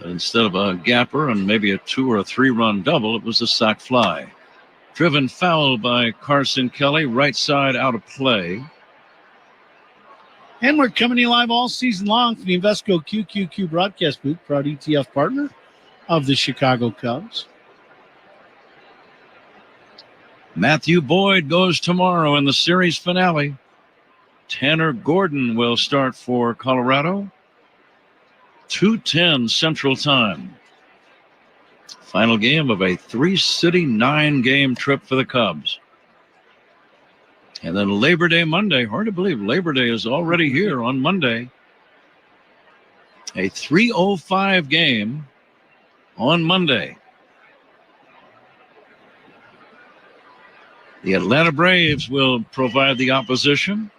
But instead of a gapper and maybe a 2 or a 3-run double, it was a sac fly. Driven foul by Carson Kelly, right side out of play. And we're coming to you live all season long from the Invesco QQQ broadcast booth, proud ETF partner of the Chicago Cubs. Matthew Boyd goes tomorrow in the series finale. Tanner Gordon will start for Colorado. 2:10 Central Time. Final game of a 3-city, 9-game trip for the Cubs. And then Labor Day Monday. Hard to believe Labor Day is already here on Monday. A 3:05 game on Monday. The Atlanta Braves will provide the opposition.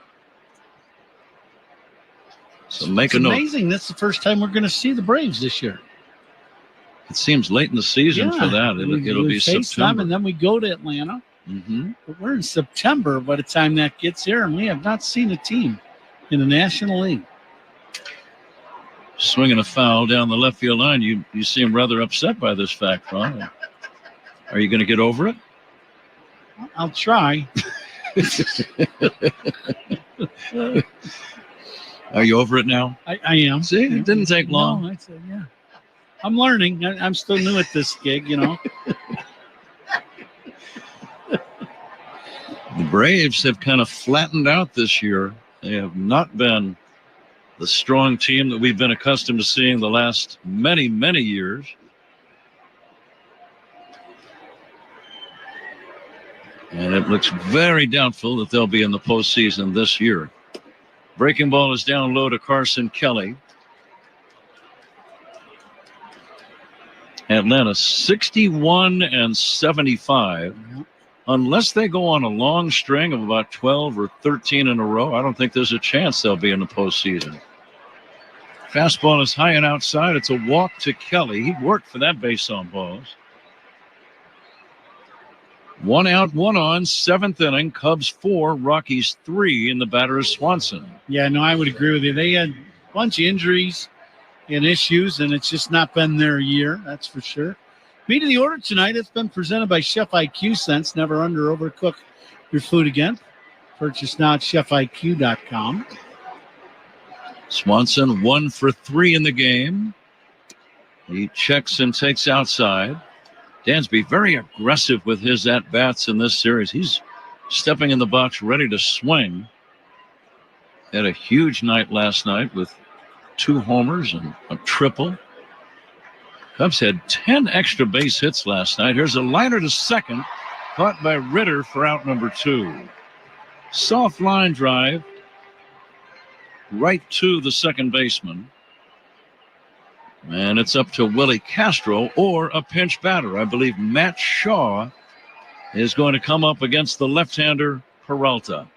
So make a note. It's amazing. That's the first time we're going to see the Braves this year. It seems late in the season for that. It'll be September. And then we go to Atlanta. Mm-hmm. But we're in September by the time that gets here, and we have not seen a team in the National League. Swinging a foul down the left field line. You seem rather upset by this fact, Ron. Are you going to get over it? I'll try. Are you over it now? I am. See, it didn't take long. No, yeah. I'm learning. I'm still new at this gig, you know. The Braves have kind of flattened out this year. They have not been the strong team that we've been accustomed to seeing the last many, many years. And it looks very doubtful that they'll be in the postseason this year. Breaking ball is down low to Carson Kelly. Atlanta 61-75. Unless they go on a long string of about 12 or 13 in a row, I don't think there's a chance they'll be in the postseason. Fastball is high and outside. It's a walk to Kelly. He worked for that base on balls. 1 out, 1 on, 7th inning. Cubs 4, Rockies 3 in the batter is Swanson. Yeah, no, I would agree with you. They had a bunch of injuries and issues, and it's just not been their year, that's for sure. Meat of the order tonight, it's been presented by Chef IQ Sense. Never under overcook your food again. Purchase now at chefiq.com. Swanson 1 for 3 in the game. He checks and takes outside. Dansby very aggressive with his at-bats in this series. He's stepping in the box ready to swing. Had a huge night last night with 2 homers and a triple. Cubs had 10 extra base hits last night. Here's a liner to second, caught by Ritter for out number 2. Soft line drive right to the second baseman. And it's up to Willie Castro or a pinch batter. I believe Matt Shaw is going to come up against the left-hander Peralta.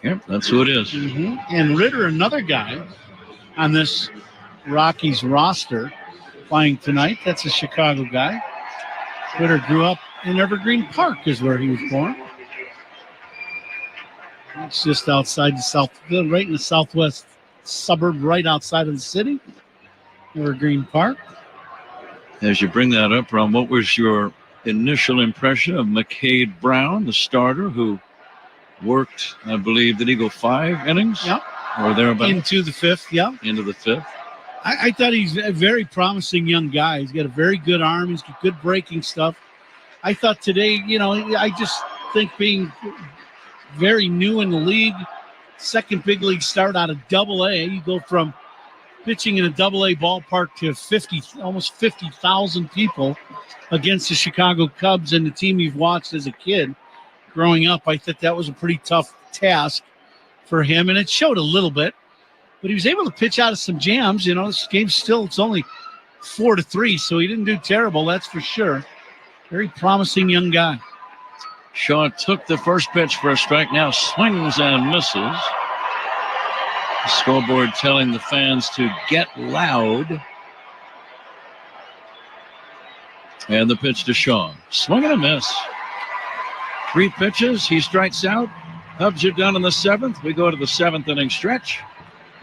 Yep, that's who it is. Mm-hmm. And Ritter, another guy on this Rockies roster playing tonight. That's a Chicago guy. Ritter grew up in Evergreen Park is where he was born. It's just outside the right in the southwest suburb, right outside of the city, Evergreen Park. As you bring that up, Ron, what was your initial impression of McCade Brown, the starter, who worked, I believe, did he go 5 innings? Yep. Or thereabouts? Into the 5th, yeah. Into the 5th. I thought he's a very promising young guy. He's got a very good arm. He's got good breaking stuff. I thought today, I just think being very new in the league, second big league start out of Double-A, you go from pitching in a Double-A ballpark to almost 50,000 people against the Chicago Cubs and the team you've watched as a kid growing up. I thought that was a pretty tough task for him, and it showed a little bit. But he was able to pitch out of some jams. This game it's only 4-3, so he didn't do terrible, that's for sure. Very promising young guy. Shaw took the first pitch for a strike. Now swings and misses. The scoreboard telling the fans to get loud. And the pitch to Shaw. Swing and a miss. 3 pitches. He strikes out. Cubs are done in the 7th. We go to the 7th inning stretch.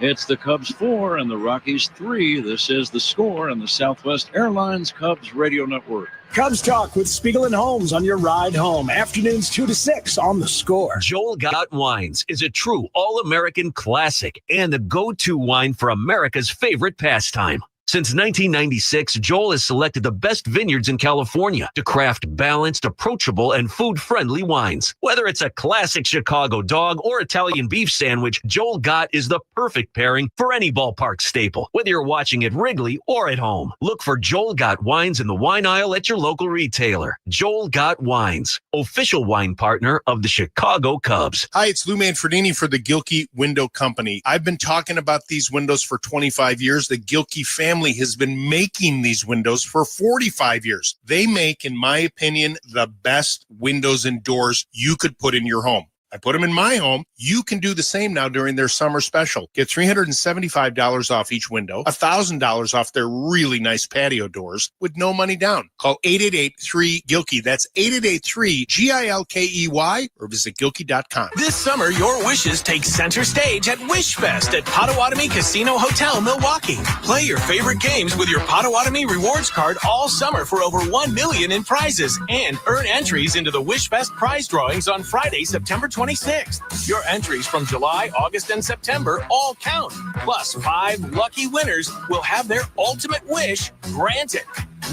It's the Cubs 4 and the Rockies 3. This is the score on the Southwest Airlines Cubs Radio Network. Cubs Talk with Spiegel and Holmes on your ride home. Afternoons 2 to 6 on the Score. Joel Gott Wines is a true all-American classic and the go-to wine for America's favorite pastime. Since 1996, Joel has selected the best vineyards in California to craft balanced, approachable, and food-friendly wines. Whether it's a classic Chicago dog or Italian beef sandwich, Joel Gott is the perfect pairing for any ballpark staple, whether you're watching at Wrigley or at home. Look for Joel Gott Wines in the wine aisle at your local retailer. Joel Gott Wines, official wine partner of the Chicago Cubs. Hi, it's Lou Manfredini for the Gilkey Window Company. I've been talking about these windows for 25 years. The Gilkey family has been making these windows for 45 years. They make, in my opinion, the best windows and doors you could put in your home. I put them in my home. You can do the same now during their summer special. Get $375 off each window, $1,000 off their really nice patio doors with no money down. Call 888-3-GILKEY. That's 888-3-GILKEY or visit Gilkey.com. This summer, your wishes take center stage at Wish Fest at Potawatomi Casino Hotel, Milwaukee. Play your favorite games with your Potawatomi Rewards card all summer for over $1 million in prizes and earn entries into the Wish Fest prize drawings on Friday, September 26th. Your entries from July, August, and September all count. Plus, 5 lucky winners will have their ultimate wish granted.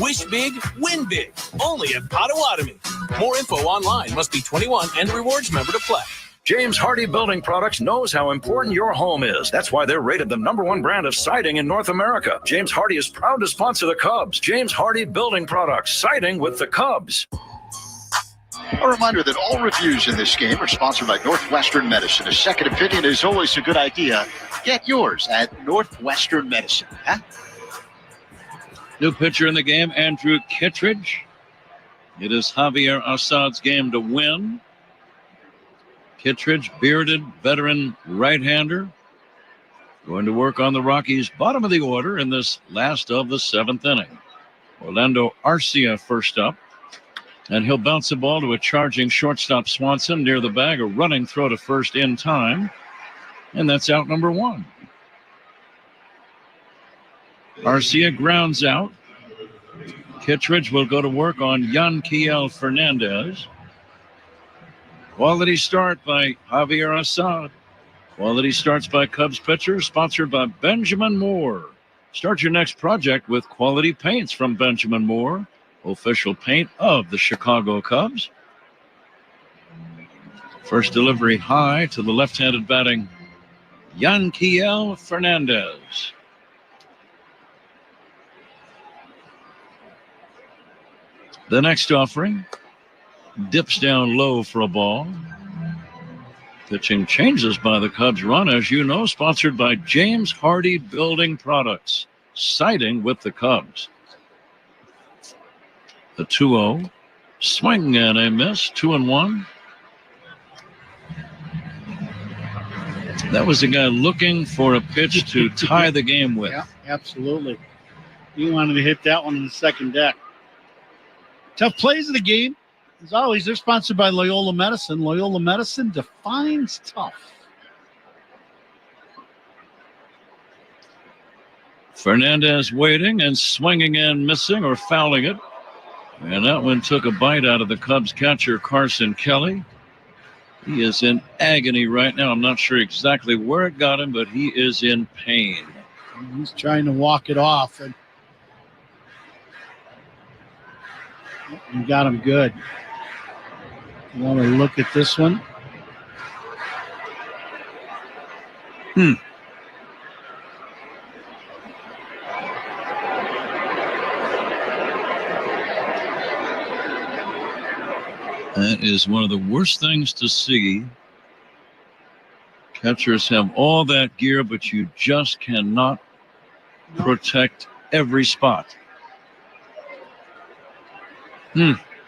Wish big, win big. Only at Potawatomi. More info online. Must be 21 and a rewards member to play. James Hardie Building Products knows how important your home is. That's why they're rated the #1 brand of siding in North America. James Hardie is proud to sponsor the Cubs. James Hardie Building Products, siding with the Cubs. A reminder that all reviews in this game are sponsored by Northwestern Medicine. A second opinion is always a good idea. Get yours at Northwestern Medicine. Huh? New pitcher in the game, Andrew Kittredge. It is Javier Assad's game to win. Kittredge, bearded veteran right-hander, going to work on the Rockies' bottom of the order in this last of the 7th inning. Orlando Arcia first up. And he'll bounce the ball to a charging shortstop Swanson near the bag. A running throw to first in time. And that's out number 1. Arcia grounds out. Kittredge will go to work on Yanquiel Fernandez. Quality start by Javier Assad. Quality starts by Cubs pitcher, sponsored by Benjamin Moore. Start your next project with quality paints from Benjamin Moore, official paint of the Chicago Cubs. First delivery high to the left-handed batting Yanquiel Fernandez. The next offering dips down low for a ball. Pitching changes by the Cubs run, as you know, sponsored by James Hardie Building Products, siding with the Cubs. The 2-0, swing and a miss, 2-1. That was the guy looking for a pitch to tie the game with. Yeah, absolutely. He wanted to hit that one in the second deck. Tough plays of the game. As always, they're sponsored by Loyola Medicine. Loyola Medicine defines tough. Fernandez waiting and swinging and missing or fouling it. And that one took a bite out of the Cubs catcher, Carson Kelly. He is in agony right now. I'm not sure exactly where it got him, but he is in pain. He's trying to walk it off. And got him good. You want to look at this one? That is one of the worst things to see. Catchers have all that gear, but you just cannot protect every spot.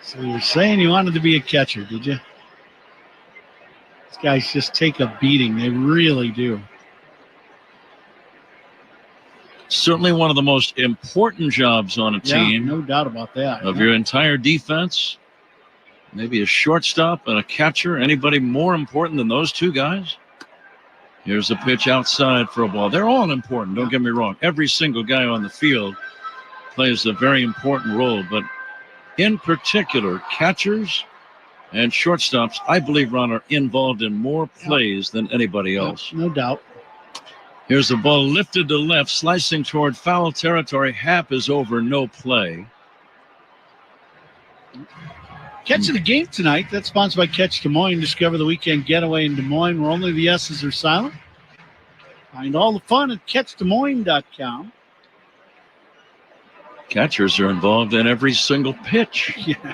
So you're saying you wanted to be a catcher, did you? These guys just take a beating. They really do. Certainly one of the most important jobs on a team. No doubt about that. Of your entire defense. Maybe a shortstop and a catcher. Anybody more important than those two guys? Here's a pitch outside for a ball. They're all important, don't get me wrong. Every single guy on the field plays a very important role. But in particular, catchers and shortstops, I believe, Ron, are involved in more plays than anybody else. No doubt. Here's the ball lifted to left, slicing toward foul territory. Happ is over, no play. Catch of the game tonight. That's sponsored by Catch Des Moines. Discover the weekend getaway in Des Moines where only the S's are silent. Find all the fun at CatchDesMoines.com. Catchers are involved in every single pitch. Yeah.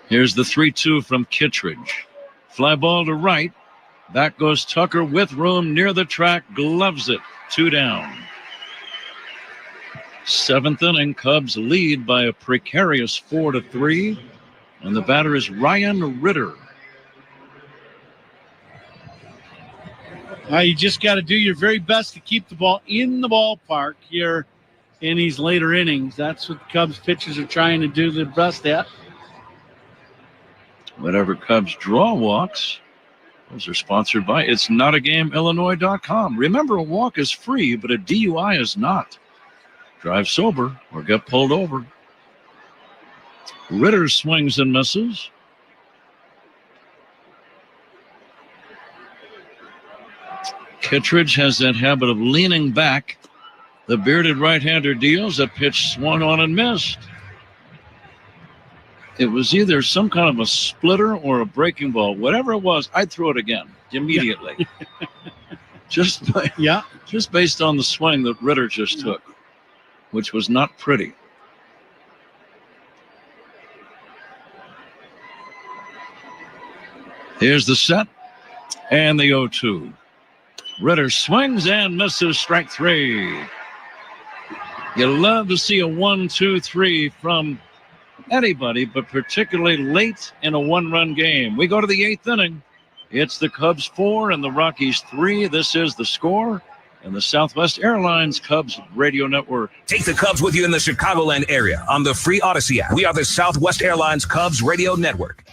Here's the 3-2 from Kittredge. Fly ball to right. Back goes Tucker with room near the track. Gloves it. 2 down. 7th inning. Cubs lead by a precarious 4-3. And the batter is Ryan Ritter. You just got to do your very best to keep the ball in the ballpark here in these later innings. That's what the Cubs pitchers are trying to do their best at. Whatever Cubs draw walks, those are sponsored by It'sNotAGameIllinois.com. Remember, a walk is free, but a DUI is not. Drive sober or get pulled over. Ritter swings and misses. Kittredge has that habit of leaning back. The bearded right-hander deals. A pitch swung on and missed. It was either some kind of a splitter or a breaking ball. Whatever it was, I'd throw it again immediately. just based on the swing that Ritter just took, which was not pretty. Here's the set and the 0-2. Ritter swings and misses, strike 3. You love to see a 1-2-3 from anybody, but particularly late in a one-run game. We go to the 8th inning. It's the Cubs 4 and the Rockies 3. This is The Score and the Southwest Airlines Cubs Radio Network. Take the Cubs with you in the Chicagoland area on the free Odyssey app. We are the Southwest Airlines Cubs Radio Network.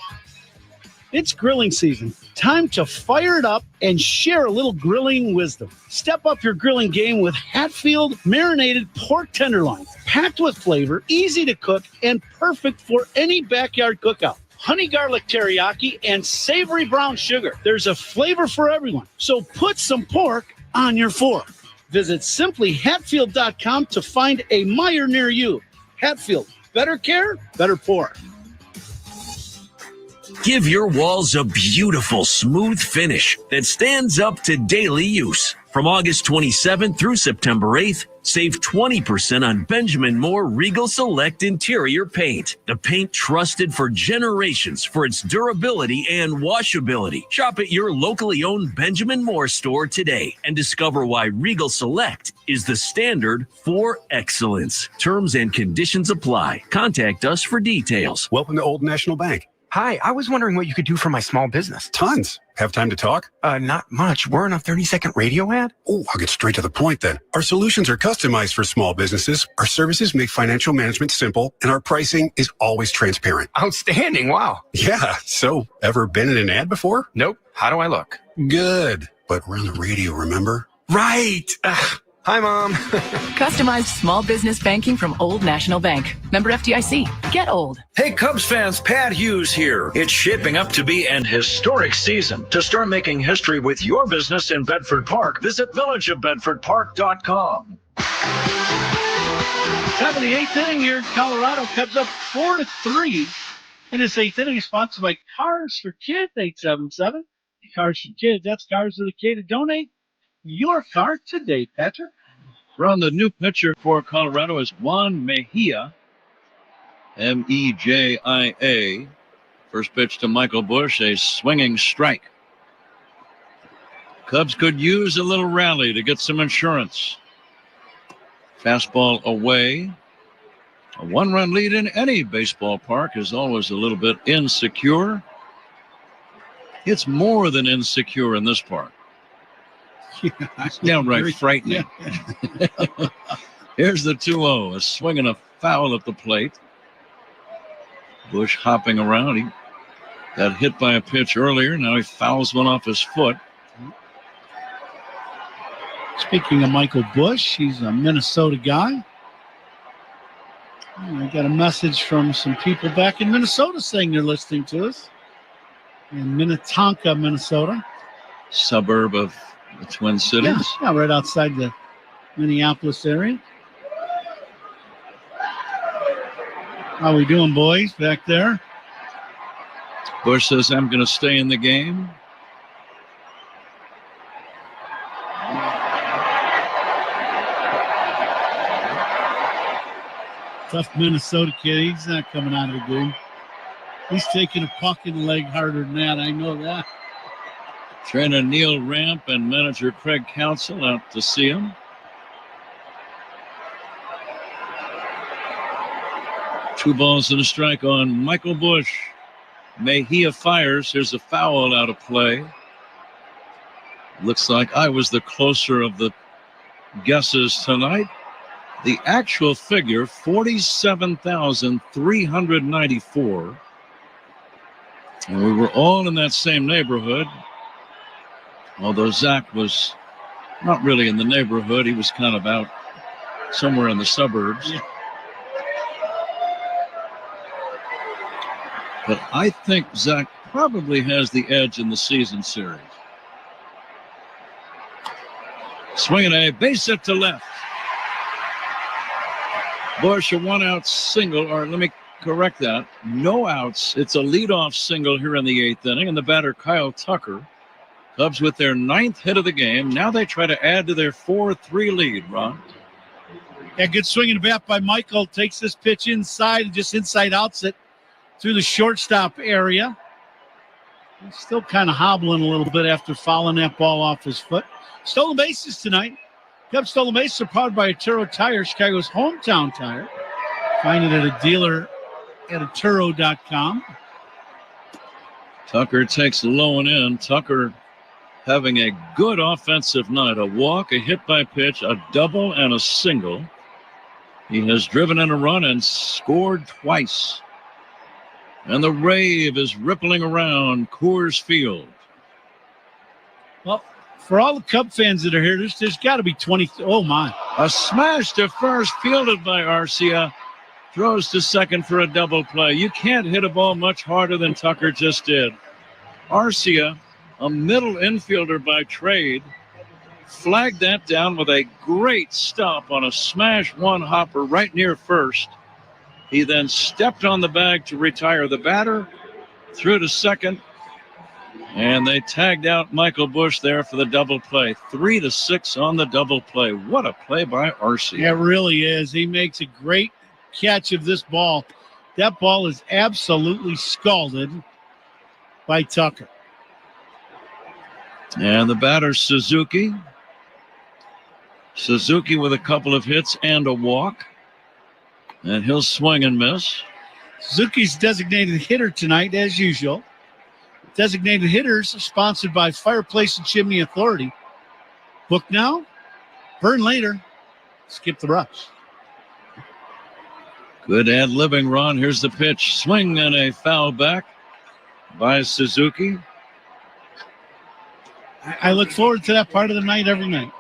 It's grilling season. Time to fire it up and share a little grilling wisdom. Step up your grilling game with Hatfield marinated pork tenderloin. Packed with flavor, easy to cook, and perfect for any backyard cookout. Honey garlic teriyaki and savory brown sugar. There's a flavor for everyone. So put some pork on your fork. Visit simplyhatfield.com to find a Meijer near you. Hatfield, better care, better pork. Give your walls a beautiful, smooth finish that stands up to daily use. From August 27th through September 8th, save 20% on Benjamin Moore Regal Select Interior Paint. The paint trusted for generations for its durability and washability. Shop at your locally owned Benjamin Moore store today and discover why Regal Select is the standard for excellence. Terms and conditions apply. Contact us for details. Welcome to Old National Bank. Hi, I was wondering what you could do for my small business. Tons. Have time to talk? Not much. We're on a 30-second radio ad. Oh, I'll get straight to the point then. Our solutions are customized for small businesses. Our services make financial management simple, and our pricing is always transparent. Outstanding. Wow. Yeah. So, ever been in an ad before? Nope. How do I look? Good. But we're on the radio, remember? Right. Hi, Mom. Customized small business banking from Old National Bank. Member FDIC. Get old. Hey, Cubs fans, Pat Hughes here. It's shaping up to be an historic season. To start making history with your business in Bedford Park, visit villageofbedfordpark.com. Top of the 8th inning here in Colorado. Cubs up 4-3. In this 8th inning is sponsored by Cars for Kids, 877. Cars for Kids. That's Cars for the Kid to donate your car today, Patrick. Ron, the new pitcher for Colorado is Juan Mejia, M-E-J-I-A. First pitch to Michael Busch, a swinging strike. Cubs could use a little rally to get some insurance. Fastball away. A one-run lead in any baseball park is always a little bit insecure. It's more than insecure in this park. It's downright frightening. Yeah. Here's the 2-0. A swing and a foul at the plate. Bush hopping around. He got hit by a pitch earlier. Now he fouls one off his foot. Speaking of Michael Bush, he's a Minnesota guy. I got a message from some people back in Minnesota saying they're listening to us. In Minnetonka, Minnesota. Suburb of the Twin Cities. Yeah, right outside the Minneapolis area. How we doing, boys, back there? Bush says, I'm going to stay in the game. Tough Minnesota kid. He's not coming out of the game. He's taking a puck in the leg harder than that. I know that. Trainer Neil Ramp and manager Craig Counsell out to see him. Two balls and a strike on Michael Bush. Mejia fires. Here's a foul out of play. Looks like I was the closer of the guesses tonight. The actual figure, 47,394. And we were all in that same neighborhood. Although Zach was not really in the neighborhood. He was kind of out somewhere in the suburbs. Yeah. But I think Zach probably has the edge in the season series. Swinging a base hit to left. Bush, a one-out single, or let me correct that. No outs. It's a leadoff single here in the 8th inning, and the batter, Kyle Tucker. Cubs with their 9th hit of the game. Now they try to add to their 4-3 lead, Ron. Yeah, good swinging bat by Michael. Takes this pitch inside, just inside outs it through the shortstop area. He's still kind of hobbling a little bit after fouling that ball off his foot. Stolen bases tonight. Cubs stolen bases are powered by Turo Tire, Chicago's hometown tire. Find it at a dealer at Turo.com. Tucker takes low and in. Tucker having a good offensive night. A walk, a hit by pitch, a double, and a single. He has driven in a run and scored twice. And the rave is rippling around Coors Field. Well, for all the Cub fans that are here, there's got to be 20. Oh, my. A smash to first, fielded by Arcia. Throws to second for a double play. You can't hit a ball much harder than Tucker just did. Arcia, a middle infielder by trade, flagged that down with a great stop on a smash one-hopper right near first. He then stepped on the bag to retire the batter, threw to second, and they tagged out Michael Bush there for the double play. 3-6 on the double play. What a play by Arcia. Yeah, it really is. He makes a great catch of this ball. That ball is absolutely scalded by Tucker. And the batter, Suzuki. Suzuki with a couple of hits and a walk. And he'll swing and miss. Suzuki's designated hitter tonight, as usual. Designated hitters sponsored by Fireplace and Chimney Authority. Book now, burn later, skip the rush. Good ad-libbing, Ron. Here's the pitch. Swing and a foul back by Suzuki. I look forward to that part of the night every night.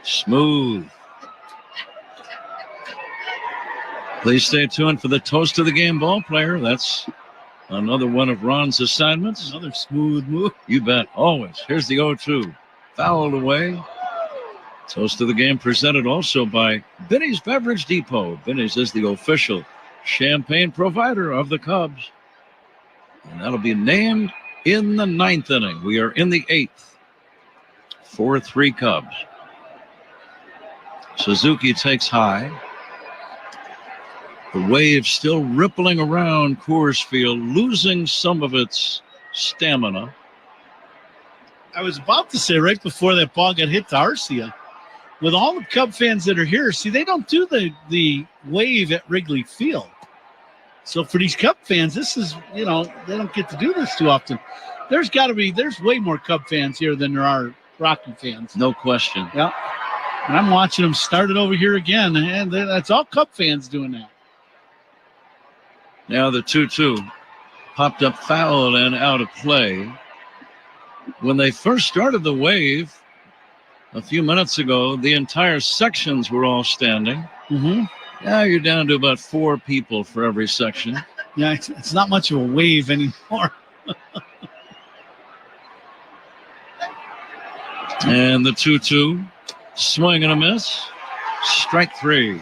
Smooth. Please stay tuned for the Toast of the Game ball player. That's another one of Ron's assignments. Another smooth move. You bet. Always. Here's the 0-2. Fouled away. Toast of the Game presented also by Binny's Beverage Depot. Binny's is the official champagne provider of the Cubs. And that'll be named in the 9th inning. We are in the 8th. 4-3 Cubs. Suzuki takes high. The wave still rippling around Coors Field, losing some of its stamina. I was about to say right before that ball got hit to Arcia, with all the Cub fans that are here, see, they don't do the wave at Wrigley Field. So for these Cub fans, this is, they don't get to do this too often. There's way more Cub fans here than there are Rocky fans. No question. Yeah. And I'm watching them start it over here again, and that's all Cub fans doing that. Now the 2-2 popped up foul and out of play. When they first started the wave a few minutes ago, the entire sections were all standing. Mm-hmm. Now you're down to about 4 people for every section. Yeah, it's not much of a wave anymore. And the 2-2, swing and a miss. Strike 3.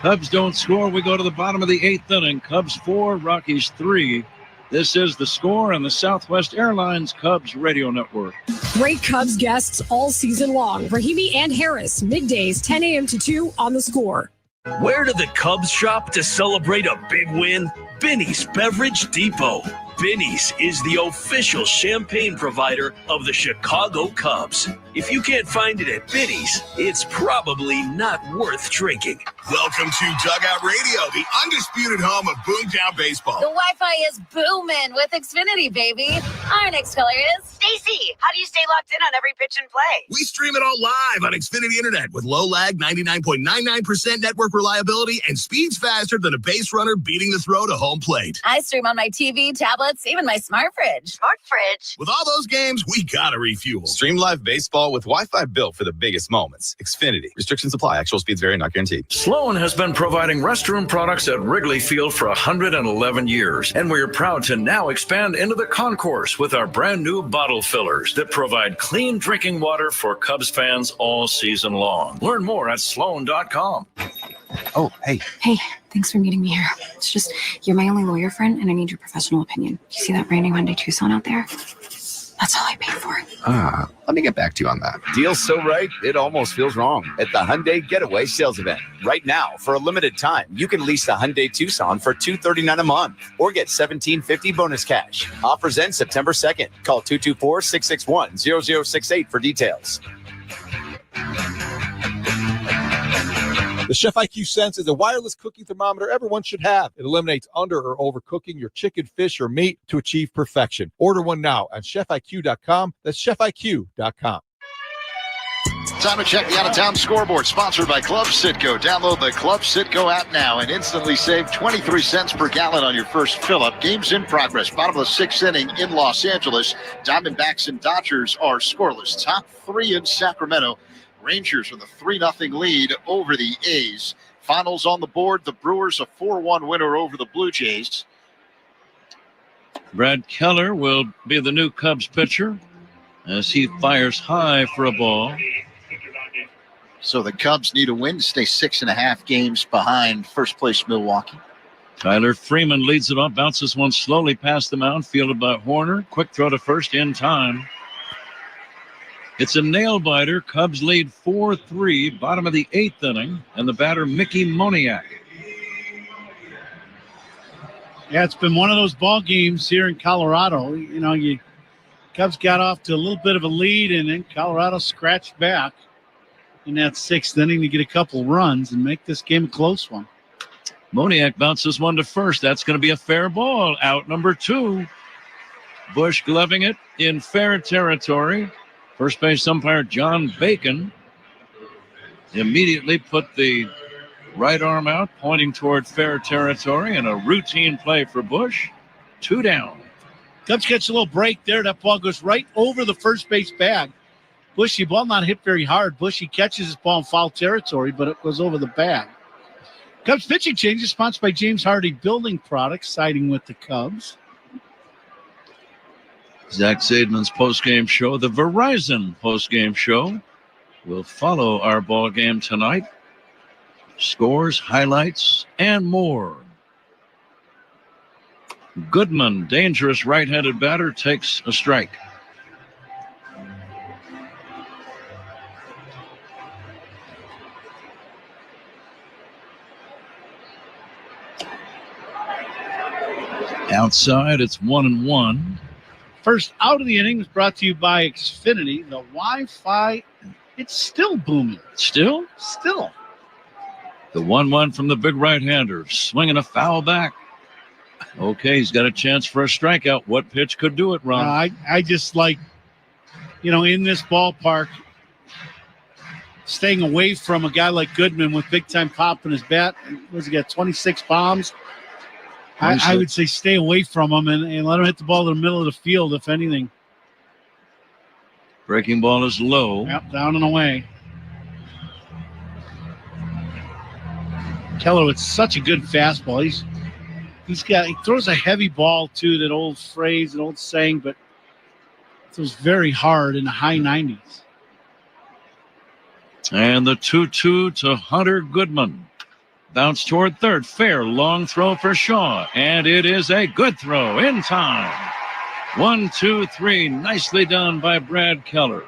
Cubs don't score. We go to the bottom of the 8th inning. Cubs 4, Rockies 3. This is The Score on the Southwest Airlines Cubs Radio Network. Great Cubs guests all season long. Rahimi and Harris, middays, 10 a.m. to 2 on The Score. Where do the Cubs shop to celebrate a big win? Binny's Beverage Depot. Binny's is the official champagne provider of the Chicago Cubs. If you can't find it at Binny's, it's probably not worth drinking. Welcome to Dugout Radio, the undisputed home of Boomtown Baseball. The Wi-Fi is booming with Xfinity, baby. Our next caller is Stacy. How do you stay locked in on every pitch and play? We stream it all live on Xfinity Internet with low lag, 99.99% network reliability, and speeds faster than a base runner beating the throw to home plate. I stream on my TV, tablets, even my smart fridge. Smart fridge. With all those games, we gotta refuel. Stream live baseball with Wi-Fi built for the biggest moments. Xfinity. Restrictions apply. Actual speeds vary, not guaranteed. Sloan has been providing restroom products at Wrigley Field for 111 years, and we're proud to now expand into the concourse with our brand new bottle fillers that provide clean drinking water for Cubs fans all season long. Learn more at sloan.com. Oh, hey. Hey, thanks for meeting me here. It's just, you're my only lawyer friend, and I need your professional opinion. You see that brand new Hyundai Tucson out there? That's all I paid for. Let me get back to you on that. Deal's so right, it almost feels wrong. At the Hyundai Getaway Sales Event. Right now, for a limited time, you can lease the Hyundai Tucson for $239 a month or get $1,750 bonus cash. Offers end September 2nd. Call 224-661-0068 for details. The Chef IQ Sense is a wireless cooking thermometer everyone should have. It eliminates under or overcooking your chicken, fish, or meat to achieve perfection. Order one now at chefiq.com. That's chefiq.com. Time to check the out-of-town scoreboard, sponsored by Club Citgo. Download the Club Citgo app now and instantly save 23 cents per gallon on your first fill-up. Games in progress. Bottom of the 6th inning in Los Angeles. Diamondbacks and Dodgers are scoreless. Top 3 in Sacramento. Rangers with a 3-0 lead over the A's. Finals on the board. The Brewers a 4-1 winner over the Blue Jays. Brad Keller will be the new Cubs pitcher as he fires high for a ball. So the Cubs need a win to stay 6.5 games behind first place Milwaukee. Tyler Freeman leads it off, bounces one slowly past the mound, fielded by Horner. Quick throw to first in time. It's a nail-biter. Cubs lead 4-3, bottom of the 8th inning, and the batter, Mickey Moniak. Yeah, it's been one of those ball games here in Colorado. Cubs got off to a little bit of a lead, and then Colorado scratched back in that 6th inning to get a couple runs and make this game a close one. Moniak bounces one to first. That's going to be a fair ball. Out number 2. Bush gloving it in fair territory. First base umpire John Bacon immediately put the right arm out, pointing toward fair territory, and a routine play for Bush. 2 down. Cubs catch a little break there. That ball goes right over the first base bag. Bushy ball not hit very hard. Bushy catches his ball in foul territory, but it goes over the bag. Cubs pitching change is sponsored by James Hardy Building Products, siding with the Cubs. Zach Zaidman's postgame show, the Verizon postgame show, will follow our ball game tonight. Scores, highlights, and more. Goodman, dangerous right-handed batter, takes a strike. Outside, it's 1-1. First out of the inning is brought to you by Xfinity, the Wi-Fi It's still booming. Still? Still. The 1-1 from the big right-hander, swinging a foul back. Okay, he's got a chance for a strikeout. What pitch could do it, Ron? I just like, in this ballpark, staying away from a guy like Goodman with big-time pop in his bat. What's he got, 26 bombs? I would say stay away from him and let him hit the ball in the middle of the field, if anything. Breaking ball is low. Yep, down and away. Keller with such a good fastball. He throws a heavy ball too, that old phrase, an old saying, but it throws very hard in the high 90s. And the 2-2 to Hunter Goodman. Bounce toward third. Fair long throw for Shaw. And it is a good throw in time. 1-2-3. Nicely done by Brad Keller.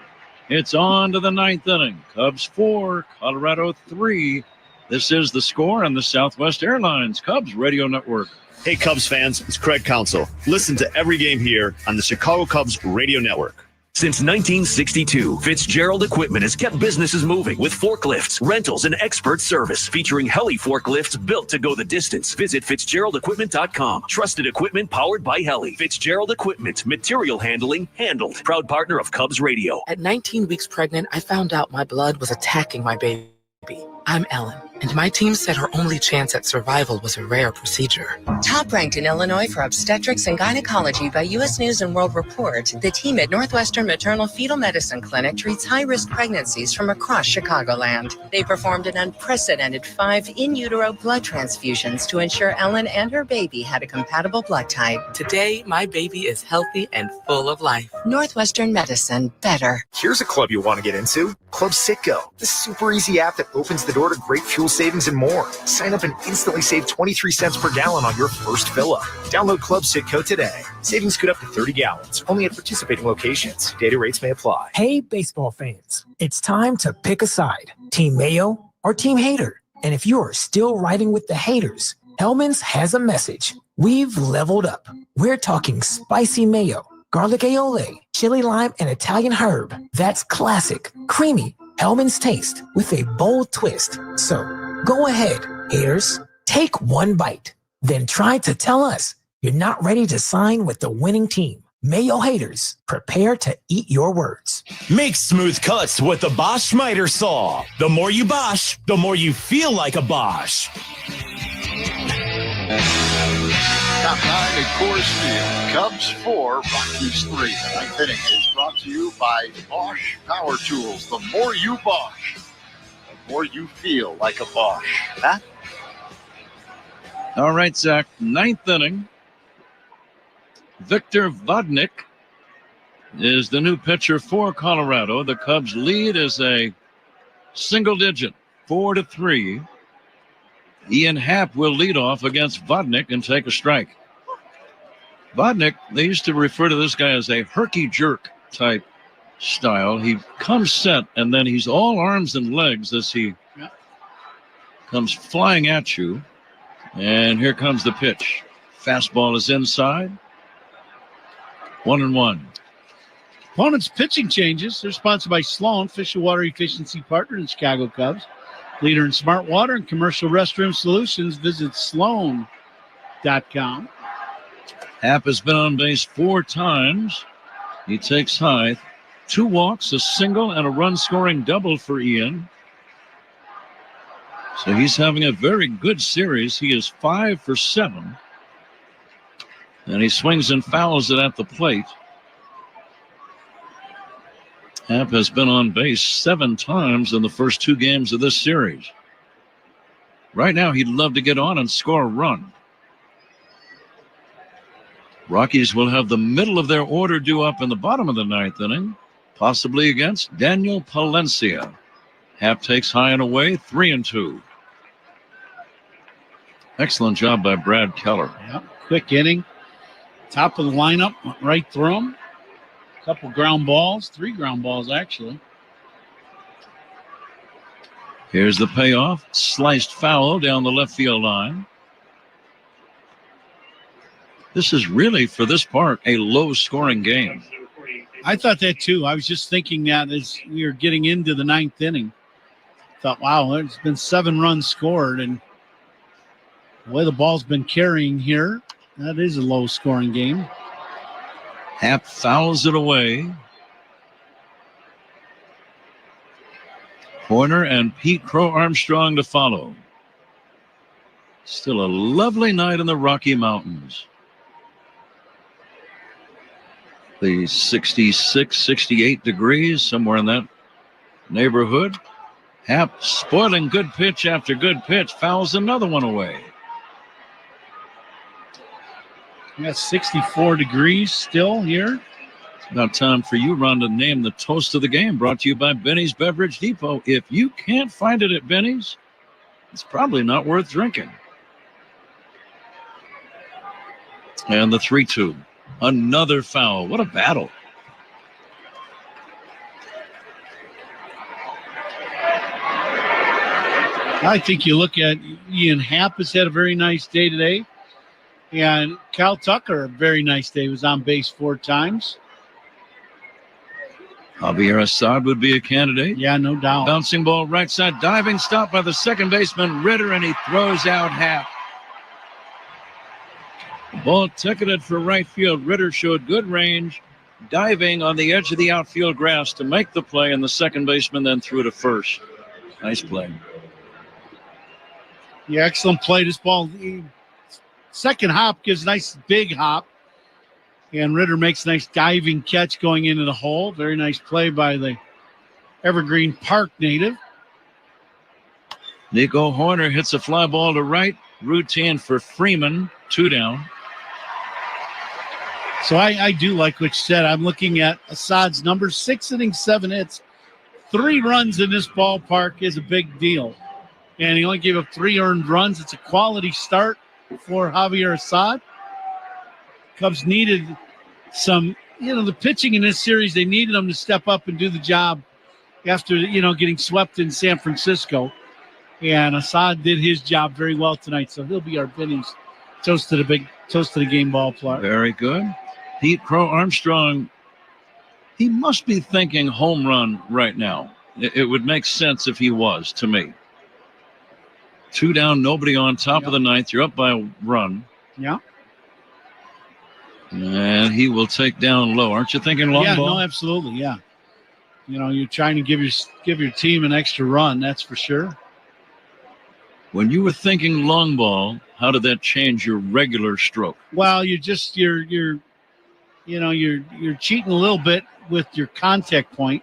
It's on to the ninth inning. Cubs 4, Colorado 3. This is the score on the Southwest Airlines Cubs Radio Network. Hey, Cubs fans, it's Craig Counsell. Listen to every game here on the Chicago Cubs Radio Network. Since 1962, Fitzgerald Equipment has kept businesses moving with forklifts, rentals, and expert service. Featuring heli forklifts built to go the distance. Visit FitzgeraldEquipment.com. Trusted equipment powered by heli. Fitzgerald Equipment. Material handling handled. Proud partner of Cubs Radio. At 19 weeks pregnant, I found out my blood was attacking my baby. I'm Ellen, and my team said her only chance at survival was a rare procedure. Top ranked in Illinois for obstetrics and gynecology by U.S. News & World Report, the team at Northwestern Maternal Fetal Medicine Clinic treats high-risk pregnancies from across Chicagoland. They performed an unprecedented 5 in utero blood transfusions to ensure Ellen and her baby had a compatible blood type. Today, my baby is healthy and full of life. Northwestern Medicine, better. Here's a club you want to get into. Club Sitco, the super easy app that opens the door to great fuel savings and more. Sign up and instantly save 23 cents per gallon on your first fill-up. Download Club Sitco today. Savings could up to 30 gallons, only at participating locations. Data rates may apply. Hey, baseball fans, it's time to pick a side. Team Mayo or Team Hater. And if you're still riding with the haters, Hellman's has a message. We've leveled up. We're talking spicy mayo, garlic aioli, chili lime, and Italian herb. That's classic, creamy Hellman's taste with a bold twist. So go ahead, haters. Take one bite. Then try to tell us you're not ready to sign with the winning team. Mayo haters, prepare to eat your words. Make smooth cuts with the Bosch miter saw. The more you Bosch, the more you feel like a Bosch. Top 9 at Coors Field. Cubs 4, Rockies 3. The ninth inning is brought to you by Bosch Power Tools. The more you Bosch, the more you feel like a Bosch. Matt? All right, Zach. Ninth inning. Victor Vodnik is the new pitcher for Colorado. The Cubs lead is a single digit, 4-3. Ian Happ will lead off against Vodnik and take a strike. Vodnik, they used to refer to this guy as a herky-jerk type style. He comes set, and then he's all arms and legs as he comes flying at you. And here comes the pitch. Fastball is inside. 1-1. Opponent's pitching changes. They're sponsored by Sloan, Fish and Water Efficiency Partner in Chicago Cubs. Leader in smart water and commercial restroom solutions. Visit Sloan.com. Happ has been on base 4 times. He takes high. 2 walks, a single, and a run-scoring double for Ian. So he's having a very good series. He is 5 for 7. And he swings and fouls it at the plate. Happ has been on base 7 times in the first 2 games of this series. Right now, he'd love to get on and score a run. Rockies will have the middle of their order due up in the bottom of the ninth inning, possibly against Daniel Palencia. Happ takes high and away, 3-2. Excellent job by Brad Keller. Yep. Quick inning. Top of the lineup, right through him. Couple ground balls, 3 ground balls actually. Here's the payoff. Sliced foul down the left field line. This is really, for this part, a low-scoring game. I thought that too. I was just thinking that as we were getting into the ninth inning. Thought, wow, there's been 7 runs scored, and the way the ball's been carrying here, that is a low-scoring game. Happ fouls it away. Horner and Pete Crow Armstrong to follow. Still a lovely night in the Rocky Mountains. The 66, 68 degrees, somewhere in that neighborhood. Happ spoiling good pitch after good pitch, fouls another one away. We got 64 degrees still here. It's about time for you, Ron, to name the toast of the game, brought to you by Benny's Beverage Depot. If you can't find it at Benny's, it's probably not worth drinking. And the 3-2. Another foul. What a battle. I think you look at Ian Happ has had a very nice day today. And Cal Tucker, a very nice day, was on base 4 times. Javier Assad would be a candidate. Yeah, no doubt. Bouncing ball right side, diving stop by the second baseman, Ritter, and he throws out Happ. The ball ticketed for right field. Ritter showed good range, diving on the edge of the outfield grass to make the play, and the second baseman then threw to first. Nice play. Yeah, excellent play. This ball, second hop gives a nice big hop. And Ritter makes a nice diving catch going into the hole. Very nice play by the Evergreen Park native. Nico Horner hits a fly ball to right. Routine for Freeman. 2 down. So I do like what you said. I'm looking at Assad's numbers. 6 innings, 7 hits. 3 runs in this ballpark is a big deal. And he only gave up 3 earned runs. It's a quality start for Javier Assad. Cubs needed some, the pitching in this series, they needed them to step up and do the job after, getting swept in San Francisco. And Assad did his job very well tonight. So he'll be our Benny's toast to the game ball player. Very good. Pete Crow Armstrong, he must be thinking home run right now. It would make sense if he was, to me. 2 down, nobody on, top of the ninth. You're up by a run. Yeah. And he will take down low. Aren't you thinking long ball? Yeah, no, absolutely, yeah. You're trying to give your team an extra run, that's for sure. When you were thinking long ball, how did that change your regular stroke? Well, you're cheating a little bit with your contact point.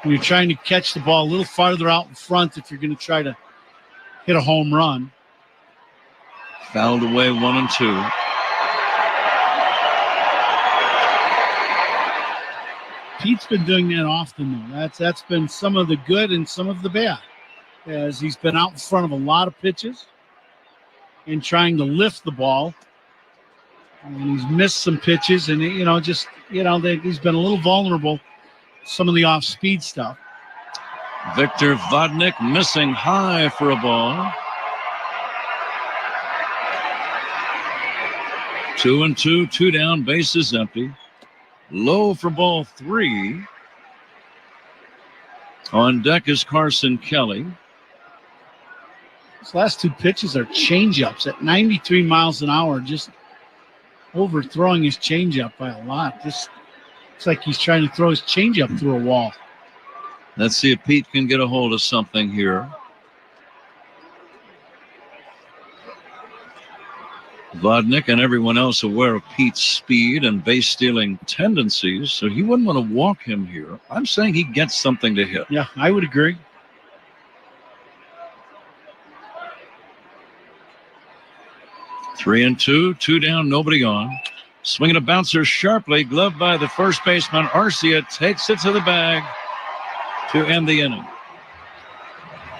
You're trying to catch the ball a little farther out in front if you're going to try to hit a home run. Fouled away 1 and 2. Pete's been doing that often, though. That's been some of the good and some of the bad, as he's been out in front of a lot of pitches and trying to lift the ball. And he's missed some pitches, and he's been a little vulnerable. Some of the off-speed stuff. Victor Vodnik missing high for a ball. 2 and 2, 2 down, bases empty. Low for ball 3. On deck is Carson Kelly. His last 2 pitches are changeups at 93 miles an hour, just overthrowing his changeup by a lot. Just looks like he's trying to throw his changeup through a wall. Let's see if Pete can get a hold of something here. Vodnik and everyone else aware of Pete's speed and base stealing tendencies, so he wouldn't want to walk him here. I'm saying he gets something to hit. Yeah, I would agree. Three and two down, nobody on. Swinging a bouncer sharply, gloved by the first baseman. Arcia takes it to the bag to end the inning.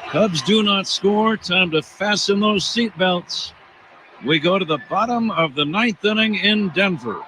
Cubs do not score. Time to fasten those seatbelts. We go to the bottom of the ninth inning in Denver.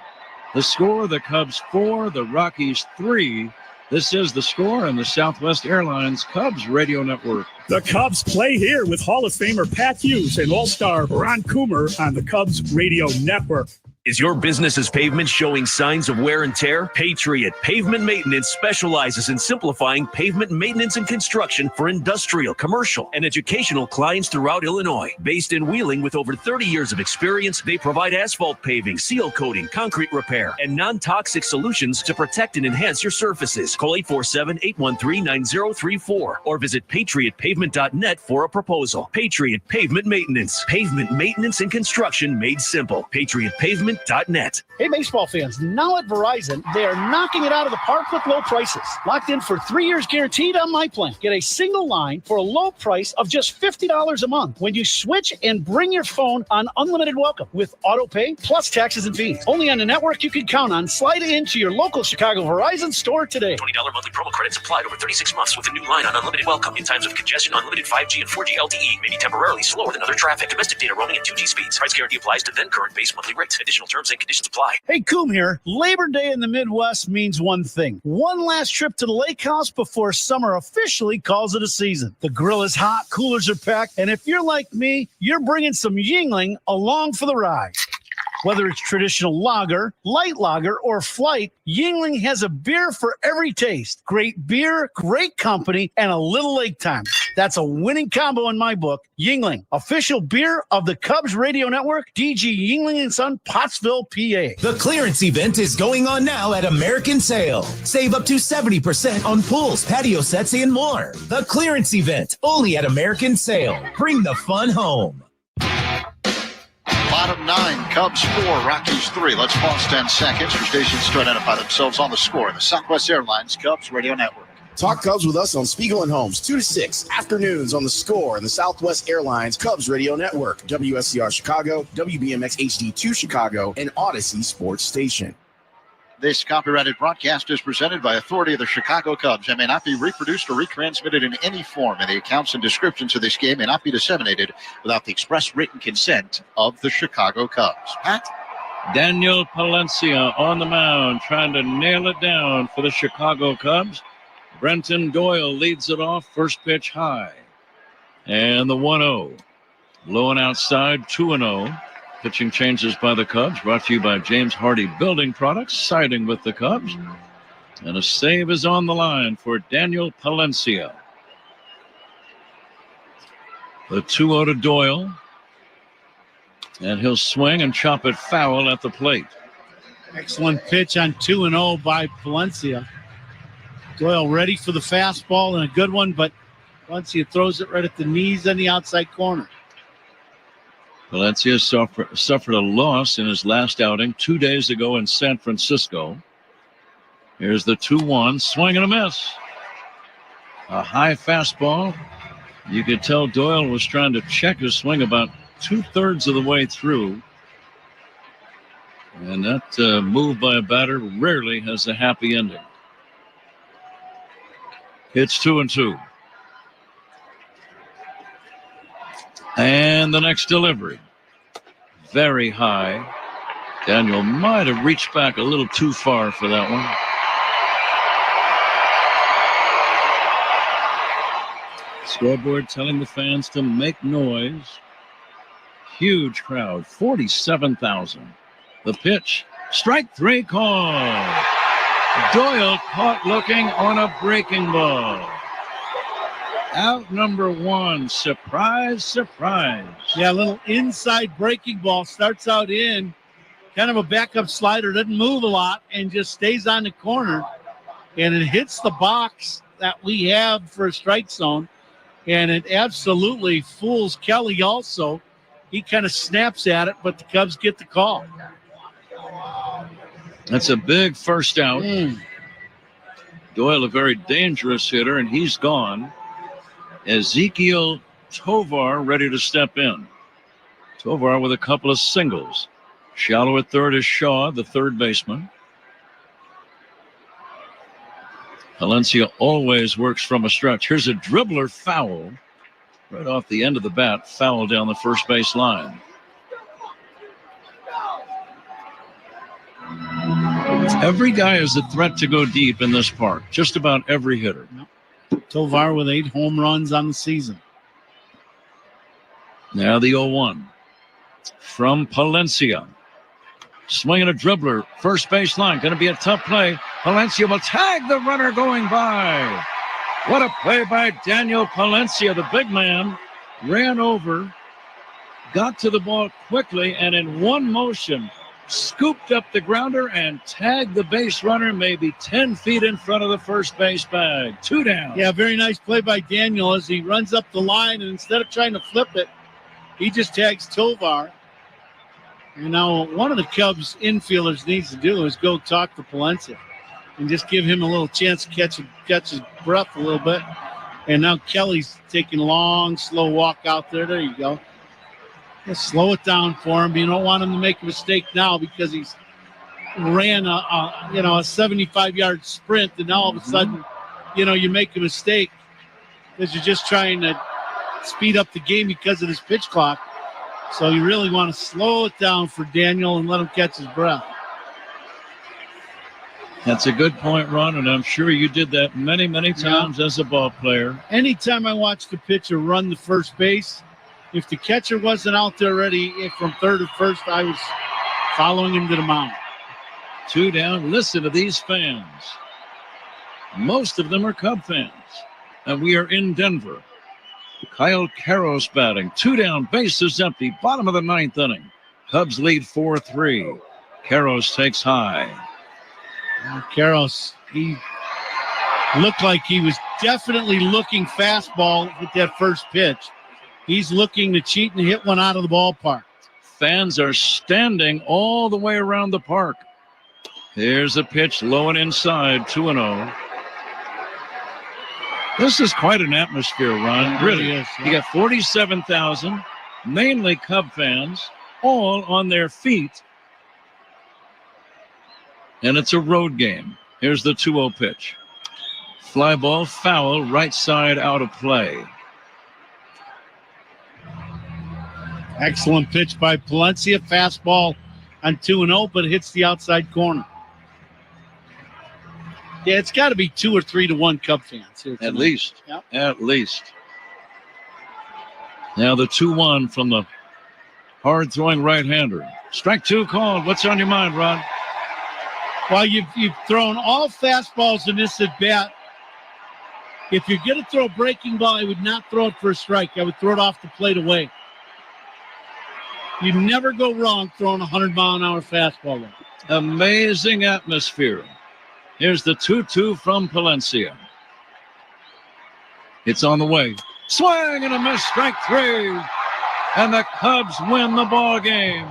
The score, the Cubs 4, the Rockies 3. This is The Score and the Southwest Airlines Cubs Radio Network. The Cubs play here with Hall of Famer Pat Hughes and All-Star Ron Coomer on the Cubs Radio Network. Is your business's pavement showing signs of wear and tear? Patriot Pavement Maintenance specializes in simplifying pavement maintenance and construction for industrial, commercial, and educational clients throughout Illinois. Based in Wheeling with over 30 years of experience, they provide asphalt paving, seal coating, concrete repair, and non-toxic solutions to protect and enhance your surfaces. Call 847-813-9034 or visit patriotpavement.net for a proposal. Patriot Pavement Maintenance. Pavement maintenance and construction made simple. patriotpavement.net. Hey, baseball fans, now at Verizon, they are knocking it out of the park with low prices. Locked in for 3 years guaranteed on my plan. Get a single line for a low price of just $50 a month when you switch and bring your phone on unlimited welcome with auto pay plus taxes and fees. Only on a network you can count on. Slide into your local Chicago Verizon store today. $20 monthly promo credits applied over 36 months with a new line on unlimited welcome. In times of congestion, unlimited 5G and 4G LTE may be temporarily slower than other traffic. Domestic data roaming and 2G speeds. Price guarantee applies to then current base monthly rates. Additional terms and conditions apply. Hey, Coom here. Labor Day in the Midwest means one thing. One last trip to the lake house before summer officially calls it a season. The grill is hot, coolers are packed, and if you're like me, you're bringing some Yingling along for the ride. Whether it's traditional lager, light lager, or flight, Yingling has a beer for every taste. Great beer, great company, and a little lake time. That's a winning combo in my book. Yingling, official beer of the Cubs Radio Network, DG Yingling & Son, Pottsville, PA. The clearance event is going on now at American Sale. Save up to 70% on pools, patio sets, and more. The clearance event, only at American Sale. Bring the fun home. Bottom 9, Cubs 4, Rockies 3. Let's pause 10 seconds for stations to identify themselves on the score. The Southwest Airlines Cubs Radio Network. Talk Cubs with us on Spiegel and Holmes, 2 to 6 afternoons on the Score and the Southwest Airlines Cubs Radio Network, WSCR Chicago, WBMX HD2 Chicago, and Odyssey Sports Station. This copyrighted broadcast is presented by authority of the Chicago Cubs and may not be reproduced or retransmitted in any form, and the accounts and descriptions of this game may not be disseminated without the express written consent of the Chicago Cubs. Pat? Daniel Palencia on the mound, trying to nail it down for the Chicago Cubs. Brenton Doyle leads it off, first pitch high. And the 1-0. Low and outside, 2-0. Pitching changes by the Cubs, brought to you by James Hardy Building Products, siding with the Cubs. And a save is on the line for Daniel Palencia. The 2-0 to Doyle. And he'll swing and chop it foul at the plate. Excellent pitch on 2-0 by Palencia. Doyle ready for the fastball and a good one, but Palencia throws it right at the knees on the outside corner. Valencia suffered a loss in his last outing 2 days ago in San Francisco. Here's the 2-1, swing and a miss. A high fastball. You could tell Doyle was trying to check his swing about 2/3 of the way through. And that move by a batter rarely has a happy ending. It's 2-2. And the next delivery, very high. Daniel might have reached back a little too far for that one. Scoreboard telling the fans to make noise. Huge crowd, 47,000. The pitch, strike 3 call. Doyle caught looking on a breaking ball. Out number 1, surprise, surprise. Yeah, a little inside breaking ball, starts out in, kind of a backup slider, doesn't move a lot, and just stays on the corner. And it hits the box that we have for a strike zone, and it absolutely fools Kelly also. He kind of snaps at it, but the Cubs get the call. That's a big first out. Doyle, a very dangerous hitter, and he's gone. Ezekiel Tovar ready to step in. Tovar with a couple of singles. Shallow at third is Shaw, the third baseman. Palencia always works from a stretch. Here's a dribbler foul. Right off the end of the bat, foul down the first base line. Every guy is a threat to go deep in this park. Just about every hitter. Tovar with 8 home runs on the season. Now the 0-1 from Palencia. Swinging a dribbler. First base line. Going to be a tough play. Palencia will tag the runner going by. What a play by Daniel Palencia. The big man ran over, got to the ball quickly, and in one motion, scooped up the grounder and tagged the base runner maybe 10 feet in front of the first base bag. 2 down. Yeah, very nice play by Daniel as he runs up the line, and instead of trying to flip it, he just tags Tovar. And now one of the Cubs infielders needs to do is go talk to Palencia and just give him a little chance to catch his breath a little bit. And now Kelly's taking a long, slow walk out there. There you go. Just slow it down for him. You don't want him to make a mistake now because he's ran a 75-yard sprint, and now all of a sudden, you make a mistake because you're just trying to speed up the game because of this pitch clock. So you really want to slow it down for Daniel and let him catch his breath. That's a good point, Ron, and I'm sure you did that many, many times as a ball player. Anytime I watched the pitcher run the first base, if the catcher wasn't out there ready from third to first, I was following him to the mound. 2 down. Listen to these fans. Most of them are Cub fans, and we are in Denver. Kyle Carros batting. 2 down, bases empty. Bottom of the 9th inning. Cubs lead 4-3. Carros takes high. Carros, he looked like he was definitely looking fastball with that first pitch. He's looking to cheat and hit one out of the ballpark. Fans are standing all the way around the park. Here's a pitch low and inside, 2-0. This is quite an atmosphere, Ron. It really is. You got 47,000, mainly Cub fans, all on their feet. And it's a road game. Here's the 2-0 pitch. Fly ball, foul, right side out of play. Excellent pitch by Palencia. Fastball on 2-0, but it hits the outside corner. Yeah, it's got to be 2 or 3 to 1 Cub fans here tonight. At least. Yep. At least. Now the 2-1 from the hard-throwing right-hander. Strike 2 called. What's on your mind, Ron? Well, you've thrown all fastballs in this at bat. If you're going to throw a breaking ball, I would not throw it for a strike. I would throw it off the plate away. You never go wrong throwing a 100-mile-an-hour fastball there. Amazing atmosphere. Here's the 2-2 from Palencia. It's on the way. Swing and a miss, strike 3. And the Cubs win the ball game.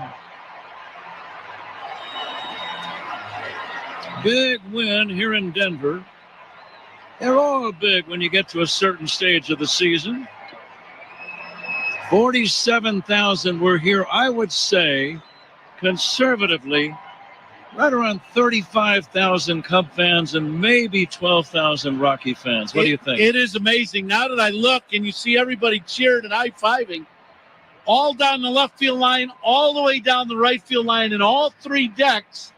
Big win here in Denver. They're all big when you get to a certain stage of the season. 47,000 were here, I would say, conservatively, right around 35,000 Cub fans and maybe 12,000 Rocky fans. What do you think? It is amazing. Now that I look and you see everybody cheering and high-fiving, all down the left field line, all the way down the right field line, and all 3 decks,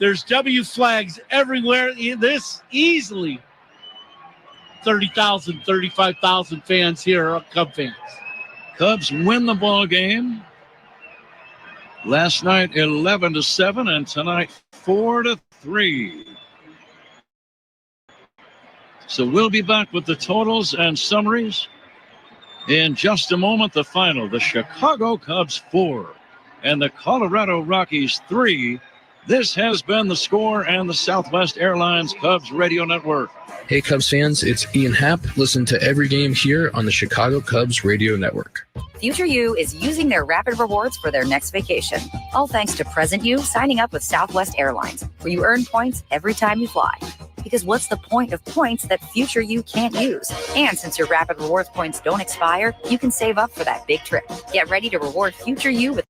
there's W flags everywhere. This easily 30,000, 35,000 fans here are Cub fans. Cubs win the ball game. Last night 11-7, and tonight 4-3. So we'll be back with the totals and summaries in just a moment. The final: the Chicago Cubs 4 and the Colorado Rockies 3. This has been The Score and the Southwest Airlines Cubs Radio Network. Hey, Cubs fans, it's Ian Happ. Listen to every game here on the Chicago Cubs Radio Network. Future You is using their Rapid Rewards for their next vacation. All thanks to Present You signing up with Southwest Airlines, where you earn points every time you fly. Because what's the point of points that Future You can't use? And since your Rapid Rewards points don't expire, you can save up for that big trip. Get ready to reward Future You with